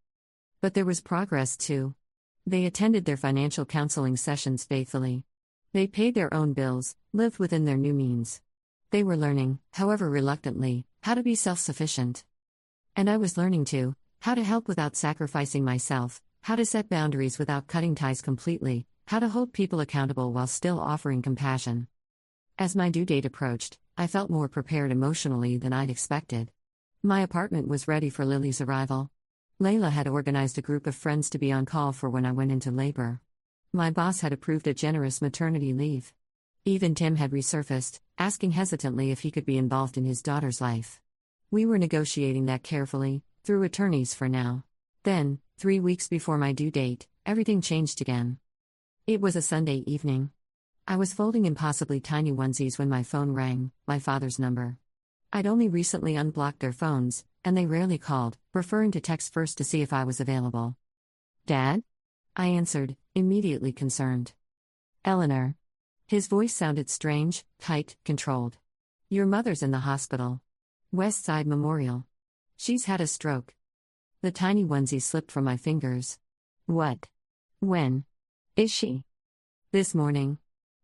But there was progress too. They attended their financial counseling sessions faithfully. They paid their own bills, lived within their new means. They were learning, however reluctantly, how to be self-sufficient. And I was learning too, how to help without sacrificing myself, how to set boundaries without cutting ties completely, how to hold people accountable while still offering compassion. As my due date approached, I felt more prepared emotionally than I'd expected. My apartment was ready for Lily's arrival. Layla had organized a group of friends to be on call for when I went into labor. My boss had approved a generous maternity leave. Even Tim had resurfaced, asking hesitantly if he could be involved in his daughter's life. We were negotiating that carefully, through attorneys for now. Then, 3 weeks before my due date, everything changed again. It was a Sunday evening. I was folding impossibly tiny onesies when my phone rang, my father's number. I'd only recently unblocked their phones, and they rarely called, preferring to text first to see if I was available. "Dad?" I answered, immediately concerned. "Eleanor." His voice sounded strange, tight, controlled. "Your mother's in the hospital. West Side Memorial. She's had a stroke." The tiny onesie slipped from my fingers. What? When? Is she? This morning.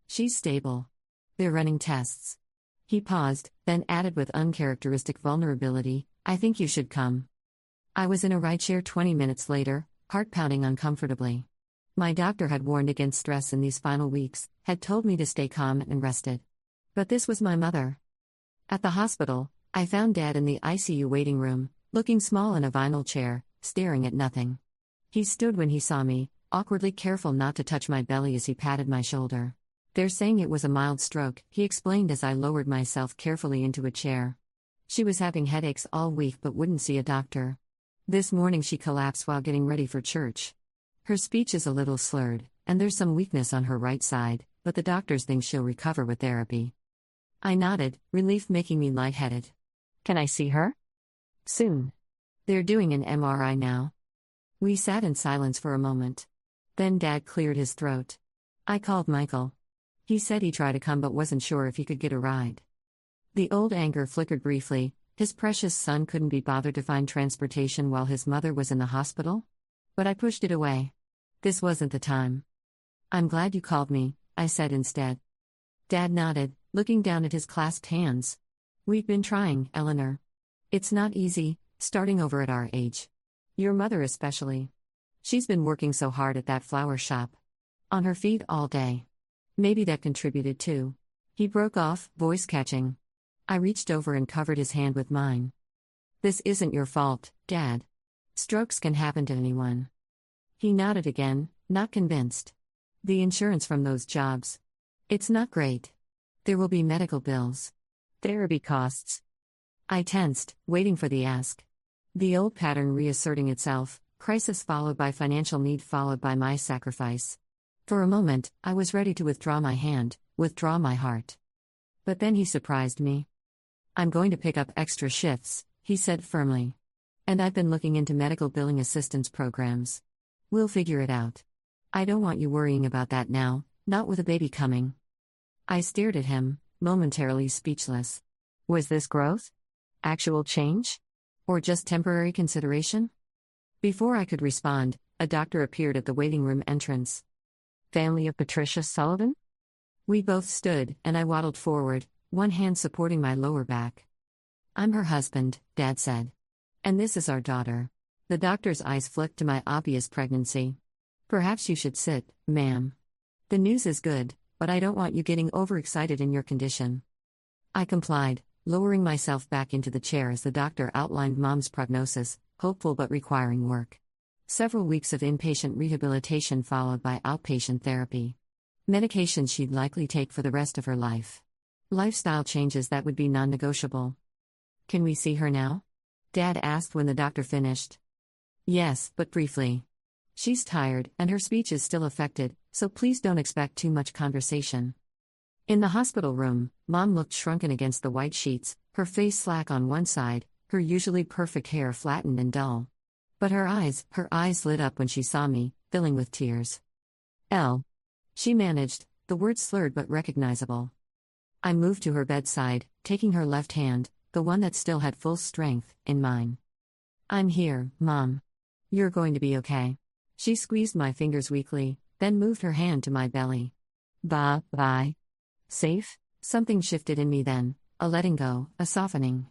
She's stable. They're running tests. He paused, then added with uncharacteristic vulnerability, I think you should come. I was in a rideshare 20 minutes later, heart pounding uncomfortably. My doctor had warned against stress in these final weeks, had told me to stay calm and rested. But this was my mother. At the hospital, I found Dad in the ICU waiting room, looking small in a vinyl chair, staring at nothing. He stood when he saw me, awkwardly careful not to touch my belly as he patted my shoulder. They're saying it was a mild stroke, he explained as I lowered myself carefully into a chair. She was having headaches all week but wouldn't see a doctor. This morning she collapsed while getting ready for church. Her speech is a little slurred, and there's some weakness on her right side, but the doctors think she'll recover with therapy. I nodded, relief making me lightheaded. Can I see her? Soon. They're doing an MRI now. We sat in silence for a moment. Then Dad cleared his throat. I called Michael. He said he'd try to come but wasn't sure if he could get a ride. The old anger flickered briefly. His precious son couldn't be bothered to find transportation while his mother was in the hospital? But I pushed it away. This wasn't the time. I'm glad you called me, I said instead. Dad nodded, looking down at his clasped hands. We've been trying, Eleanor. It's not easy, starting over at our age. Your mother especially. She's been working so hard at that flower shop. On her feet all day. Maybe that contributed too. He broke off, voice catching. I reached over and covered his hand with mine. This isn't your fault, Dad. Strokes can happen to anyone. He nodded again, not convinced. The insurance from those jobs. It's not great. There will be medical bills. Therapy costs. I tensed, waiting for the ask. The old pattern reasserting itself, crisis followed by financial need followed by my sacrifice. For a moment, I was ready to withdraw my hand, withdraw my heart. But then he surprised me. I'm going to pick up extra shifts, he said firmly. And I've been looking into medical billing assistance programs. We'll figure it out. I don't want you worrying about that now, not with a baby coming. I stared at him, momentarily speechless. Was this growth? Actual change? Or just temporary consideration? Before I could respond, a doctor appeared at the waiting room entrance. Family of Patricia Sullivan? We both stood, and I waddled forward, one hand supporting my lower back. I'm her husband, Dad said. And this is our daughter. The doctor's eyes flicked to my obvious pregnancy. Perhaps you should sit, ma'am. The news is good, but I don't want you getting overexcited in your condition. I complied, lowering myself back into the chair as the doctor outlined Mom's prognosis, hopeful but requiring work. Several weeks of inpatient rehabilitation followed by outpatient therapy. Medications she'd likely take for the rest of her life. Lifestyle changes that would be non-negotiable. Can we see her now? Dad asked when the doctor finished. Yes, but briefly. She's tired, and her speech is still affected, so please don't expect too much conversation. In the hospital room, Mom looked shrunken against the white sheets, her face slack on one side, her usually perfect hair flattened and dull. But her eyes lit up when she saw me, filling with tears. Elle. She managed, the words slurred but recognizable. I moved to her bedside, taking her left hand, the one that still had full strength, in mine. I'm here, Mom. You're going to be okay. She squeezed my fingers weakly, then moved her hand to my belly. Bye. Safe? Something shifted in me then, a letting go, a softening.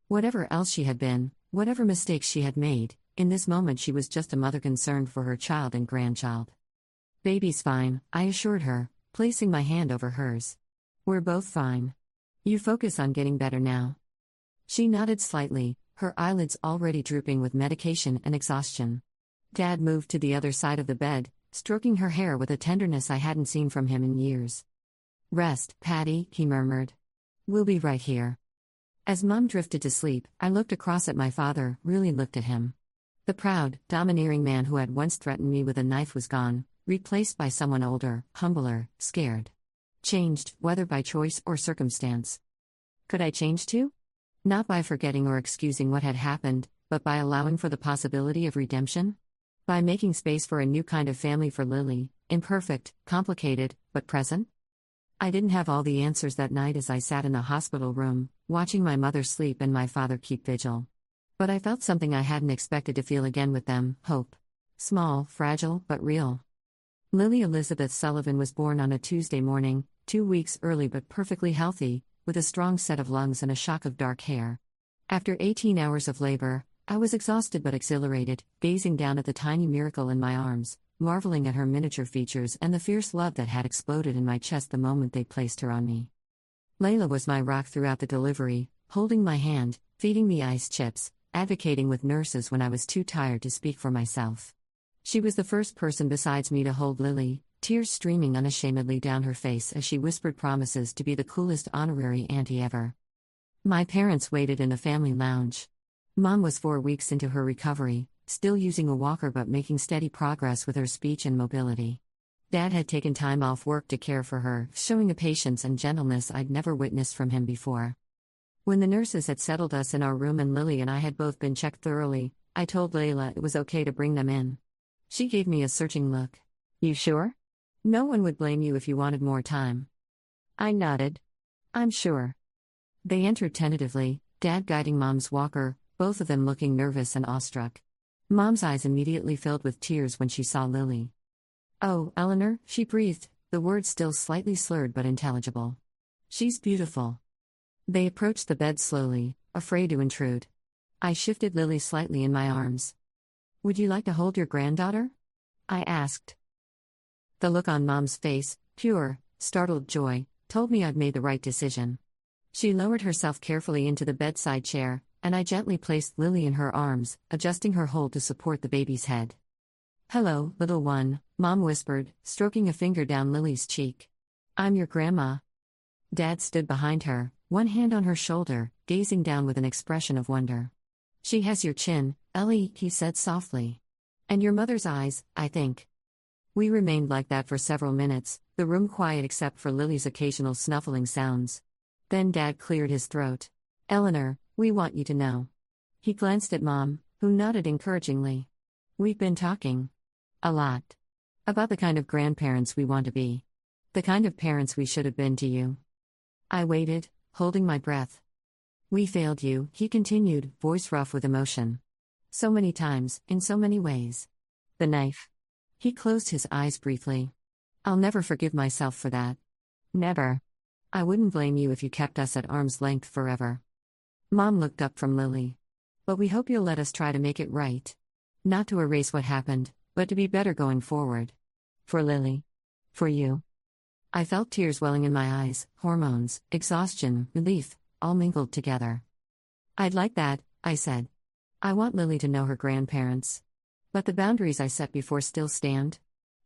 Whatever else she had been, whatever mistakes she had made, in this moment she was just a mother concerned for her child and grandchild. Baby's fine, I assured her, placing my hand over hers. We're both fine. You focus on getting better now. She nodded slightly, her eyelids already drooping with medication and exhaustion. Dad moved to the other side of the bed, stroking her hair with a tenderness I hadn't seen from him in years. Rest, Patty, he murmured. We'll be right here. As Mom drifted to sleep, I looked across at my father, really looked at him. The proud, domineering man who had once threatened me with a knife was gone, replaced by someone older, humbler, scared. Changed, whether by choice or circumstance. Could I change too? Not by forgetting or excusing what had happened, but by allowing for the possibility of redemption? By making space for a new kind of family for Lily, imperfect, complicated, but present? I didn't have all the answers that night as I sat in the hospital room, watching my mother sleep and my father keep vigil. But I felt something I hadn't expected to feel again with them: hope. Small, fragile, but real. Lily Elizabeth Sullivan was born on a Tuesday morning, 2 weeks early but perfectly healthy, with a strong set of lungs and a shock of dark hair. After 18 hours of labor, I was exhausted but exhilarated, gazing down at the tiny miracle in my arms, marveling at her miniature features and the fierce love that had exploded in my chest the moment they placed her on me. Layla was my rock throughout the delivery, holding my hand, feeding me ice chips, advocating with nurses when I was too tired to speak for myself. She was the first person besides me to hold Lily, tears streaming unashamedly down her face as she whispered promises to be the coolest honorary auntie ever. My parents waited in a family lounge. Mom was 4 weeks into her recovery, still using a walker but making steady progress with her speech and mobility. Dad had taken time off work to care for her, showing a patience and gentleness I'd never witnessed from him before. When the nurses had settled us in our room and Lily and I had both been checked thoroughly, I told Layla it was okay to bring them in. She gave me a searching look. "You sure? No one would blame you if you wanted more time." I nodded. "I'm sure." They entered tentatively, Dad guiding Mom's walker, both of them looking nervous and awestruck. Mom's eyes immediately filled with tears when she saw Lily. "Oh, Eleanor," she breathed, the words still slightly slurred but intelligible. "She's beautiful." They approached the bed slowly, afraid to intrude. I shifted Lily slightly in my arms. "Would you like to hold your granddaughter?" I asked. The look on Mom's face, pure, startled joy, told me I'd made the right decision. She lowered herself carefully into the bedside chair, and I gently placed Lily in her arms, adjusting her hold to support the baby's head. "Hello, little one," Mom whispered, stroking a finger down Lily's cheek. "I'm your grandma." Dad stood behind her, one hand on her shoulder, gazing down with an expression of wonder. "She has your chin, Ellie," he said softly. "And your mother's eyes, I think." We remained like that for several minutes, the room quiet except for Lily's occasional snuffling sounds. Then Dad cleared his throat. "Eleanor, we want you to know." He glanced at Mom, who nodded encouragingly. "We've been talking. A lot. About the kind of grandparents we want to be. The kind of parents we should have been to you." I waited, holding my breath. "We failed you," he continued, voice rough with emotion. "So many times, in so many ways. The knife." He closed his eyes briefly. "I'll never forgive myself for that. Never. I wouldn't blame you if you kept us at arm's length forever." Mom looked up from Lily. "But we hope you'll let us try to make it right. Not to erase what happened, but to be better going forward. For Lily. For you." I felt tears welling in my eyes, hormones, exhaustion, relief, all mingled together. "I'd like that," I said. "I want Lily to know her grandparents. But the boundaries I set before still stand.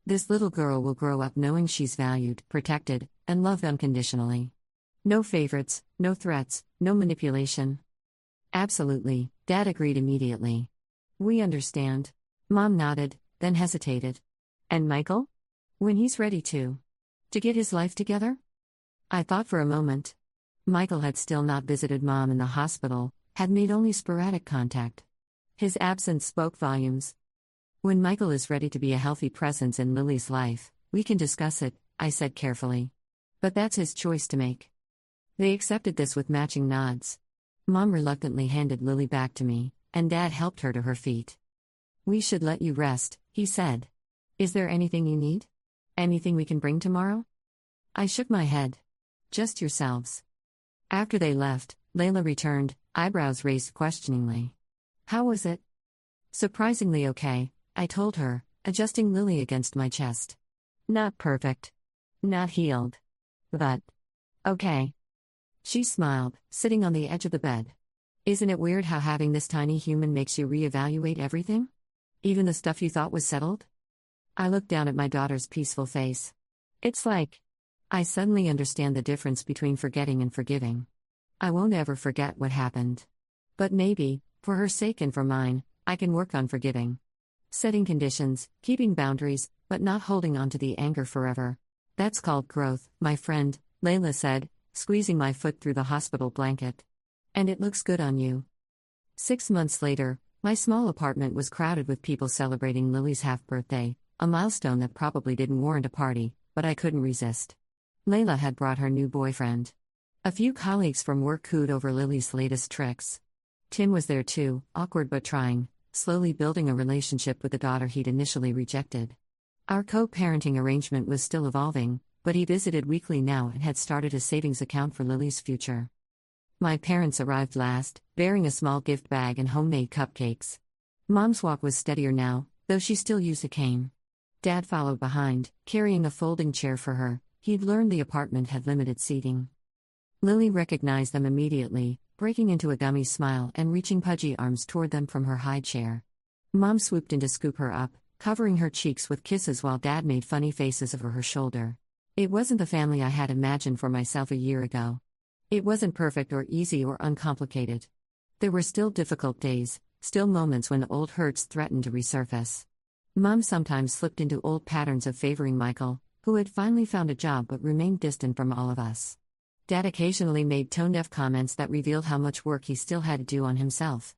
This little girl will grow up knowing she's valued, protected, and loved unconditionally. No favorites, no threats, no manipulation." "Absolutely," Dad agreed immediately. "We understand." Mom nodded, then hesitated. "And Michael? When he's ready to get his life together?" I thought for a moment. Michael had still not visited Mom in the hospital, had made only sporadic contact. His absence spoke volumes. "When Michael is ready to be a healthy presence in Lily's life, we can discuss it," I said carefully. "But that's his choice to make." They accepted this with matching nods. Mom reluctantly handed Lily back to me, and Dad helped her to her feet. "We should let you rest," he said. "Is there anything you need? Anything we can bring tomorrow?" I shook my head. "Just yourselves." After they left, Layla returned, eyebrows raised questioningly. "How was it?" "Surprisingly okay," I told her, adjusting Lily against my chest. "Not perfect. Not healed. But okay." She smiled, sitting on the edge of the bed. "Isn't it weird how having this tiny human makes you reevaluate everything? Even the stuff you thought was settled?" I looked down at my daughter's peaceful face. "It's like I suddenly understand the difference between forgetting and forgiving. I won't ever forget what happened. But maybe, for her sake and for mine, I can work on forgiving. Setting conditions, keeping boundaries, but not holding on to the anger forever. That's called growth, my friend," Layla said, squeezing my foot through the hospital blanket. "And it looks good on you." 6 months later, my small apartment was crowded with people celebrating Lily's half-birthday, a milestone that probably didn't warrant a party, but I couldn't resist. Layla had brought her new boyfriend. A few colleagues from work cooed over Lily's latest tricks. Tim was there too, awkward but trying, slowly building a relationship with the daughter he'd initially rejected. Our co-parenting arrangement was still evolving, but he visited weekly now and had started a savings account for Lily's future. My parents arrived last, bearing a small gift bag and homemade cupcakes. Mom's walk was steadier now, though she still used a cane. Dad followed behind, carrying a folding chair for her. He'd learned the apartment had limited seating. Lily recognized them immediately, breaking into a gummy smile and reaching pudgy arms toward them from her high chair. Mom swooped in to scoop her up, covering her cheeks with kisses while Dad made funny faces over her shoulder. It wasn't the family I had imagined for myself a year ago. It wasn't perfect or easy or uncomplicated. There were still difficult days, still moments when old hurts threatened to resurface. Mom sometimes slipped into old patterns of favoring Michael, who had finally found a job but remained distant from all of us. Dad occasionally made tone-deaf comments that revealed how much work he still had to do on himself.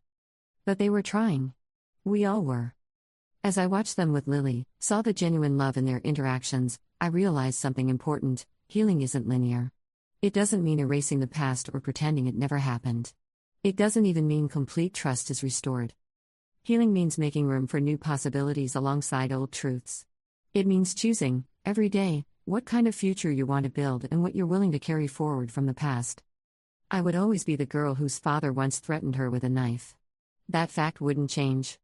But they were trying. We all were. As I watched them with Lily, saw the genuine love in their interactions, I realized something important: healing isn't linear. It doesn't mean erasing the past or pretending it never happened. It doesn't even mean complete trust is restored. Healing means making room for new possibilities alongside old truths. It means choosing, every day, what kind of future you want to build and what you're willing to carry forward from the past. I would always be the girl whose father once threatened her with a knife. That fact wouldn't change.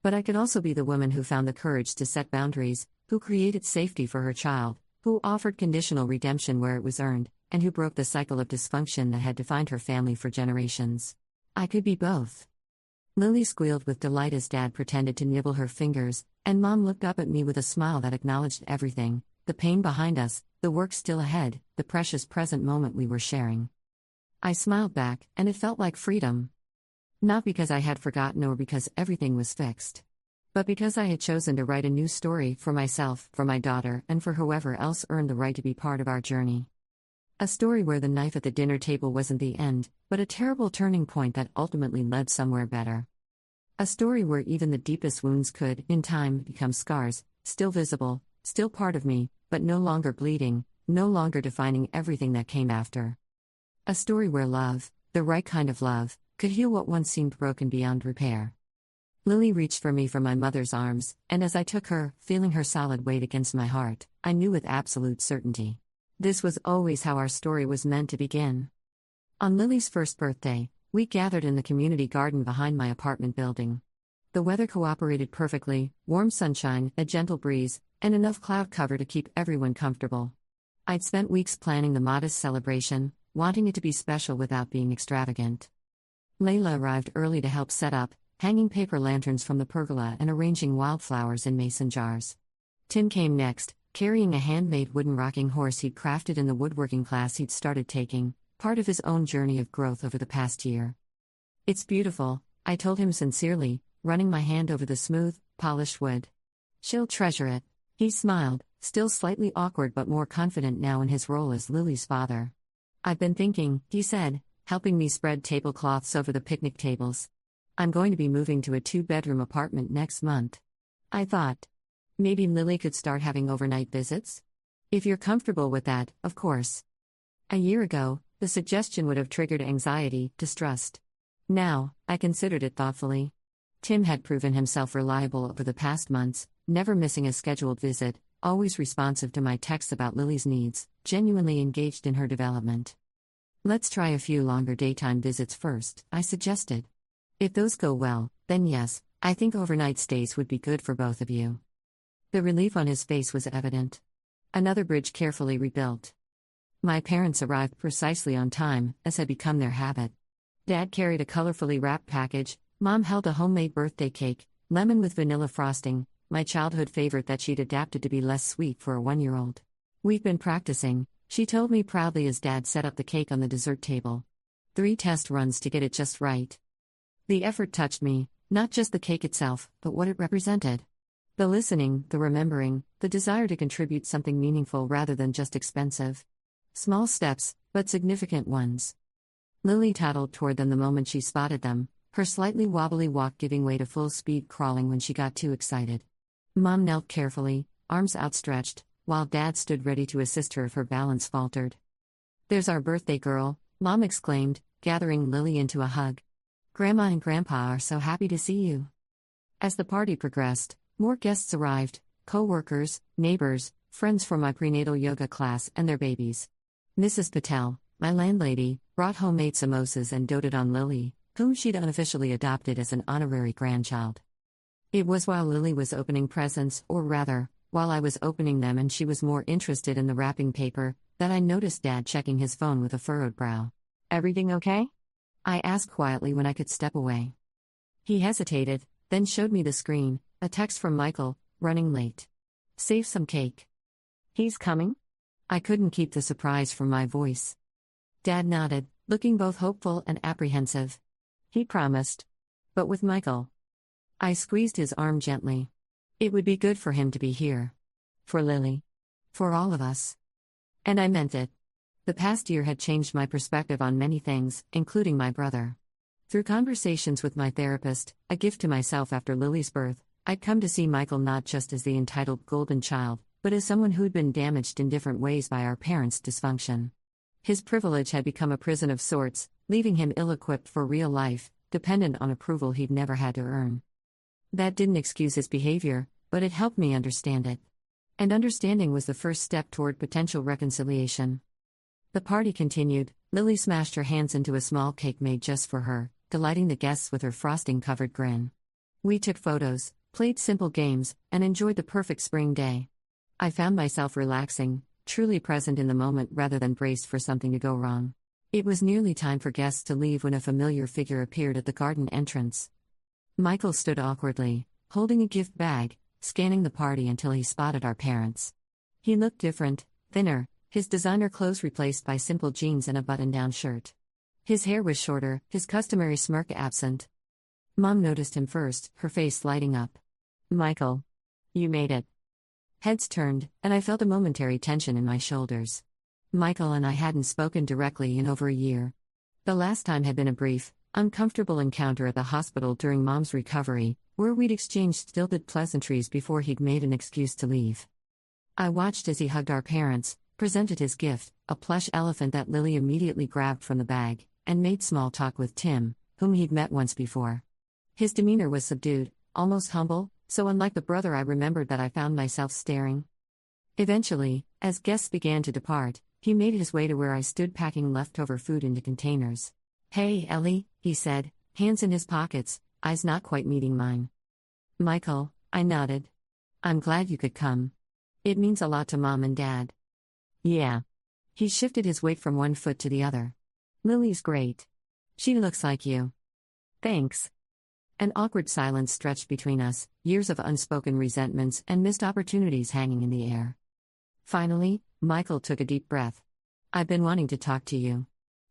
But I could also be the woman who found the courage to set boundaries, who created safety for her child, who offered conditional redemption where it was earned, and who broke the cycle of dysfunction that had defined her family for generations. I could be both. Lily squealed with delight as Dad pretended to nibble her fingers, and Mom looked up at me with a smile that acknowledged everything: the pain behind us, the work still ahead, the precious present moment we were sharing. I smiled back, and it felt like freedom. Not because I had forgotten or because everything was fixed, but because I had chosen to write a new story for myself, for my daughter, and for whoever else earned the right to be part of our journey. A story where the knife at the dinner table wasn't the end, but a terrible turning point that ultimately led somewhere better. A story where even the deepest wounds could, in time, become scars, still visible, still part of me, but no longer bleeding, no longer defining everything that came after. A story where love, the right kind of love, could heal what once seemed broken beyond repair. Lily reached for me from my mother's arms, and as I took her, feeling her solid weight against my heart, I knew with absolute certainty: this was always how our story was meant to begin. On Lily's first birthday, we gathered in the community garden behind my apartment building. The weather cooperated perfectly: warm sunshine, a gentle breeze, and enough cloud cover to keep everyone comfortable. I'd spent weeks planning the modest celebration, wanting it to be special without being extravagant. Layla arrived early to help set up, hanging paper lanterns from the pergola and arranging wildflowers in mason jars. Tim came next, carrying a handmade wooden rocking horse he'd crafted in the woodworking class he'd started taking, part of his own journey of growth over the past year. "It's beautiful," I told him sincerely, running my hand over the smooth, polished wood. "She'll treasure it." He smiled, still slightly awkward but more confident now in his role as Lily's father. "I've been thinking," he said, helping me spread tablecloths over the picnic tables. "I'm going to be moving to a 2-bedroom apartment next month. I thought, maybe Lily could start having overnight visits? If you're comfortable with that, of course." A year ago, the suggestion would have triggered anxiety, distrust. Now, I considered it thoughtfully. Tim had proven himself reliable over the past months, never missing a scheduled visit, always responsive to my texts about Lily's needs, genuinely engaged in her development. "Let's try a few longer daytime visits first," I suggested. "If those go well, then yes, I think overnight stays would be good for both of you." The relief on his face was evident. Another bridge carefully rebuilt. My parents arrived precisely on time, as had become their habit. Dad carried a colorfully wrapped package, Mom held a homemade birthday cake, lemon with vanilla frosting, my childhood favorite that she'd adapted to be less sweet for a 1-year-old. "We've been practicing," she told me proudly as Dad set up the cake on the dessert table. 3 test runs to get it just right. The effort touched me, not just the cake itself, but what it represented. The listening, the remembering, the desire to contribute something meaningful rather than just expensive. Small steps, but significant ones. Lily toddled toward them the moment she spotted them, her slightly wobbly walk giving way to full-speed crawling when she got too excited. Mom knelt carefully, arms outstretched, while Dad stood ready to assist her if her balance faltered. "There's our birthday girl," Mom exclaimed, gathering Lily into a hug. Grandma and Grandpa are so happy to see you. As the party progressed, more guests arrived: co-workers, neighbors, friends from my prenatal yoga class, and their babies. Mrs. Patel, my landlady, brought homemade samosas and doted on Lily, whom she'd unofficially adopted as an honorary grandchild. It was while Lily was opening presents, or rather, while I was opening them and she was more interested in the wrapping paper, that I noticed Dad checking his phone with a furrowed brow. "Everything okay?" I asked quietly when I could step away. He hesitated, then showed me the screen, a text from Michael: "Running late. Save some cake." "He's coming?" I couldn't keep the surprise from my voice. Dad nodded, looking both hopeful and apprehensive. "He promised." "But with Michael." I squeezed his arm gently. It would be good for him to be here. For Lily. For all of us. And I meant it. The past year had changed my perspective on many things, including my brother. Through conversations with my therapist, a gift to myself after Lily's birth, I'd come to see Michael not just as the entitled golden child, but as someone who'd been damaged in different ways by our parents' dysfunction. His privilege had become a prison of sorts, leaving him ill-equipped for real life, dependent on approval he'd never had to earn. That didn't excuse his behavior, but it helped me understand it. And understanding was the first step toward potential reconciliation. The party continued. Lily smashed her hands into a small cake made just for her, delighting the guests with her frosting-covered grin. We took photos, played simple games, and enjoyed the perfect spring day. I found myself relaxing, truly present in the moment rather than braced for something to go wrong. It was nearly time for guests to leave when a familiar figure appeared at the garden entrance. Michael stood awkwardly, holding a gift bag, scanning the party until he spotted our parents. He looked different, thinner, his designer clothes replaced by simple jeans and a button-down shirt. His hair was shorter, his customary smirk absent. Mom noticed him first, her face lighting up. "Michael. You made it." Heads turned, and I felt a momentary tension in my shoulders. Michael and I hadn't spoken directly in over a year. The last time had been a brief, uncomfortable encounter at the hospital during Mom's recovery, where we'd exchanged stilted pleasantries before he'd made an excuse to leave. I watched as he hugged our parents, presented his gift, a plush elephant that Lily immediately grabbed from the bag, and made small talk with Tim, whom he'd met once before. His demeanor was subdued, almost humble, so unlike the brother I remembered that I found myself staring. Eventually, as guests began to depart, he made his way to where I stood packing leftover food into containers. "Hey, Ellie," he said, hands in his pockets, eyes not quite meeting mine. "Michael," I nodded. "I'm glad you could come. It means a lot to Mom and Dad." "Yeah." He shifted his weight from one foot to the other. "Lily's great. She looks like you." "Thanks." An awkward silence stretched between us, years of unspoken resentments and missed opportunities hanging in the air. Finally, Michael took a deep breath. "I've been wanting to talk to you.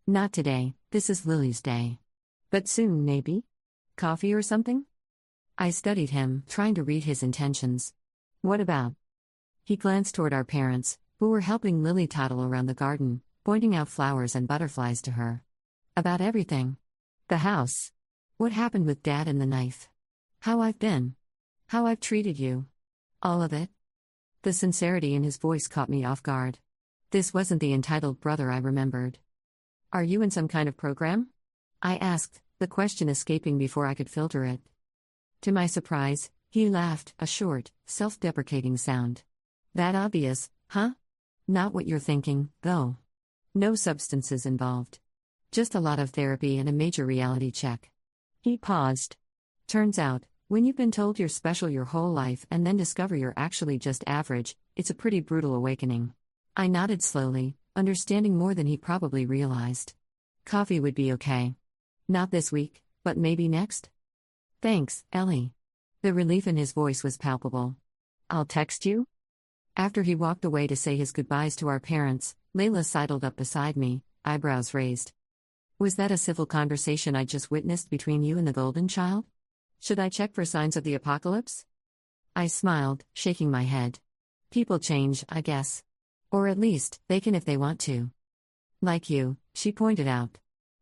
Not today, this is Lily's day. But soon, maybe? Coffee or something?" I studied him, trying to read his intentions. "What about?" He glanced toward our parents, who were helping Lily toddle around the garden, pointing out flowers and butterflies to her. "About everything. The house. What happened with Dad and the knife. How I've been. How I've treated you. All of it." The sincerity in his voice caught me off guard. This wasn't the entitled brother I remembered. "Are you in some kind of program?" I asked, the question escaping before I could filter it. To my surprise, he laughed, a short, self-deprecating sound. "That obvious, huh? Not what you're thinking, though. No substances involved. Just a lot of therapy and a major reality check." He paused. "Turns out, when you've been told you're special your whole life and then discover you're actually just average, it's a pretty brutal awakening." I nodded slowly, understanding more than he probably realized. "Coffee would be okay. Not this week, but maybe next?" "Thanks, Ellie." The relief in his voice was palpable. "I'll text you?" After he walked away to say his goodbyes to our parents, Layla sidled up beside me, eyebrows raised. "Was that a civil conversation I just witnessed between you and the golden child? Should I check for signs of the apocalypse?" I smiled, shaking my head. "People change, I guess. Or at least, they can if they want to. Like you," she pointed out.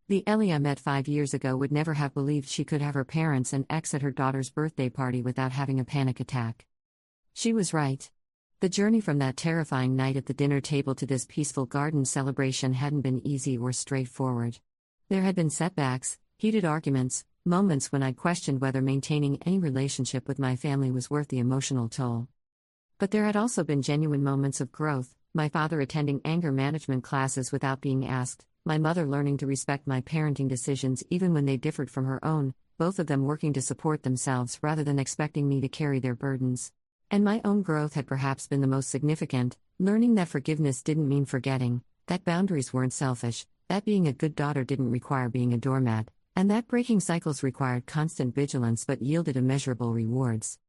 "The Ellie I met 5 years ago would never have believed she could have her parents and ex at her daughter's birthday party without having a panic attack." She was right. The journey from that terrifying night at the dinner table to this peaceful garden celebration hadn't been easy or straightforward. There had been setbacks, heated arguments, moments when I questioned whether maintaining any relationship with my family was worth the emotional toll. But there had also been genuine moments of growth, my father attending anger management classes without being asked, my mother learning to respect my parenting decisions even when they differed from her own, both of them working to support themselves rather than expecting me to carry their burdens. And my own growth had perhaps been the most significant, learning that forgiveness didn't mean forgetting, that boundaries weren't selfish, that being a good daughter didn't require being a doormat, and that breaking cycles required constant vigilance but yielded immeasurable rewards.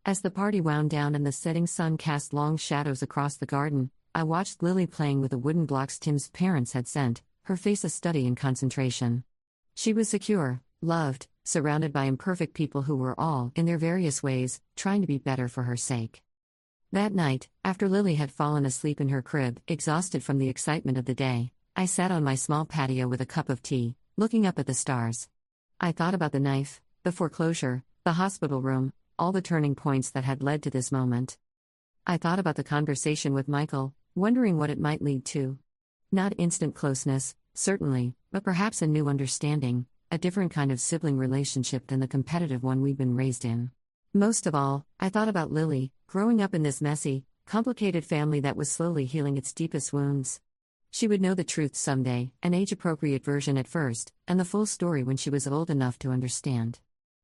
As the party wound down and the setting sun cast long shadows across the garden, I watched Lily playing with the wooden blocks Tim's parents had sent, her face a study in concentration. She was secure, loved, surrounded by imperfect people who were all, in their various ways, trying to be better for her sake. That night, after Lily had fallen asleep in her crib, exhausted from the excitement of the day, I sat on my small patio with a cup of tea, looking up at the stars. I thought about the knife, the foreclosure, the hospital room, all the turning points that had led to this moment. I thought about the conversation with Michael, wondering what it might lead to. Not instant closeness, certainly, but perhaps a new understanding, a different kind of sibling relationship than the competitive one we'd been raised in. Most of all, I thought about Lily, growing up in this messy, complicated family that was slowly healing its deepest wounds. She would know the truth someday, an age-appropriate version at first, and the full story when she was old enough to understand.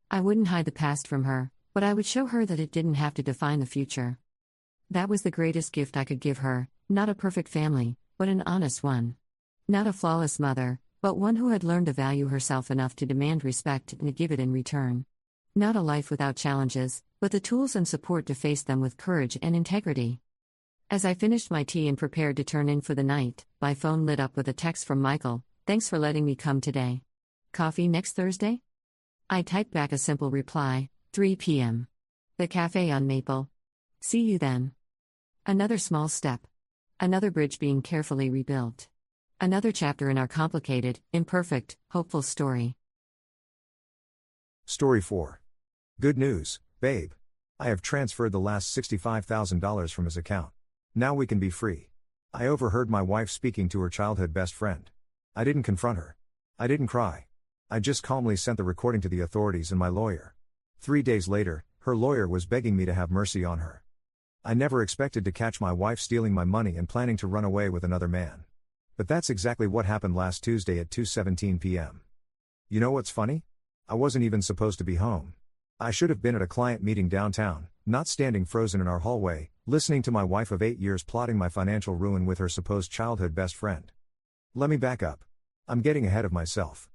I wouldn't hide the past from her, but I would show her that it didn't have to define the future. That was the greatest gift I could give her, not a perfect family, but an honest one. Not a flawless mother, but one who had learned to value herself enough to demand respect and to give it in return. Not a life without challenges, but the tools and support to face them with courage and integrity. As I finished my tea and prepared to turn in for the night, my phone lit up with a text from Michael, "Thanks for letting me come today. Coffee next Thursday?" I typed back a simple reply, 3 p.m. The cafe on Maple. See you then. Another small step. Another bridge being carefully rebuilt. Another chapter in our complicated, imperfect, hopeful story. Story 4. Good news, babe. I have transferred the last $65,000 from his account. Now we can be free. I overheard my wife speaking to her childhood best friend. I didn't confront her. I didn't cry. I just calmly sent the recording to the authorities and my lawyer. 3 days later, her lawyer was begging me to have mercy on her. I never expected to catch my wife stealing my money and planning to run away with another man. But that's exactly what happened last Tuesday at 2:17 p.m. You know what's funny? I wasn't even supposed to be home. I should have been at a client meeting downtown, not standing frozen in our hallway, listening to my wife of 8 years plotting my financial ruin with her supposed childhood best friend. Let me back up. I'm getting ahead of myself.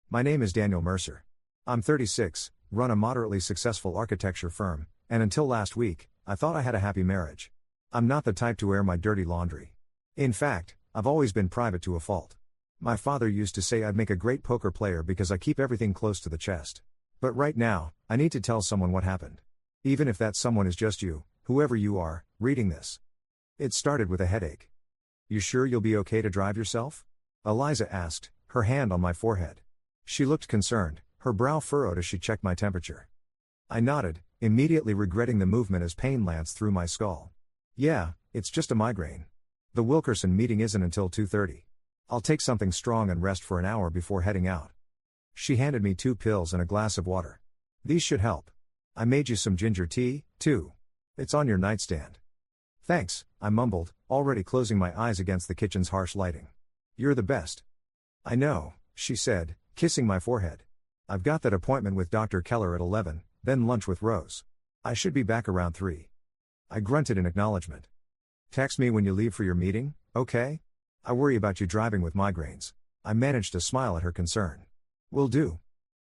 My name is Daniel Mercer. I'm 36, run a moderately successful architecture firm, and until last week, I thought I had a happy marriage. I'm not the type to air my dirty laundry. In fact, I've always been private to a fault. My father used to say I'd make a great poker player because I keep everything close to the chest. But right now, I need to tell someone what happened. Even if that someone is just you, whoever you are, reading this. It started with a headache. You sure you'll be okay to drive yourself? Eliza asked, her hand on my forehead. She looked concerned, her brow furrowed as she checked my temperature. I nodded, immediately regretting the movement as pain lanced through my skull. Yeah, it's just a migraine. The Wilkerson meeting isn't until 2:30. I'll take something strong and rest for an hour before heading out. She handed me 2 pills and a glass of water. These should help. I made you some ginger tea, too. It's on your nightstand. Thanks, I mumbled, already closing my eyes against the kitchen's harsh lighting. You're the best. I know, she said, kissing my forehead. I've got that appointment with Dr. Keller at 11, then lunch with Rose. I should be back around 3. I grunted in acknowledgement. Text me when you leave for your meeting, okay? I worry about you driving with migraines. I managed to smile at her concern. Will do.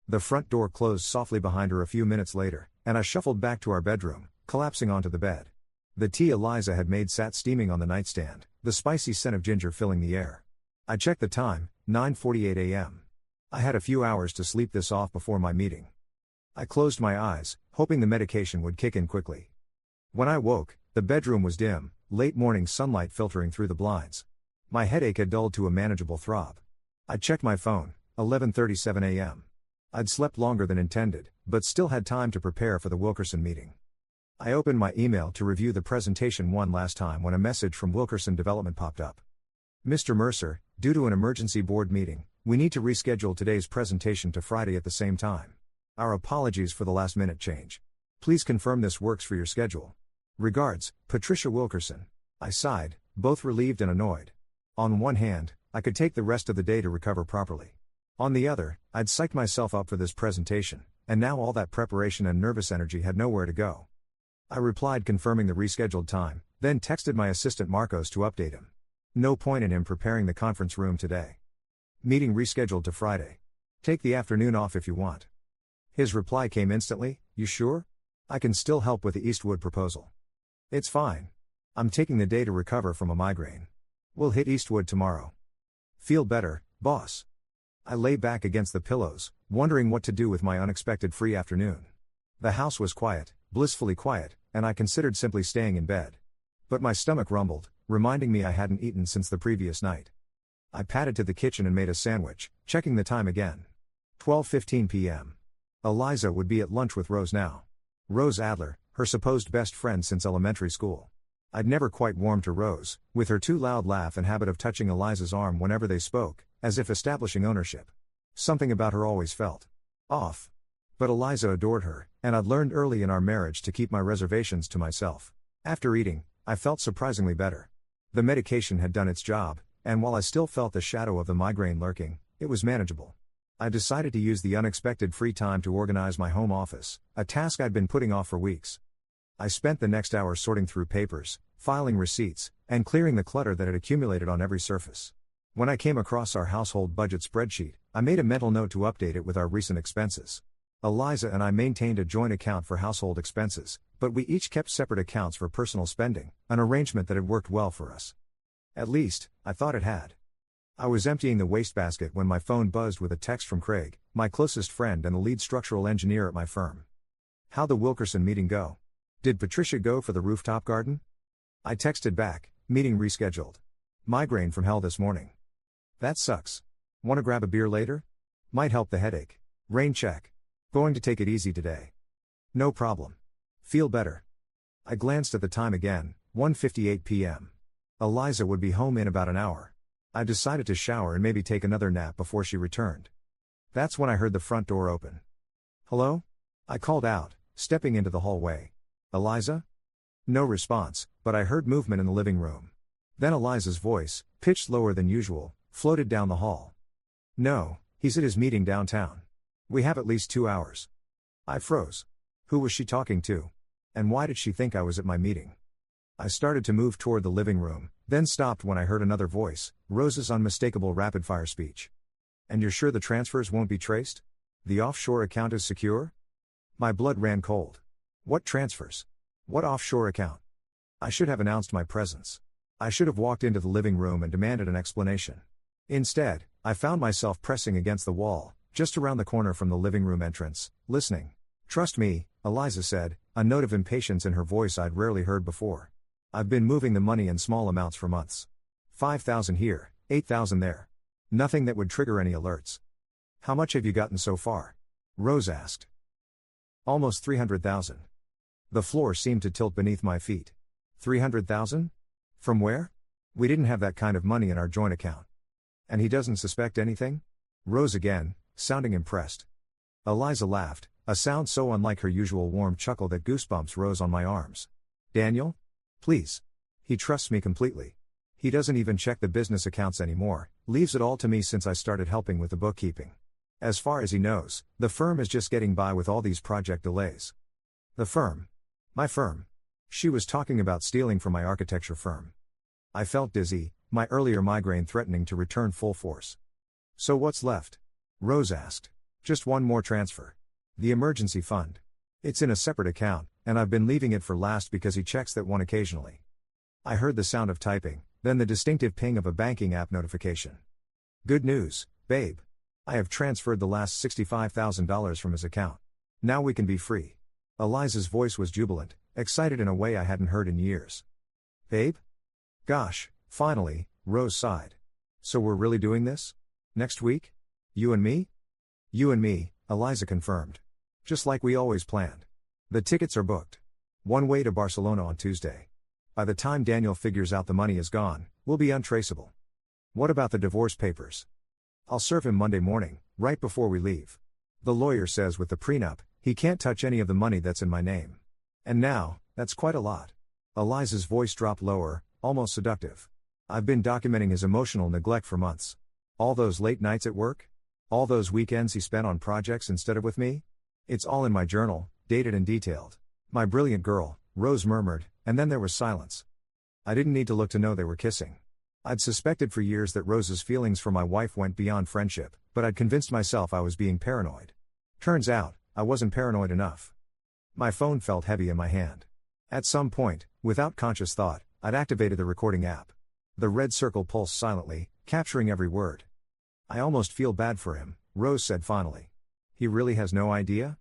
The front door closed softly behind her a few minutes later, and I shuffled back to our bedroom, collapsing onto the bed. The tea Eliza had made sat steaming on the nightstand, the spicy scent of ginger filling the air. I checked the time, 9:48 a.m. I had a few hours to sleep this off before my meeting. I closed my eyes, hoping the medication would kick in quickly. When I woke, the bedroom was dim, late morning sunlight filtering through the blinds. My headache had dulled to a manageable throb. I checked my phone, 11:37 a.m. I'd slept longer than intended, but still had time to prepare for the Wilkerson meeting. I opened my email to review the presentation one last time when a message from Wilkerson Development popped up. Mr. Mercer, due to an emergency board meeting, We need to reschedule today's presentation to Friday at the same time. Our apologies for the last minute change. Please confirm this works for your schedule. Regards, Patricia Wilkerson. I sighed, both relieved and annoyed. On one hand, I could take the rest of the day to recover properly. On the other, I'd psyched myself up for this presentation, and now all that preparation and nervous energy had nowhere to go. I replied confirming the rescheduled time, then texted my assistant Marcos to update him. No point in him preparing the conference room today. Meeting rescheduled to Friday. Take the afternoon off if you want. His reply came instantly, you sure? I can still help with the Eastwood proposal. It's fine. I'm taking the day to recover from a migraine. We'll hit Eastwood tomorrow. Feel better, boss. I lay back against the pillows, wondering what to do with my unexpected free afternoon. The house was quiet, blissfully quiet, and I considered simply staying in bed. But my stomach rumbled, reminding me I hadn't eaten since the previous night. I padded to the kitchen and made a sandwich, checking the time again. 12:15 p.m. Eliza would be at lunch with Rose now. Rose Adler, her supposed best friend since elementary school. I'd never quite warmed to Rose, with her too loud laugh and habit of touching Eliza's arm whenever they spoke, as if establishing ownership. Something about her always felt off. But Eliza adored her, and I'd learned early in our marriage to keep my reservations to myself. After eating, I felt surprisingly better. The medication had done its job, and while I still felt the shadow of the migraine lurking, it was manageable. I decided to use the unexpected free time to organize my home office, a task I'd been putting off for weeks. I spent the next hour sorting through papers, filing receipts, and clearing the clutter that had accumulated on every surface. When I came across our household budget spreadsheet, I made a mental note to update it with our recent expenses. Eliza and I maintained a joint account for household expenses, but we each kept separate accounts for personal spending, an arrangement that had worked well for us. At least, I thought it had. I was emptying the wastebasket when my phone buzzed with a text from Craig, my closest friend and the lead structural engineer at my firm. How'd the Wilkerson meeting go? Did Patricia go for the rooftop garden? I texted back, meeting rescheduled. Migraine from hell this morning. That sucks. Wanna grab a beer later? Might help the headache. Rain check. Going to take it easy today. No problem. Feel better. I glanced at the time again, 1:58 p.m. Eliza would be home in about an hour. I decided to shower and maybe take another nap before she returned. That's when I heard the front door open. Hello? I called out, stepping into the hallway. Eliza? No response, but I heard movement in the living room. Then Eliza's voice, pitched lower than usual, floated down the hall. No, he's at his meeting downtown. We have at least 2 hours. I froze. Who was she talking to? And why did she think I was at my meeting? I started to move toward the living room, then stopped when I heard another voice, Rose's unmistakable rapid-fire speech. And you're sure the transfers won't be traced? The offshore account is secure? My blood ran cold. What transfers? What offshore account? I should have announced my presence. I should have walked into the living room and demanded an explanation. Instead, I found myself pressing against the wall, just around the corner from the living room entrance, listening. Trust me, Eliza said, a note of impatience in her voice I'd rarely heard before. I've been moving the money in small amounts for months. 5,000 here, 8,000 there. Nothing that would trigger any alerts. How much have you gotten so far? Rose asked. Almost 300,000. The floor seemed to tilt beneath my feet. 300,000? From where? We didn't have that kind of money in our joint account. And he doesn't suspect anything? Rose again, sounding impressed. Eliza laughed, a sound so unlike her usual warm chuckle that goosebumps rose on my arms. Daniel? Please. He trusts me completely. He doesn't even check the business accounts anymore, leaves it all to me since I started helping with the bookkeeping. As far as he knows, the firm is just getting by with all these project delays. The firm. My firm. She was talking about stealing from my architecture firm. I felt dizzy, my earlier migraine threatening to return full force. So what's left? Rose asked. Just one more transfer. The emergency fund. It's in a separate account, and I've been leaving it for last because he checks that one occasionally. I heard the sound of typing, then the distinctive ping of a banking app notification. Good news, babe. I have transferred the last $65,000 from his account. Now we can be free. Eliza's voice was jubilant, excited in a way I hadn't heard in years. Babe? Gosh, finally, Rose sighed. So we're really doing this? Next week? You and me? You and me, Eliza confirmed. Just like we always planned. The tickets are booked. One way to Barcelona on Tuesday. By the time Daniel figures out the money is gone, we'll be untraceable. What about the divorce papers? I'll serve him Monday morning, right before we leave. The lawyer says with the prenup, he can't touch any of the money that's in my name. And now, that's quite a lot. Eliza's voice dropped lower, almost seductive. I've been documenting his emotional neglect for months. All those late nights at work? All those weekends he spent on projects instead of with me? It's all in my journal, dated and detailed. My brilliant girl, Rose murmured, and then there was silence. I didn't need to look to know they were kissing. I'd suspected for years that Rose's feelings for my wife went beyond friendship, but I'd convinced myself I was being paranoid. Turns out, I wasn't paranoid enough. My phone felt heavy in my hand. At some point, without conscious thought, I'd activated the recording app. The red circle pulsed silently, capturing every word. I almost feel bad for him, Rose said finally. He really has no idea?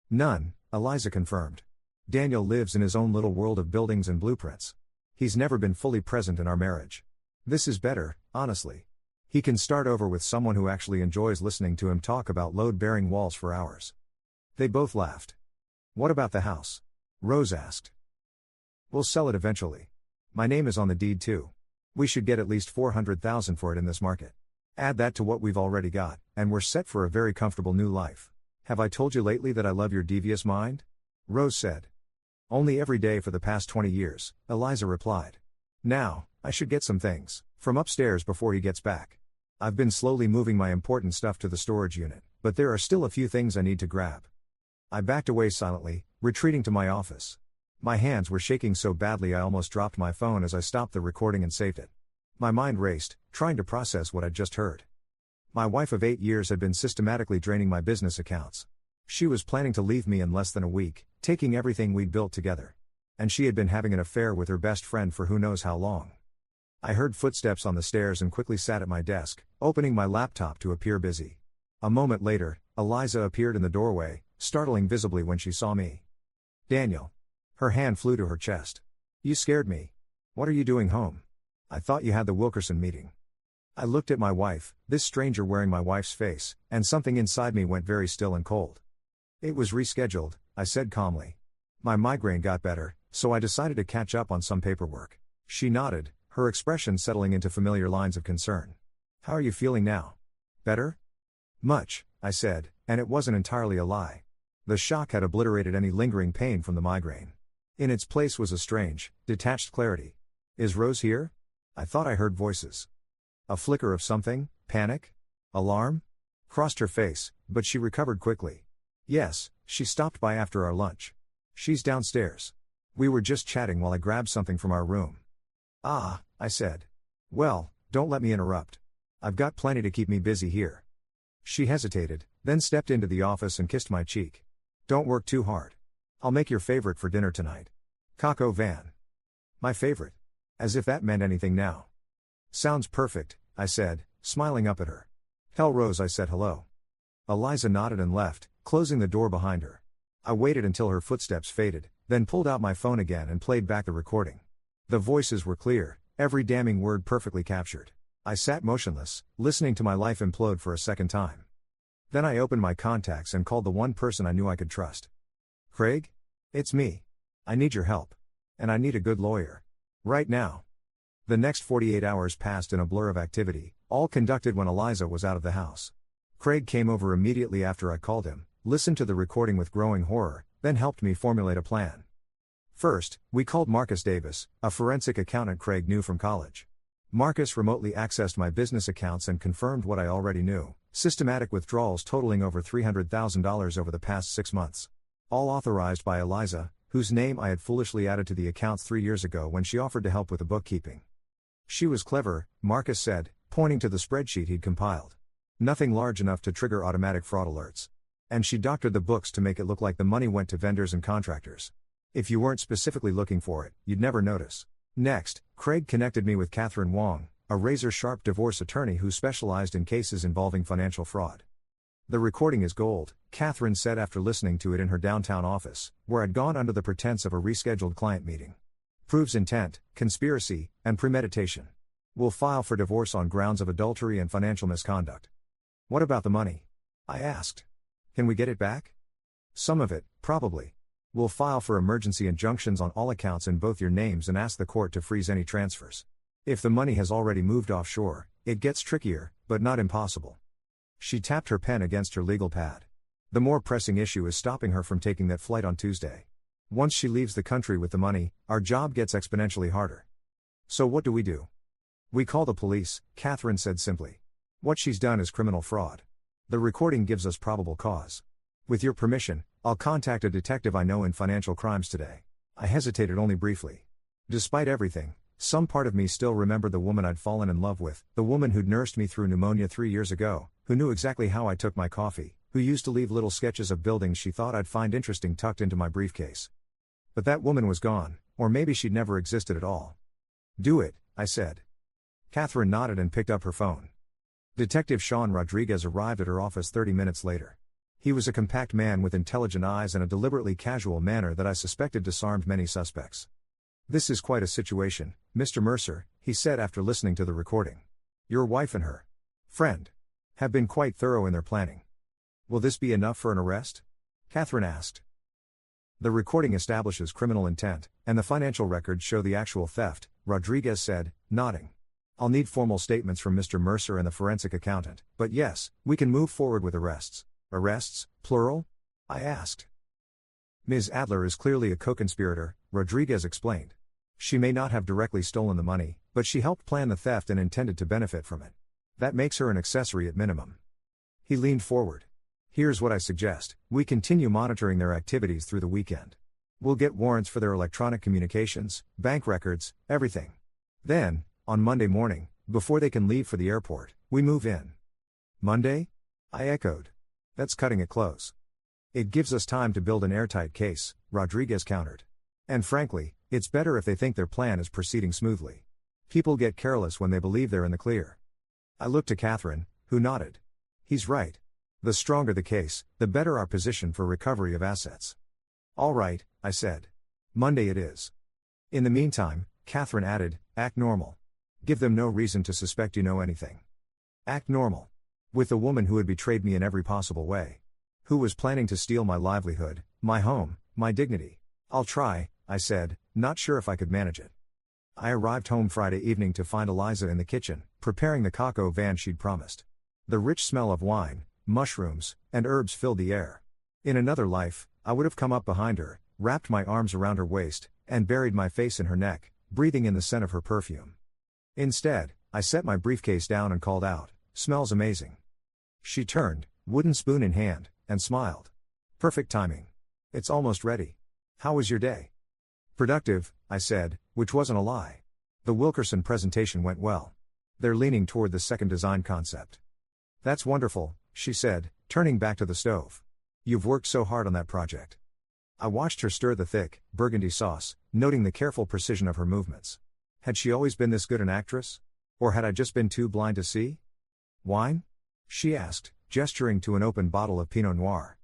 None, Eliza confirmed. Daniel lives in his own little world of buildings and blueprints. He's never been fully present in our marriage. This is better, honestly. He can start over with someone who actually enjoys listening to him talk about load-bearing walls for hours. They both laughed. What about the house? Rose asked. We'll sell it eventually. My name is on the deed too. We should get at least $400,000 for it in this market. Add that to what we've already got, and we're set for a very comfortable new life. Have I told you lately that I love your devious mind? Rose said. Only every day for the past 20 years, Eliza replied. Now, I should get some things from upstairs before he gets back. I've been slowly moving my important stuff to the storage unit, but there are still a few things I need to grab. I backed away silently, retreating to my office. My hands were shaking so badly I almost dropped my phone as I stopped the recording and saved it. My mind raced, trying to process what I'd just heard. My wife of 8 years had been systematically draining my business accounts. She was planning to leave me in less than a week, taking everything we'd built together. And she had been having an affair with her best friend for who knows how long. I heard footsteps on the stairs and quickly sat at my desk, opening my laptop to appear busy. A moment later, Eliza appeared in the doorway, startling visibly when she saw me. Daniel. Her hand flew to her chest. You scared me. What are you doing home? I thought you had the Wilkerson meeting. I looked at my wife, this stranger wearing my wife's face, and something inside me went very still and cold. It was rescheduled, I said calmly. My migraine got better, so I decided to catch up on some paperwork. She nodded, her expression settling into familiar lines of concern. How are you feeling now? Better? Much, I said, and it wasn't entirely a lie. The shock had obliterated any lingering pain from the migraine. In its place was a strange, detached clarity. Is Rose here? I thought I heard voices. A flicker of something, panic? Alarm? Crossed her face, but she recovered quickly. Yes, she stopped by after our lunch. She's downstairs. We were just chatting while I grabbed something from our room. Ah, I said. Well, don't let me interrupt. I've got plenty to keep me busy here. She hesitated, then stepped into the office and kissed my cheek. Don't work too hard. I'll make your favorite for dinner tonight. Coq au vin. My favorite. As if that meant anything now. Sounds perfect, I said, smiling up at her. Tell Rose I said hello. Eliza nodded and left, closing the door behind her. I waited until her footsteps faded, then pulled out my phone again and played back the recording. The voices were clear, every damning word perfectly captured. I sat motionless, listening to my life implode for a second time. Then I opened my contacts and called the one person I knew I could trust. Craig? It's me. I need your help. And I need a good lawyer. Right now. The next 48 hours passed in a blur of activity, all conducted when Eliza was out of the house. Craig came over immediately after I called him, listened to the recording with growing horror, then helped me formulate a plan. First, we called Marcus Davis, a forensic accountant Craig knew from college. Marcus remotely accessed my business accounts and confirmed what I already knew: systematic withdrawals totaling over $300,000 over the past 6 months. All authorized by Eliza, whose name I had foolishly added to the accounts 3 years ago when she offered to help with the bookkeeping. She was clever, Marcus said, pointing to the spreadsheet he'd compiled. Nothing large enough to trigger automatic fraud alerts. And she doctored the books to make it look like the money went to vendors and contractors. If you weren't specifically looking for it, you'd never notice. Next, Craig connected me with Catherine Wong, a razor-sharp divorce attorney who specialized in cases involving financial fraud. The recording is gold, Catherine said after listening to it in her downtown office, where I'd gone under the pretense of a rescheduled client meeting. Proves intent, conspiracy, and premeditation. We'll file for divorce on grounds of adultery and financial misconduct. What about the money? I asked. Can we get it back? Some of it, probably. We'll file for emergency injunctions on all accounts in both your names and ask the court to freeze any transfers. If the money has already moved offshore, it gets trickier, but not impossible. She tapped her pen against her legal pad. The more pressing issue is stopping her from taking that flight on Tuesday. Once she leaves the country with the money, our job gets exponentially harder. So what do? We call the police, Catherine said simply. What she's done is criminal fraud. The recording gives us probable cause. With your permission, I'll contact a detective I know in financial crimes today. I hesitated only briefly. Despite everything, some part of me still remembered the woman I'd fallen in love with, the woman who'd nursed me through pneumonia 3 years ago, who knew exactly how I took my coffee, who used to leave little sketches of buildings she thought I'd find interesting tucked into my briefcase. But that woman was gone, or maybe she'd never existed at all. Do it, I said. Catherine nodded and picked up her phone. Detective Sean Rodriguez arrived at her office 30 minutes later. He was a compact man with intelligent eyes and a deliberately casual manner that I suspected disarmed many suspects. This is quite a situation, Mr. Mercer, he said after listening to the recording. Your wife and her friend have been quite thorough in their planning. Will this be enough for an arrest? Catherine asked. The recording establishes criminal intent, and the financial records show the actual theft, Rodriguez said, nodding. I'll need formal statements from Mr. Mercer and the forensic accountant, but yes, we can move forward with arrests. Arrests, plural? I asked. Ms. Adler is clearly a co-conspirator, Rodriguez explained. She may not have directly stolen the money, but she helped plan the theft and intended to benefit from it. That makes her an accessory at minimum. He leaned forward. Here's what I suggest, we continue monitoring their activities through the weekend. We'll get warrants for their electronic communications, bank records, everything. Then, on Monday morning, before they can leave for the airport, we move in. Monday? I echoed. That's cutting it close. It gives us time to build an airtight case, Rodriguez countered. And frankly, it's better if they think their plan is proceeding smoothly. People get careless when they believe they're in the clear. I looked to Catherine, who nodded. He's right. The stronger the case, the better our position for recovery of assets. All right, I said. Monday it is. In the meantime, Catherine added, act normal. Give them no reason to suspect you know anything. Act normal. With the woman who had betrayed me in every possible way. Who was planning to steal my livelihood, my home, my dignity. I'll try, I said, not sure if I could manage it. I arrived home Friday evening to find Eliza in the kitchen, preparing the cocoa van she'd promised. The rich smell of wine, mushrooms, and herbs filled the air. In another life, I would have come up behind her, wrapped my arms around her waist, and buried my face in her neck, breathing in the scent of her perfume. Instead, I set my briefcase down and called out, "Smells amazing." She turned, wooden spoon in hand, and smiled. Perfect timing. It's almost ready. How was your day? Productive, I said, which wasn't a lie. The Wilkerson presentation went well. They're leaning toward the second design concept. That's wonderful, she said, turning back to the stove. You've worked so hard on that project. I watched her stir the thick, burgundy sauce, noting the careful precision of her movements. Had she always been this good an actress? Or had I just been too blind to see? Wine? She asked, gesturing to an open bottle of Pinot Noir.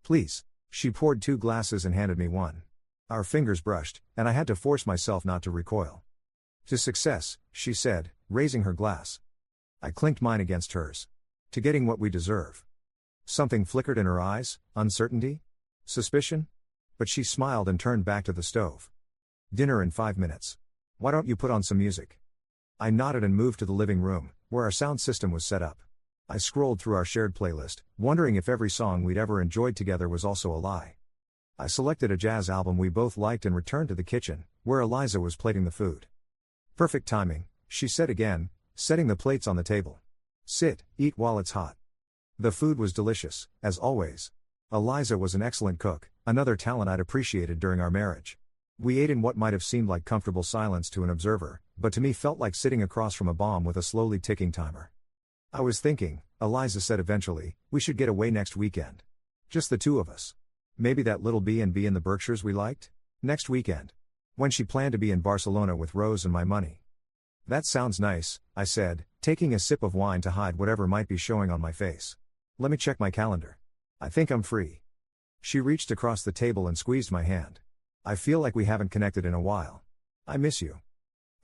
Please. She poured 2 glasses and handed me one. Our fingers brushed, and I had to force myself not to recoil. To success, she said, raising her glass. I clinked mine against hers. To getting what we deserve. Something flickered in her eyes, uncertainty? Suspicion? But she smiled and turned back to the stove. Dinner in 5 minutes. Why don't you put on some music? I nodded and moved to the living room, where our sound system was set up. I scrolled through our shared playlist, wondering if every song we'd ever enjoyed together was also a lie. I selected a jazz album we both liked and returned to the kitchen, where Eliza was plating the food. Perfect timing, she said again, setting the plates on the table. Sit, eat while it's hot. The food was delicious, as always. Eliza was an excellent cook, another talent I'd appreciated during our marriage. We ate in what might have seemed like comfortable silence to an observer, but to me felt like sitting across from a bomb with a slowly ticking timer. I was thinking, Eliza said eventually, we should get away next weekend. Just the 2 of us. Maybe that little B&B in the Berkshires we liked? Next weekend. When she planned to be in Barcelona with Rose and my money. That sounds nice, I said, taking a sip of wine to hide whatever might be showing on my face. Let me check my calendar. I think I'm free. She reached across the table and squeezed my hand. I feel like we haven't connected in a while. I miss you.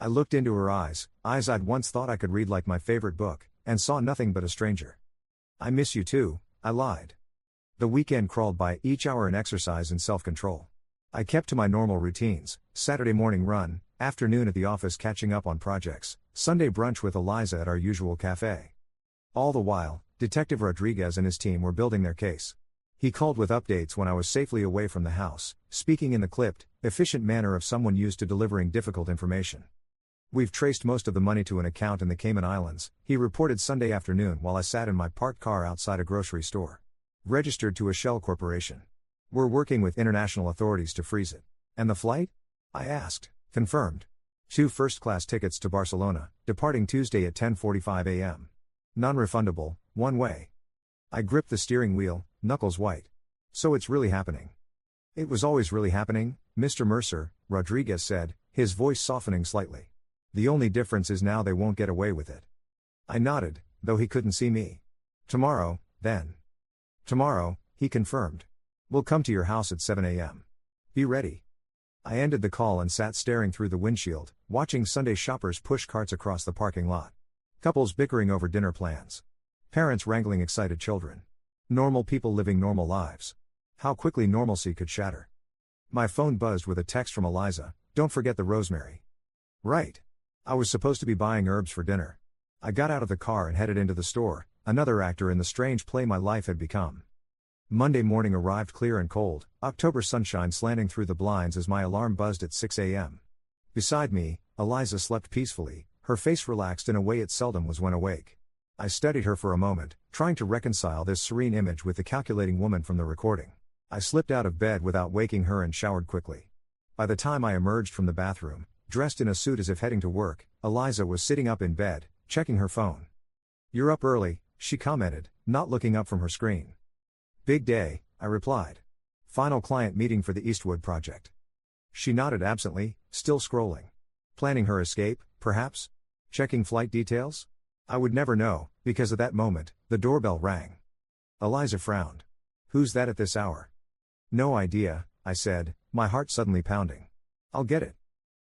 I looked into her eyes I'd once thought I could read like my favorite book, and saw nothing but a stranger. I miss you too, I lied. The weekend crawled by, each hour an exercise in self-control. I kept to my normal routines, Saturday morning run, afternoon at the office catching up on projects, Sunday brunch with Eliza at our usual cafe. All the while, Detective Rodriguez and his team were building their case. He called with updates when I was safely away from the house, speaking in the clipped, efficient manner of someone used to delivering difficult information. "We've traced most of the money to an account in the Cayman Islands," he reported Sunday afternoon while I sat in my parked car outside a grocery store. "Registered to a shell corporation. We're working with international authorities to freeze it." "And the flight?" I asked. "Confirmed. 2 first-class tickets to Barcelona, departing Tuesday at 10:45 a.m. Non-refundable, one way." I gripped the steering wheel, knuckles white. "So it's really happening." "It was always really happening, Mr. Mercer," Rodriguez said, his voice softening slightly. "The only difference is now they won't get away with it." I nodded, though he couldn't see me. "Tomorrow, then." "Tomorrow," he confirmed. "We'll come to your house at 7 a.m. Be ready." I ended the call and sat staring through the windshield, watching Sunday shoppers push carts across the parking lot. Couples bickering over dinner plans. Parents wrangling excited children. Normal people living normal lives. How quickly normalcy could shatter. My phone buzzed with a text from Eliza, "Don't forget the rosemary." Right. I was supposed to be buying herbs for dinner. I got out of the car and headed into the store, another actor in the strange play my life had become. Monday morning arrived clear and cold, October sunshine slanting through the blinds as my alarm buzzed at 6 a.m. Beside me, Eliza slept peacefully, her face relaxed in a way it seldom was when awake. I studied her for a moment, trying to reconcile this serene image with the calculating woman from the recording. I slipped out of bed without waking her and showered quickly. By the time I emerged from the bathroom, dressed in a suit as if heading to work, Eliza was sitting up in bed, checking her phone. "You're up early," she commented, not looking up from her screen. "Big day," I replied. "Final client meeting for the Eastwood project." She nodded absently, still scrolling. Planning her escape, perhaps? Checking flight details? I would never know, because at that moment, the doorbell rang. Eliza frowned. "Who's that at this hour?" "No idea," I said, my heart suddenly pounding. "I'll get it."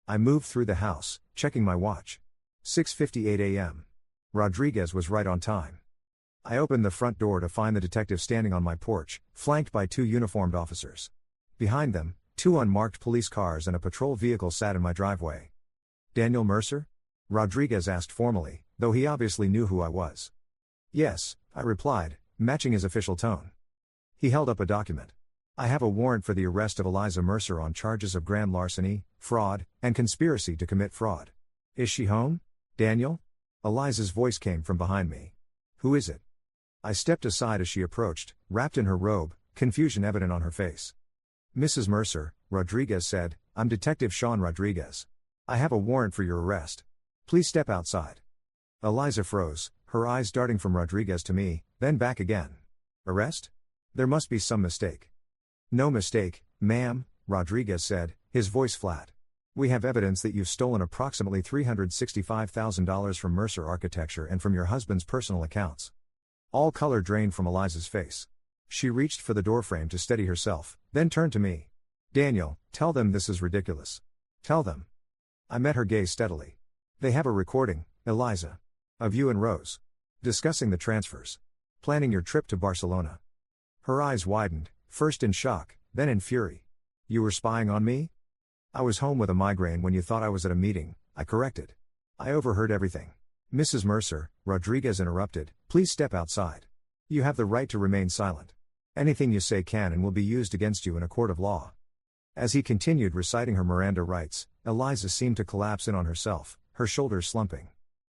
I moved through the house, checking my watch. 6:58 a.m. Rodriguez was right on time. I opened the front door to find the detective standing on my porch, flanked by 2 uniformed officers. Behind them, 2 unmarked police cars and a patrol vehicle sat in my driveway. "Daniel Mercer?" Rodriguez asked formally, though he obviously knew who I was. "Yes," I replied, matching his official tone. He held up a document. "I have a warrant for the arrest of Eliza Mercer on charges of grand larceny, fraud, and conspiracy to commit fraud. Is she home, Daniel?" Eliza's voice came from behind me. "Who is it?" I stepped aside as she approached, wrapped in her robe, confusion evident on her face. "Mrs. Mercer," Rodriguez said, "I'm Detective Sean Rodriguez. I have a warrant for your arrest. Please step outside." Eliza froze, her eyes darting from Rodriguez to me, then back again. "Arrest? There must be some mistake." "No mistake, ma'am," Rodriguez said, his voice flat. "We have evidence that you've stolen approximately $365,000 from Mercer Architecture and from your husband's personal accounts." All color drained from Eliza's face. She reached for the doorframe to steady herself, then turned to me. "Daniel, tell them this is ridiculous. Tell them." I met her gaze steadily. "They have a recording, Eliza. Of you and Rose. Discussing the transfers. Planning your trip to Barcelona." Her eyes widened, first in shock, then in fury. "You were spying on me?" "I was home with a migraine when you thought I was at a meeting," I corrected. "I overheard everything." "Mrs. Mercer," Rodriguez interrupted, "please step outside. You have the right to remain silent. Anything you say can and will be used against you in a court of law." As he continued reciting her Miranda rights, Eliza seemed to collapse in on herself, her shoulders slumping.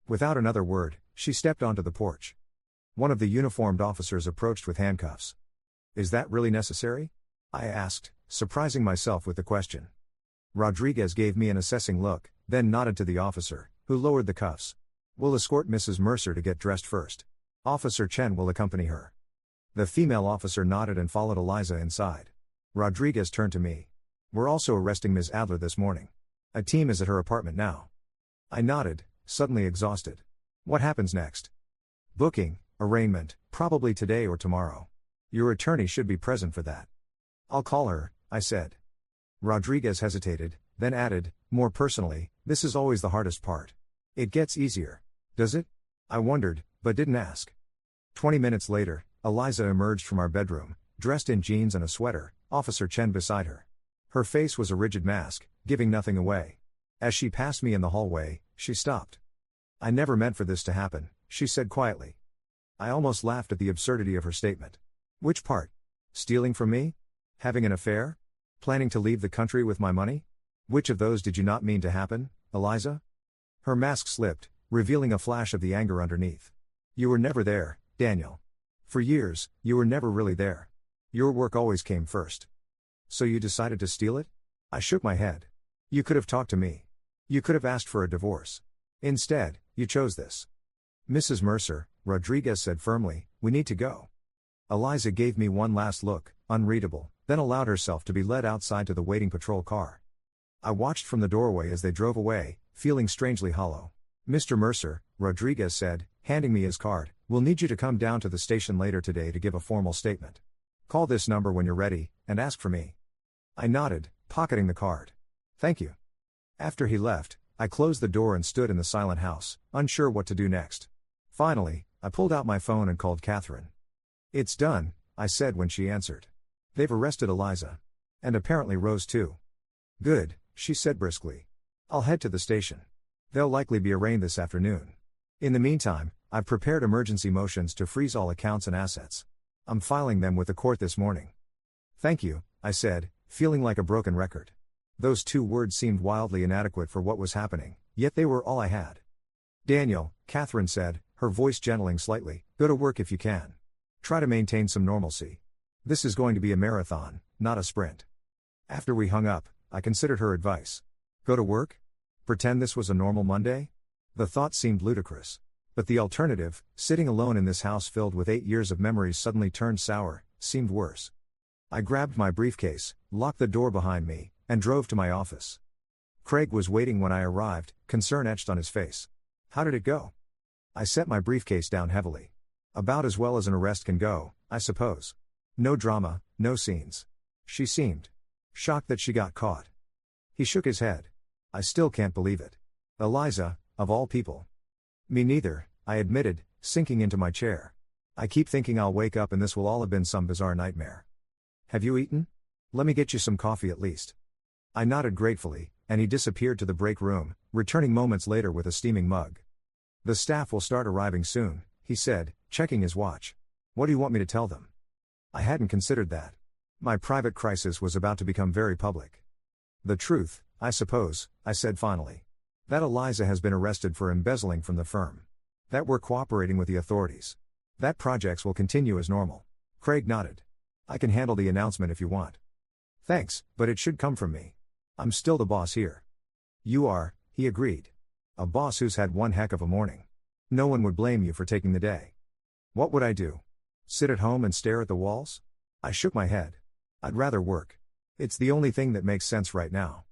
Without another word, she stepped onto the porch. One of the uniformed officers approached with handcuffs. "Is that really necessary?" I asked, surprising myself with the question. Rodriguez gave me an assessing look, then nodded to the officer, who lowered the cuffs. "We'll escort Mrs. Mercer to get dressed first. Officer Chen will accompany her." The female officer nodded and followed Eliza inside. Rodriguez turned to me. "We're also arresting Ms. Adler this morning. A team is at her apartment now." I nodded, suddenly exhausted. "What happens next?" "Booking, arraignment, probably today or tomorrow. Your attorney should be present for that." "I'll call her," I said. Rodriguez hesitated, then added, more personally, "This is always the hardest part. It gets easier. Does it?" I wondered, but didn't ask. 20 minutes later, Eliza emerged from our bedroom, dressed in jeans and a sweater, Officer Chen beside her. Her face was a rigid mask, giving nothing away. As she passed me in the hallway, she stopped. "I never meant for this to happen," she said quietly. I almost laughed at the absurdity of her statement. Which part? Stealing from me? Having an affair? Planning to leave the country with my money? Which of those did you not mean to happen, Eliza? Her mask slipped, revealing a flash of the anger underneath. You were never there, Daniel. For years, you were never really there. Your work always came first. So you decided to steal it? I shook my head. You could have talked to me. You could have asked for a divorce. Instead, you chose this. Mrs. Mercer, Rodriguez said firmly, we need to go. Eliza gave me one last look, unreadable, then allowed herself to be led outside to the waiting patrol car. I watched from the doorway as they drove away, feeling strangely hollow. Mr. Mercer, Rodriguez said, handing me his card, we'll need you to come down to the station later today to give a formal statement. Call this number when you're ready, and ask for me. I nodded, pocketing the card. Thank you. After he left, I closed the door and stood in the silent house, unsure what to do next. Finally, I pulled out my phone and called Catherine. It's done, I said when she answered. They've arrested Eliza. And apparently Rose too. Good, she said briskly. I'll head to the station. They'll likely be arraigned this afternoon. In the meantime, I've prepared emergency motions to freeze all accounts and assets. I'm filing them with the court this morning. Thank you, I said, feeling like a broken record. Those 2 words seemed wildly inadequate for what was happening, yet they were all I had. Daniel, Catherine said, her voice gentling slightly, go to work if you can. Try to maintain some normalcy. This is going to be a marathon, not a sprint. After we hung up, I considered her advice. Go to work? Pretend this was a normal Monday? The thought seemed ludicrous. But the alternative, sitting alone in this house filled with 8 years of memories suddenly turned sour, seemed worse. I grabbed my briefcase, locked the door behind me, and drove to my office. Craig was waiting when I arrived, concern etched on his face. How did it go? I set my briefcase down heavily. About as well as an arrest can go, I suppose. No drama, no scenes. She seemed shocked that she got caught. He shook his head. I still can't believe it. Eliza, of all people. Me neither, I admitted, sinking into my chair. I keep thinking I'll wake up and this will all have been some bizarre nightmare. Have you eaten? Let me get you some coffee at least. I nodded gratefully, and he disappeared to the break room, returning moments later with a steaming mug. The staff will start arriving soon, he said, checking his watch. What do you want me to tell them? I hadn't considered that. My private crisis was about to become very public. The truth, I suppose, I said finally. That Eliza has been arrested for embezzling from the firm. That we're cooperating with the authorities. That projects will continue as normal. Craig nodded. I can handle the announcement if you want. Thanks, but it should come from me. I'm still the boss here. You are, he agreed. A boss who's had one heck of a morning. No one would blame you for taking the day. What would I do? Sit at home and stare at the walls? I shook my head. I'd rather work. It's the only thing that makes sense right now.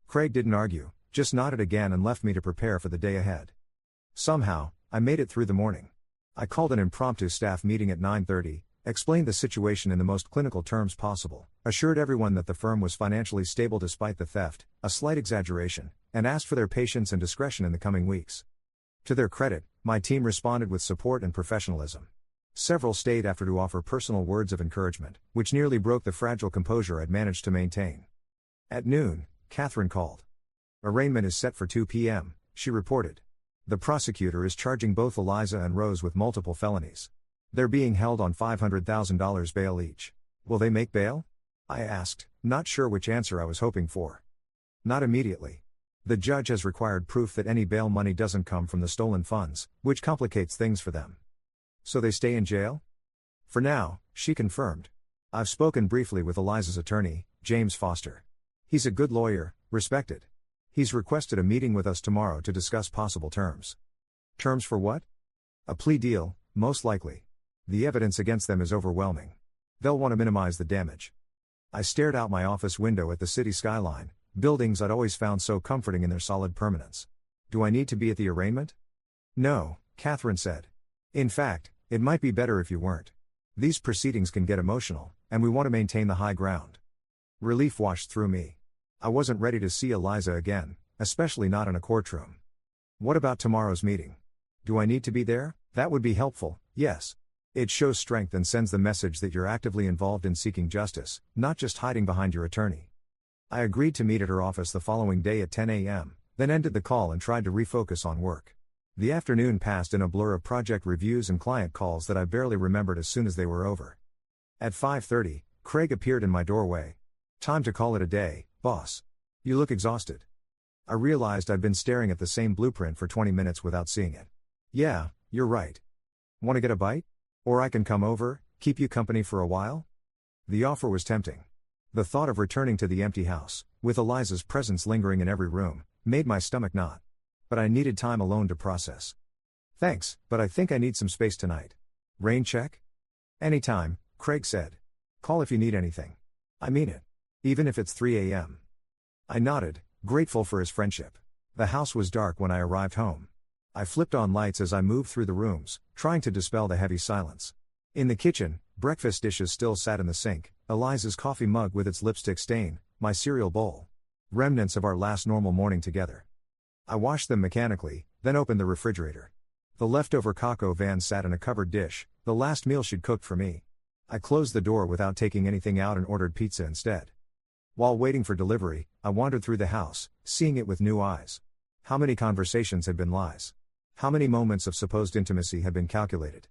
Craig didn't argue, just nodded again and left me to prepare for the day ahead. Somehow, I made it through the morning. I called an impromptu staff meeting at 9:30, explained the situation in the most clinical terms possible, assured everyone that the firm was financially stable despite the theft, a slight exaggeration, and asked for their patience and discretion in the coming weeks. To their credit, my team responded with support and professionalism. Several stayed after to offer personal words of encouragement, which nearly broke the fragile composure I'd managed to maintain. At noon, Catherine called. Arraignment is set for 2 p.m., she reported. The prosecutor is charging both Eliza and Rose with multiple felonies. They're being held on $500,000 bail each. Will they make bail? I asked, not sure which answer I was hoping for. Not immediately. The judge has required proof that any bail money doesn't come from the stolen funds, which complicates things for them. So they stay in jail? For now, she confirmed. I've spoken briefly with Eliza's attorney, James Foster. He's a good lawyer, respected. He's requested a meeting with us tomorrow to discuss possible terms. Terms for what? A plea deal, most likely. The evidence against them is overwhelming. They'll want to minimize the damage. I stared out my office window at the city skyline, buildings I'd always found so comforting in their solid permanence. Do I need to be at the arraignment? No, Catherine said. In fact, it might be better if you weren't. These proceedings can get emotional, and we want to maintain the high ground. Relief washed through me. I wasn't ready to see Eliza again, especially not in a courtroom. What about tomorrow's meeting? Do I need to be there? That would be helpful, yes. It shows strength and sends the message that you're actively involved in seeking justice, not just hiding behind your attorney. I agreed to meet at her office the following day at 10 a.m., then ended the call and tried to refocus on work. The afternoon passed in a blur of project reviews and client calls that I barely remembered as soon as they were over. At 5:30, Craig appeared in my doorway. "Time to call it a day, boss. You look exhausted." I realized I'd been staring at the same blueprint for 20 minutes without seeing it. "Yeah, you're right. Want to get a bite? Or I can come over, keep you company for a while?" The offer was tempting. The thought of returning to the empty house, with Eliza's presence lingering in every room, made my stomach knot. But I needed time alone to process. "Thanks, but I think I need some space tonight. Rain check?" "Anytime," Craig said. "Call if you need anything. I mean it. Even if it's 3 a.m. I nodded, grateful for his friendship. The house was dark when I arrived home. I flipped on lights as I moved through the rooms, trying to dispel the heavy silence. In the kitchen, breakfast dishes still sat in the sink, Eliza's coffee mug with its lipstick stain, my cereal bowl. Remnants of our last normal morning together. I washed them mechanically, then opened the refrigerator. The leftover Coco van sat in a covered dish, the last meal she'd cooked for me. I closed the door without taking anything out and ordered pizza instead. While waiting for delivery, I wandered through the house, seeing it with new eyes. How many conversations had been lies? How many moments of supposed intimacy had been calculated?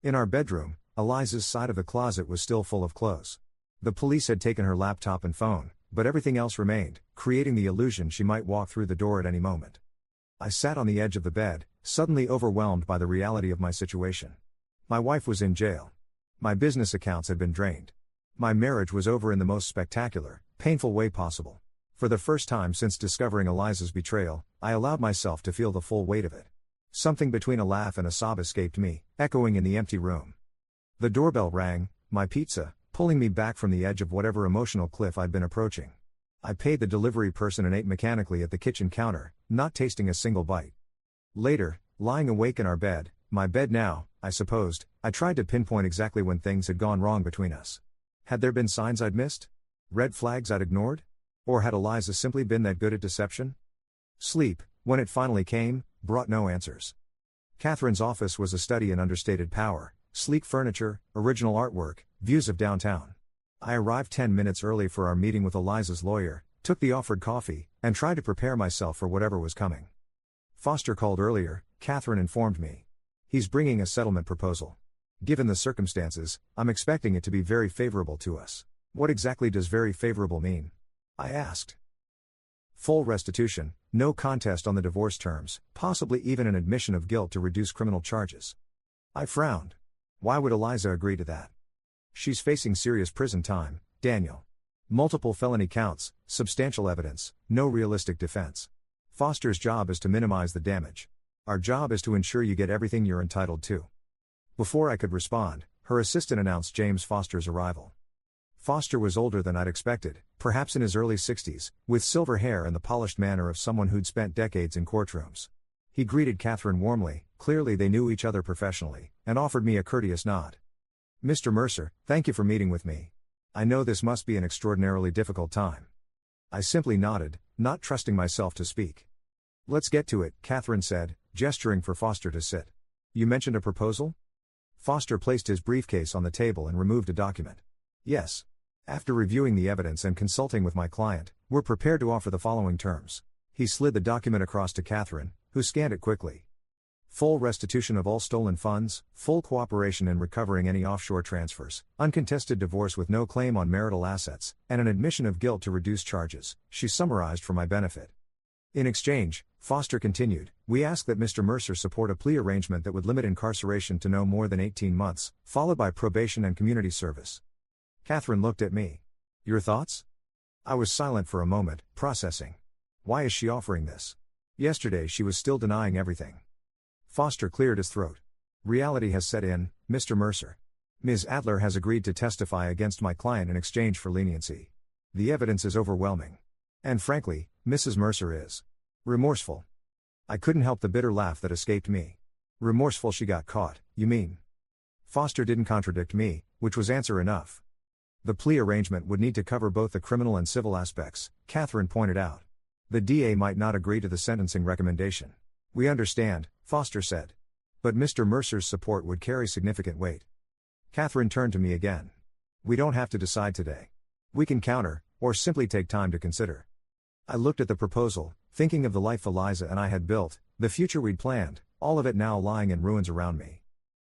In our bedroom, Eliza's side of the closet was still full of clothes. The police had taken her laptop and phone, but everything else remained, creating the illusion she might walk through the door at any moment. I sat on the edge of the bed, suddenly overwhelmed by the reality of my situation. My wife was in jail. My business accounts had been drained. My marriage was over in the most spectacular, painful way possible. For the first time since discovering Eliza's betrayal, I allowed myself to feel the full weight of it. Something between a laugh and a sob escaped me, echoing in the empty room. The doorbell rang, my pizza, pulling me back from the edge of whatever emotional cliff I'd been approaching. I paid the delivery person and ate mechanically at the kitchen counter, not tasting a single bite. Later, lying awake in our bed, my bed now, I supposed, I tried to pinpoint exactly when things had gone wrong between us. Had there been signs I'd missed? Red flags I'd ignored? Or had Eliza simply been that good at deception? Sleep, when it finally came, brought no answers. Catherine's office was a study in understated power, sleek furniture, original artwork, views of downtown. I arrived 10 minutes early for our meeting with Eliza's lawyer, took the offered coffee, and tried to prepare myself for whatever was coming. Foster called earlier, Catherine informed me. He's bringing a settlement proposal. Given the circumstances, I'm expecting it to be very favorable to us. What exactly does very favorable mean? I asked. Full restitution, no contest on the divorce terms, possibly even an admission of guilt to reduce criminal charges. I frowned. Why would Eliza agree to that? She's facing serious prison time, Daniel. Multiple felony counts, substantial evidence, no realistic defense. Foster's job is to minimize the damage. Our job is to ensure you get everything you're entitled to. Before I could respond, her assistant announced James Foster's arrival. Foster was older than I'd expected, perhaps in his early 60s, with silver hair and the polished manner of someone who'd spent decades in courtrooms. He greeted Catherine warmly, clearly they knew each other professionally, and offered me a courteous nod. "Mr. Mercer, thank you for meeting with me. I know this must be an extraordinarily difficult time." I simply nodded, not trusting myself to speak. "Let's get to it," Catherine said, gesturing for Foster to sit. "You mentioned a proposal?" Foster placed his briefcase on the table and removed a document. "Yes. After reviewing the evidence and consulting with my client, we're prepared to offer the following terms." He slid the document across to Catherine, who scanned it quickly. "Full restitution of all stolen funds, full cooperation in recovering any offshore transfers, uncontested divorce with no claim on marital assets, and an admission of guilt to reduce charges," she summarized for my benefit. "In exchange," Foster continued, "we ask that Mr. Mercer support a plea arrangement that would limit incarceration to no more than 18 months, followed by probation and community service." Catherine looked at me. "Your thoughts?" I was silent for a moment, processing. Why is she offering this? Yesterday she was still denying everything. Foster cleared his throat. "Reality has set in, Mr. Mercer. Ms. Adler has agreed to testify against my client in exchange for leniency. The evidence is overwhelming. And frankly, Mrs. Mercer is remorseful." I couldn't help the bitter laugh that escaped me. "Remorseful she got caught, you mean?" Foster didn't contradict me, which was answer enough. "The plea arrangement would need to cover both the criminal and civil aspects," Catherine pointed out. "The DA might not agree to the sentencing recommendation." "We understand," Foster said. "But Mr. Mercer's support would carry significant weight." Catherine turned to me again. "We don't have to decide today. We can counter, or simply take time to consider." I looked at the proposal, thinking of the life Eliza and I had built, the future we'd planned, all of it now lying in ruins around me.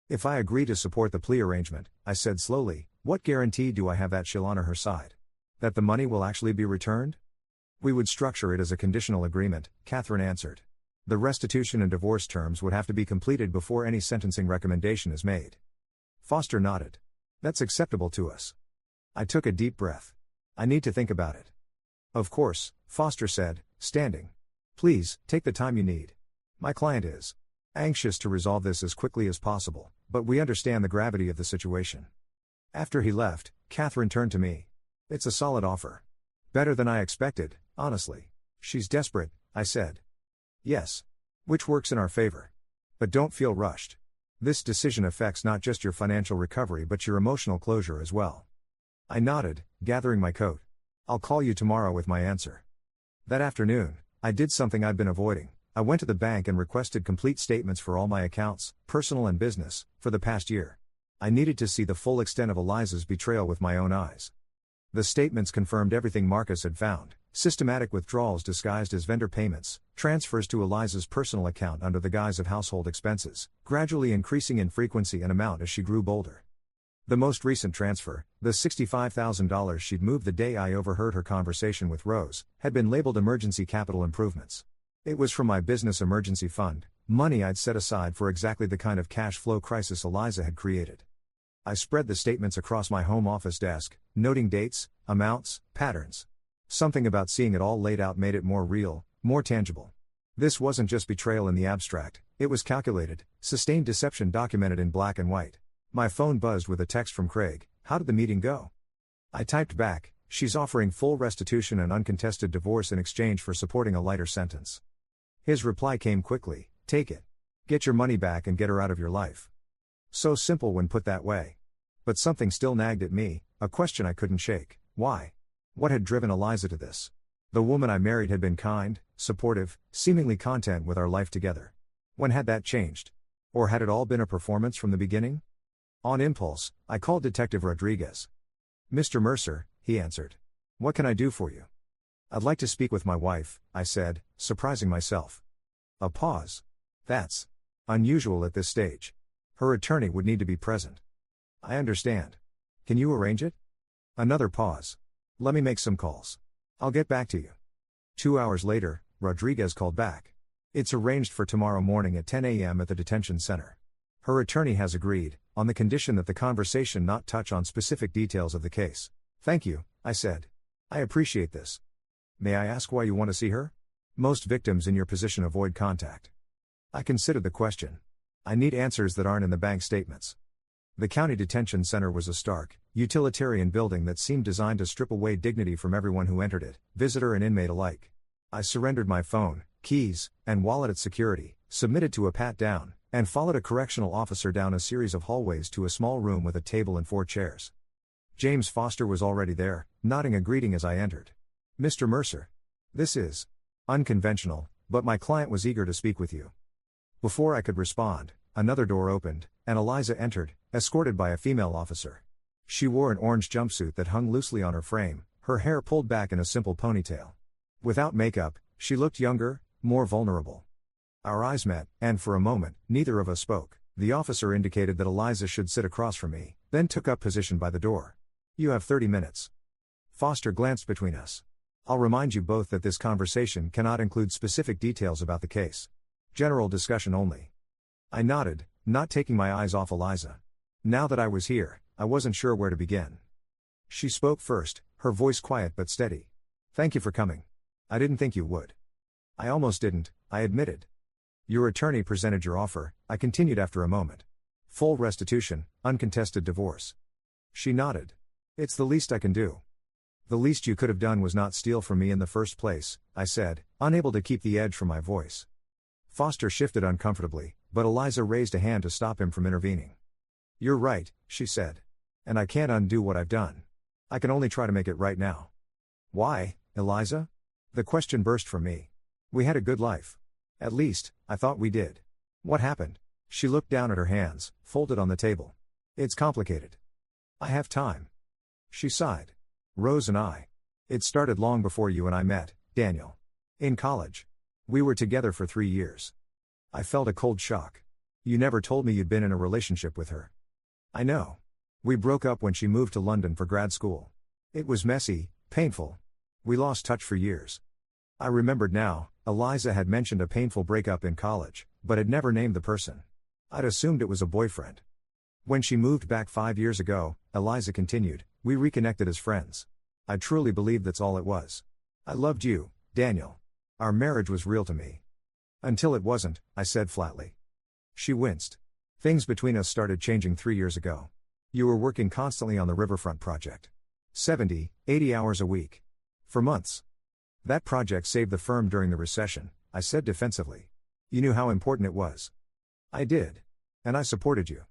If I agree to support the plea arrangement, I said slowly, what guarantee do I have that she'll honor her side? That the money will actually be returned? We would structure it as a conditional agreement, Catherine answered. The restitution and divorce terms would have to be completed before any sentencing recommendation is made. Foster nodded. That's acceptable to us. I took a deep breath. I need to think about it. Of course, Foster said, standing. Please, take the time you need. My client is anxious to resolve this as quickly as possible, but we understand the gravity of the situation. After he left, Catherine turned to me. It's a solid offer. Better than I expected, honestly. She's desperate, I said. Yes. Which works in our favor. But don't feel rushed. This decision affects not just your financial recovery but your emotional closure as well. I nodded, gathering my coat. I'll call you tomorrow with my answer. That afternoon, I did something I'd been avoiding. I went to the bank and requested complete statements for all my accounts, personal and business, for the past year. I needed to see the full extent of Eliza's betrayal with my own eyes. The statements confirmed everything Marcus had found: systematic withdrawals disguised as vendor payments, transfers to Eliza's personal account under the guise of household expenses, gradually increasing in frequency and amount as she grew bolder. The most recent transfer, the $65,000 she'd moved the day I overheard her conversation with Rose, had been labeled emergency capital improvements. It was from my business emergency fund, money I'd set aside for exactly the kind of cash flow crisis Eliza had created. I spread the statements across my home office desk, noting dates, amounts, patterns. Something about seeing it all laid out made it more real, more tangible. This wasn't just betrayal in the abstract, it was calculated, sustained deception documented in black and white. My phone buzzed with a text from Craig. How did the meeting go? I typed back, she's offering full restitution and uncontested divorce in exchange for supporting a lighter sentence. His reply came quickly, take it. Get your money back and get her out of your life. So simple when put that way. But something still nagged at me, a question I couldn't shake. Why? What had driven Eliza to this? The woman I married had been kind, supportive, seemingly content with our life together. When had that changed? Or had it all been a performance from the beginning? On impulse, I called Detective Rodriguez. Mr. Mercer, he answered. What can I do for you? I'd like to speak with my wife, I said, surprising myself. A pause. That's unusual at this stage. Her attorney would need to be present. I understand. Can you arrange it? Another pause. Let me make some calls. I'll get back to you. 2 hours later, Rodriguez called back. It's arranged for tomorrow morning at 10 a.m. at the detention center. Her attorney has agreed, on the condition that the conversation not touch on specific details of the case. Thank you, I said. I appreciate this. May I ask why you want to see her? Most victims in your position avoid contact. I considered the question. I need answers that aren't in the bank statements. The county detention center was a stark, utilitarian building that seemed designed to strip away dignity from everyone who entered it, visitor and inmate alike. I surrendered my phone, keys, and wallet at security, submitted to a pat-down, and followed a correctional officer down a series of hallways to a small room with a table and 4 chairs. James Foster was already there, nodding a greeting as I entered. Mr. Mercer. This is unconventional, but my client was eager to speak with you. Before I could respond, another door opened, and Eliza entered, escorted by a female officer. She wore an orange jumpsuit that hung loosely on her frame, her hair pulled back in a simple ponytail. Without makeup, she looked younger, more vulnerable. Our eyes met, and for a moment, neither of us spoke. The officer indicated that Eliza should sit across from me, then took up position by the door. You have 30 minutes. Foster glanced between us. I'll remind you both that this conversation cannot include specific details about the case. General discussion only. I nodded, not taking my eyes off Eliza. Now that I was here, I wasn't sure where to begin. She spoke first, her voice quiet but steady. Thank you for coming. I didn't think you would. I almost didn't, I admitted. Your attorney presented your offer, I continued after a moment. Full restitution, uncontested divorce. She nodded. It's the least I can do. The least you could have done was not steal from me in the first place, I said, unable to keep the edge from my voice. Foster shifted uncomfortably, but Eliza raised a hand to stop him from intervening. You're right, she said. And I can't undo what I've done. I can only try to make it right now. Why, Eliza? The question burst from me. We had a good life. At least, I thought we did. What happened? She looked down at her hands, folded on the table. It's complicated. I have time. She sighed. Rose and I. It started long before you and I met, Daniel. In college. We were together for 3 years. I felt a cold shock. You never told me you'd been in a relationship with her. I know. We broke up when she moved to London for grad school. It was messy, painful. We lost touch for years. I remembered now, Eliza had mentioned a painful breakup in college, but had never named the person. I'd assumed it was a boyfriend. When she moved back 5 years ago, Eliza continued, we reconnected as friends. I truly believe that's all it was. I loved you, Daniel. Our marriage was real to me. Until it wasn't, I said flatly. She winced. Things between us started changing 3 years ago. You were working constantly on the Riverfront project. 70, 80 hours a week. For months. That project saved the firm during the recession, I said defensively. You knew how important it was. I did. And I supported you.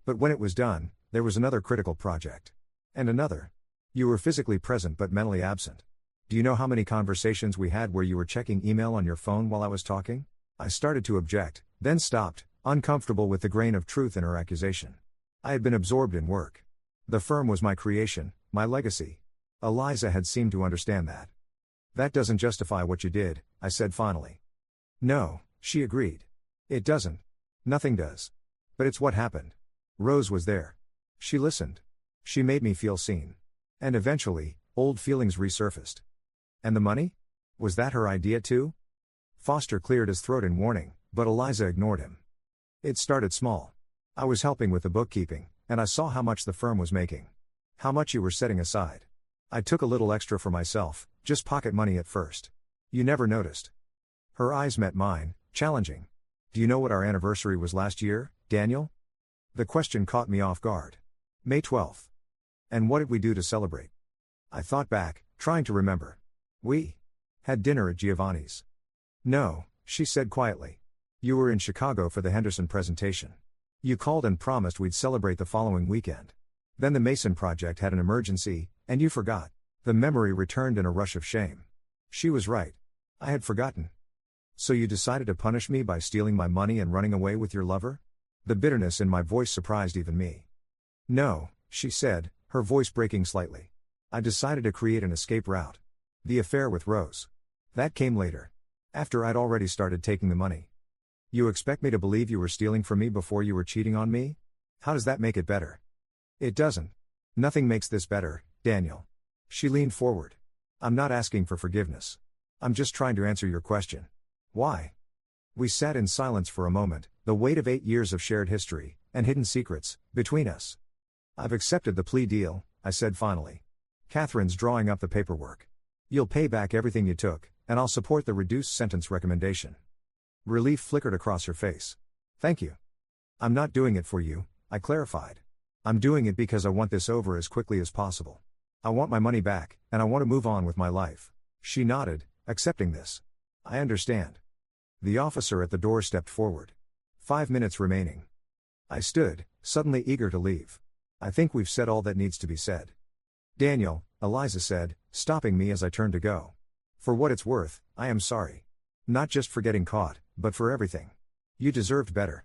But when it was done, there was another critical project. And another. You were physically present but mentally absent. Do you know how many conversations we had where you were checking email on your phone while I was talking? I started to object, then stopped, uncomfortable with the grain of truth in her accusation. I had been absorbed in work. The firm was my creation, my legacy. Eliza had seemed to understand that. That doesn't justify what you did, I said finally. No, she agreed. It doesn't. Nothing does. But it's what happened. Rose was there. She listened. She made me feel seen. And eventually, old feelings resurfaced. And the money? Was that her idea too? Foster cleared his throat in warning, but Eliza ignored him. It started small. I was helping with the bookkeeping, and I saw how much the firm was making. How much you were setting aside. I took a little extra for myself, just pocket money at first. You never noticed. Her eyes met mine, challenging. Do you know what our anniversary was last year, Daniel? The question caught me off guard. May 12th. And what did we do to celebrate? I thought back, trying to remember. We had dinner at Giovanni's. No, she said quietly. You were in Chicago for the Henderson presentation. You called and promised we'd celebrate the following weekend. Then the Mason project had an emergency, and you forgot. The memory returned in a rush of shame. She was right. I had forgotten. So you decided to punish me by stealing my money and running away with your lover? The bitterness in my voice surprised even me. No, she said, her voice breaking slightly. I decided to create an escape route. The affair with Rose. That came later. After I'd already started taking the money. You expect me to believe you were stealing from me before you were cheating on me? How does that make it better? It doesn't. Nothing makes this better, Daniel. She leaned forward. I'm not asking for forgiveness. I'm just trying to answer your question. Why? We sat in silence for a moment, the weight of 8 years of shared history, and hidden secrets, between us. I've accepted the plea deal, I said finally. Catherine's drawing up the paperwork. You'll pay back everything you took, and I'll support the reduced sentence recommendation. Relief flickered across her face. Thank you. I'm not doing it for you, I clarified. I'm doing it because I want this over as quickly as possible. I want my money back, and I want to move on with my life. She nodded, accepting this. I understand. The officer at the door stepped forward. 5 minutes remaining. I stood, suddenly eager to leave. I think we've said all that needs to be said. Daniel, Eliza said, stopping me as I turned to go. For what it's worth, I am sorry. Not just for getting caught, but for everything. You deserved better.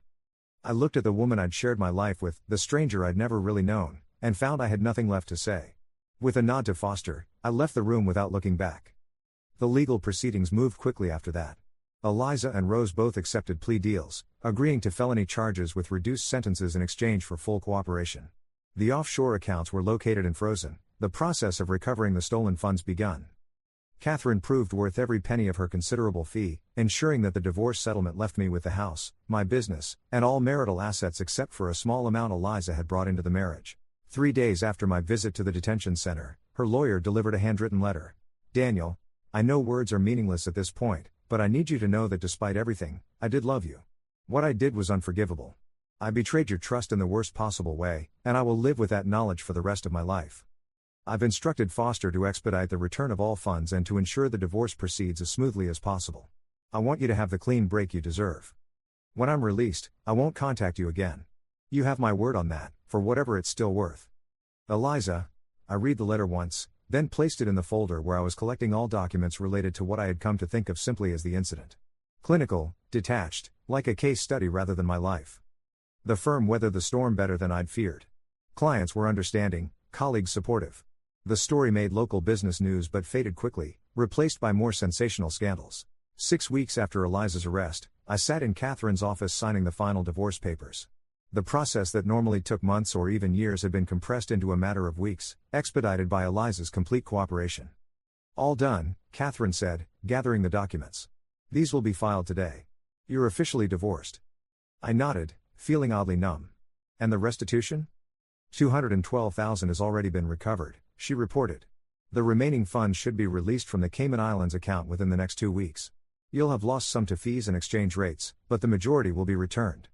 I looked at the woman I'd shared my life with, the stranger I'd never really known, and found I had nothing left to say. With a nod to Foster, I left the room without looking back. The legal proceedings moved quickly after that. Eliza and Rose both accepted plea deals, agreeing to felony charges with reduced sentences in exchange for full cooperation. The offshore accounts were located and frozen, the process of recovering the stolen funds begun. Catherine proved worth every penny of her considerable fee, ensuring that the divorce settlement left me with the house, my business, and all marital assets except for a small amount Eliza had brought into the marriage. 3 days after my visit to the detention center, her lawyer delivered a handwritten letter. Daniel, I know words are meaningless at this point, but I need you to know that despite everything, I did love you. What I did was unforgivable. I betrayed your trust in the worst possible way, and I will live with that knowledge for the rest of my life. I've instructed Foster to expedite the return of all funds and to ensure the divorce proceeds as smoothly as possible. I want you to have the clean break you deserve. When I'm released, I won't contact you again. You have my word on that, for whatever it's still worth. Eliza, I read the letter once, then placed it in the folder where I was collecting all documents related to what I had come to think of simply as the incident. Clinical, detached, like a case study rather than my life. The firm weathered the storm better than I'd feared. Clients were understanding, colleagues supportive. The story made local business news but faded quickly, replaced by more sensational scandals. 6 weeks after Eliza's arrest, I sat in Catherine's office signing the final divorce papers. The process that normally took months or even years had been compressed into a matter of weeks, expedited by Eliza's complete cooperation. "All done," Catherine said, gathering the documents. "These will be filed today. You're officially divorced." I nodded, feeling oddly numb. "And the restitution?" "$212,000 has already been recovered," she reported. "The remaining funds should be released from the Cayman Islands account within the next 2 weeks. You'll have lost some to fees and exchange rates, but the majority will be returned."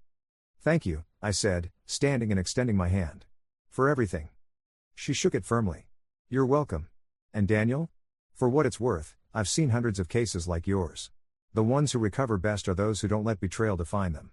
"Thank you," I said, standing and extending my hand. "For everything." She shook it firmly. "You're welcome. And Daniel? For what it's worth, I've seen hundreds of cases like yours. The ones who recover best are those who don't let betrayal define them."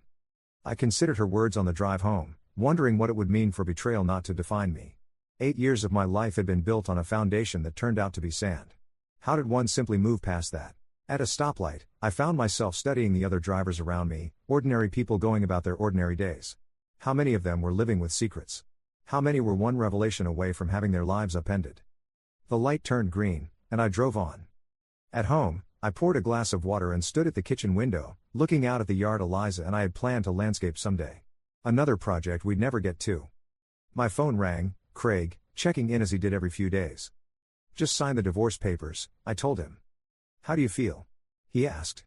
I considered her words on the drive home, wondering what it would mean for betrayal not to define me. 8 years of my life had been built on a foundation that turned out to be sand. How did one simply move past that? At a stoplight, I found myself studying the other drivers around me, ordinary people going about their ordinary days. How many of them were living with secrets? How many were one revelation away from having their lives upended? The light turned green, and I drove on. At home, I poured a glass of water and stood at the kitchen window, looking out at the yard Eliza and I had planned to landscape someday. Another project we'd never get to. My phone rang, Craig, checking in as he did every few days. "Just sign the divorce papers," I told him. "How do you feel?" he asked.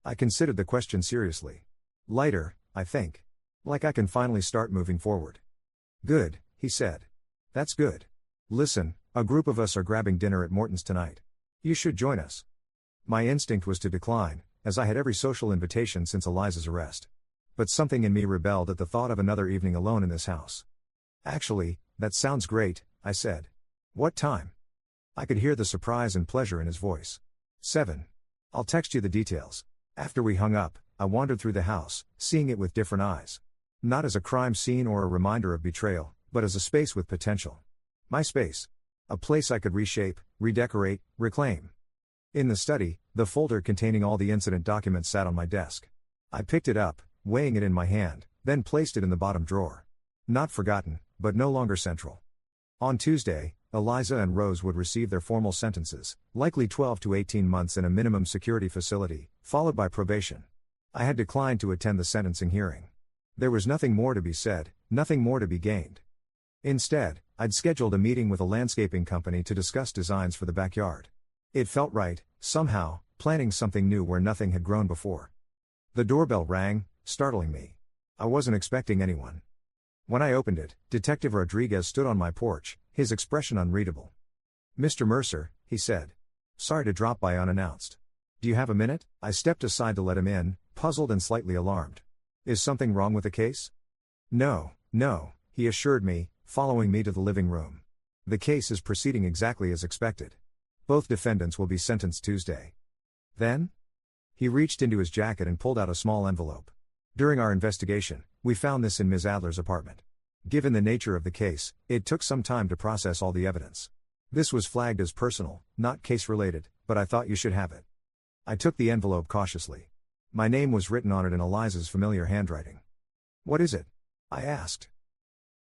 I considered the question seriously. "Lighter, I think. Like I can finally start moving forward." "Good," he said. "That's good. Listen, a group of us are grabbing dinner at Morton's tonight. You should join us." My instinct was to decline, as I had every social invitation since Eliza's arrest. But something in me rebelled at the thought of another evening alone in this house. "Actually, that sounds great," I said. "What time?" I could hear the surprise and pleasure in his voice. 7. "I'll text you the details." After we hung up, I wandered through the house, seeing it with different eyes. Not as a crime scene or a reminder of betrayal, but as a space with potential. My space. A place I could reshape, redecorate, reclaim. In the study, the folder containing all the incident documents sat on my desk. I picked it up, weighing it in my hand, then placed it in the bottom drawer. Not forgotten, but no longer central. On Tuesday, Eliza and Rose would receive their formal sentences, likely 12 to 18 months in a minimum security facility, followed by probation. I had declined to attend the sentencing hearing. There was nothing more to be said, nothing more to be gained. Instead, I'd scheduled a meeting with a landscaping company to discuss designs for the backyard. It felt right, somehow, planning something new where nothing had grown before. The doorbell rang, startling me. I wasn't expecting anyone. When I opened it, Detective Rodriguez stood on my porch, his expression unreadable. "Mr. Mercer," he said. "Sorry to drop by unannounced. Do you have a minute?" I stepped aside to let him in, puzzled and slightly alarmed. "Is something wrong with the case?" No, he assured me, following me to the living room. "The case is proceeding exactly as expected. Both defendants will be sentenced Tuesday." Then? He reached into his jacket and pulled out a small envelope. "During our investigation, we found this in Ms. Adler's apartment. Given the nature of the case, it took some time to process all the evidence. This was flagged as personal, not case-related, but I thought you should have it." I took the envelope cautiously. My name was written on it in Eliza's familiar handwriting. "What is it?" I asked.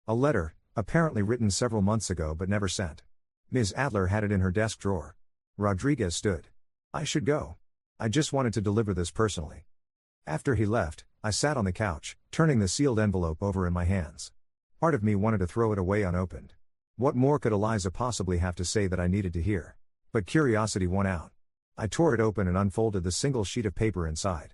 "A letter, apparently written several months ago but never sent. Ms. Adler had it in her desk drawer." Rodriguez stood. "I should go. I just wanted to deliver this personally." After he left, I sat on the couch, turning the sealed envelope over in my hands. Part of me wanted to throw it away unopened. What more could Eliza possibly have to say that I needed to hear? But curiosity won out. I tore it open and unfolded the single sheet of paper inside.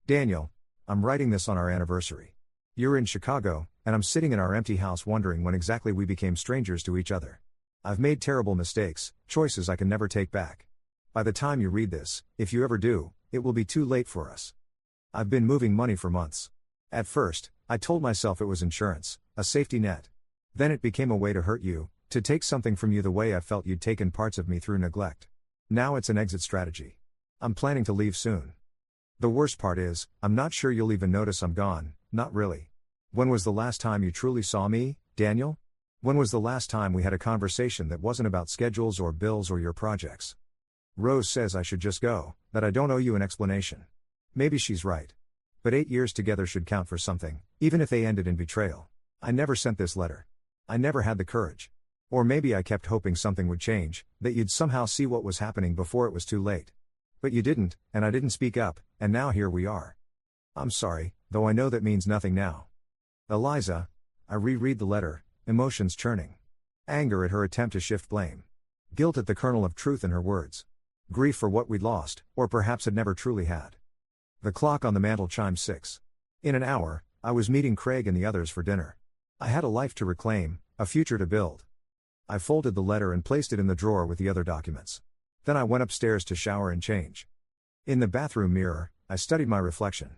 "Daniel, I'm writing this on our anniversary. You're in Chicago, and I'm sitting in our empty house wondering when exactly we became strangers to each other. I've made terrible mistakes, choices I can never take back. By the time you read this, if you ever do, it will be too late for us. I've been moving money for months. At first, I told myself it was insurance, a safety net. Then it became a way to hurt you, to take something from you the way I felt you'd taken parts of me through neglect. Now it's an exit strategy. I'm planning to leave soon. The worst part is, I'm not sure you'll even notice I'm gone, not really. When was the last time you truly saw me, Daniel? When was the last time we had a conversation that wasn't about schedules or bills or your projects? Rose says I should just go, that I don't owe you an explanation. Maybe she's right. But 8 years together should count for something, even if they ended in betrayal. I never sent this letter. I never had the courage. Or maybe I kept hoping something would change, that you'd somehow see what was happening before it was too late. But you didn't, and I didn't speak up, and now here we are. I'm sorry, though I know that means nothing now. Eliza. I reread the letter, emotions churning. Anger at her attempt to shift blame. Guilt at the kernel of truth in her words. Grief for what we'd lost, or perhaps had never truly had. The clock on the mantel chimed 6. In an hour, I was meeting Craig and the others for dinner. I had a life to reclaim, a future to build. I folded the letter and placed it in the drawer with the other documents. Then I went upstairs to shower and change. In the bathroom mirror, I studied my reflection.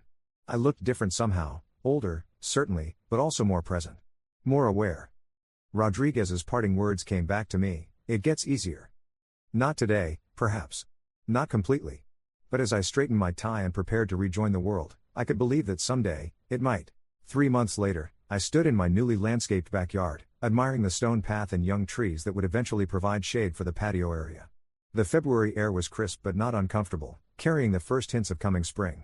I looked different somehow, older, certainly, but also more present. More aware. Rodriguez's parting words came back to me, it gets easier. Not today, perhaps. Not completely. But as I straightened my tie and prepared to rejoin the world, I could believe that someday, it might. 3 months later, I stood in my newly landscaped backyard, admiring the stone path and young trees that would eventually provide shade for the patio area. The February air was crisp but not uncomfortable, carrying the first hints of coming spring.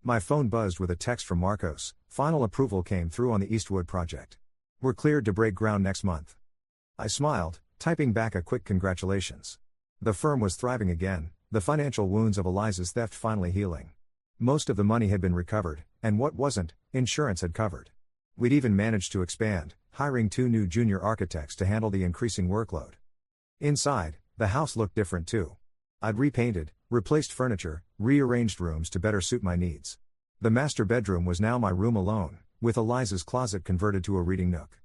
My phone buzzed with a text from Marcos. Final approval came through on the Eastwood project. We're cleared to break ground next month. I smiled, typing back a quick congratulations. The firm was thriving again, the financial wounds of Eliza's theft finally healing. Most of the money had been recovered, and what wasn't, insurance had covered. We'd even managed to expand, hiring 2 new junior architects to handle the increasing workload. Inside, the house looked different too. I'd repainted, replaced furniture, rearranged rooms to better suit my needs. The master bedroom was now my room alone, with Eliza's closet converted to a reading nook.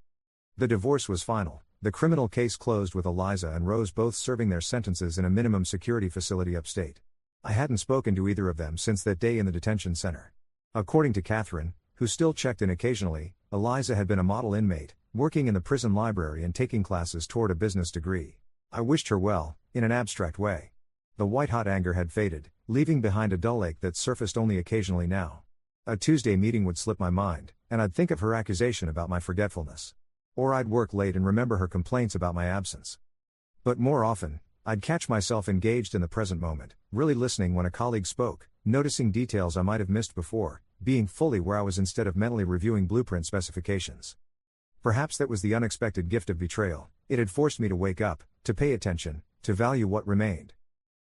The divorce was final, the criminal case closed with Eliza and Rose both serving their sentences in a minimum security facility upstate. I hadn't spoken to either of them since that day in the detention center. According to Catherine, who still checked in occasionally, Eliza had been a model inmate, working in the prison library and taking classes toward a business degree. I wished her well, in an abstract way. The white-hot anger had faded, leaving behind a dull ache that surfaced only occasionally now. A Tuesday meeting would slip my mind, and I'd think of her accusation about my forgetfulness. Or I'd work late and remember her complaints about my absence. But more often, I'd catch myself engaged in the present moment, really listening when a colleague spoke, noticing details I might have missed before, being fully where I was instead of mentally reviewing blueprint specifications. Perhaps that was the unexpected gift of betrayal. It had forced me to wake up, to pay attention, to value what remained.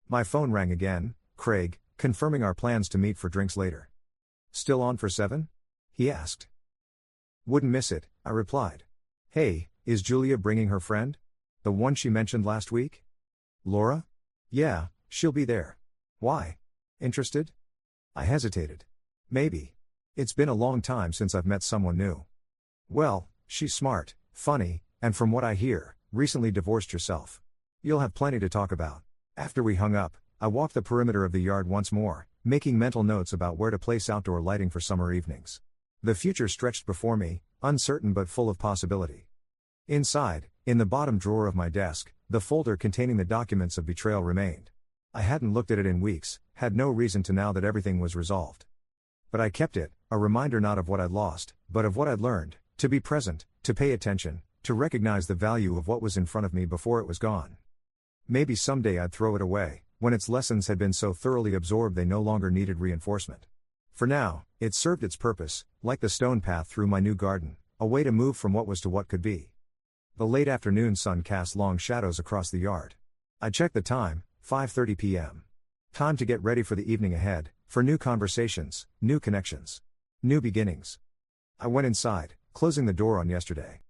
My phone rang again, Craig, confirming our plans to meet for drinks later. Still on for 7? He asked. Wouldn't miss it, I replied. Hey, is Julia bringing her friend? The one she mentioned last week? Laura? Yeah, she'll be there. Why? Interested? I hesitated. Maybe. It's been a long time since I've met someone new. Well, she's smart, funny, and from what I hear, recently divorced herself. You'll have plenty to talk about. After we hung up, I walked the perimeter of the yard once more, making mental notes about where to place outdoor lighting for summer evenings. The future stretched before me, uncertain but full of possibility. Inside, in the bottom drawer of my desk, the folder containing the documents of betrayal remained. I hadn't looked at it in weeks, had no reason to now that everything was resolved. But I kept it, a reminder not of what I'd lost, but of what I'd learned, to be present, to pay attention, to recognize the value of what was in front of me before it was gone. Maybe someday I'd throw it away, when its lessons had been so thoroughly absorbed they no longer needed reinforcement. For now, it served its purpose, like the stone path through my new garden, a way to move from what was to what could be. The late afternoon sun cast long shadows across the yard. I checked the time, 5:30 p.m. Time to get ready for the evening ahead, for new conversations, new connections, new beginnings. I went inside, closing the door on yesterday.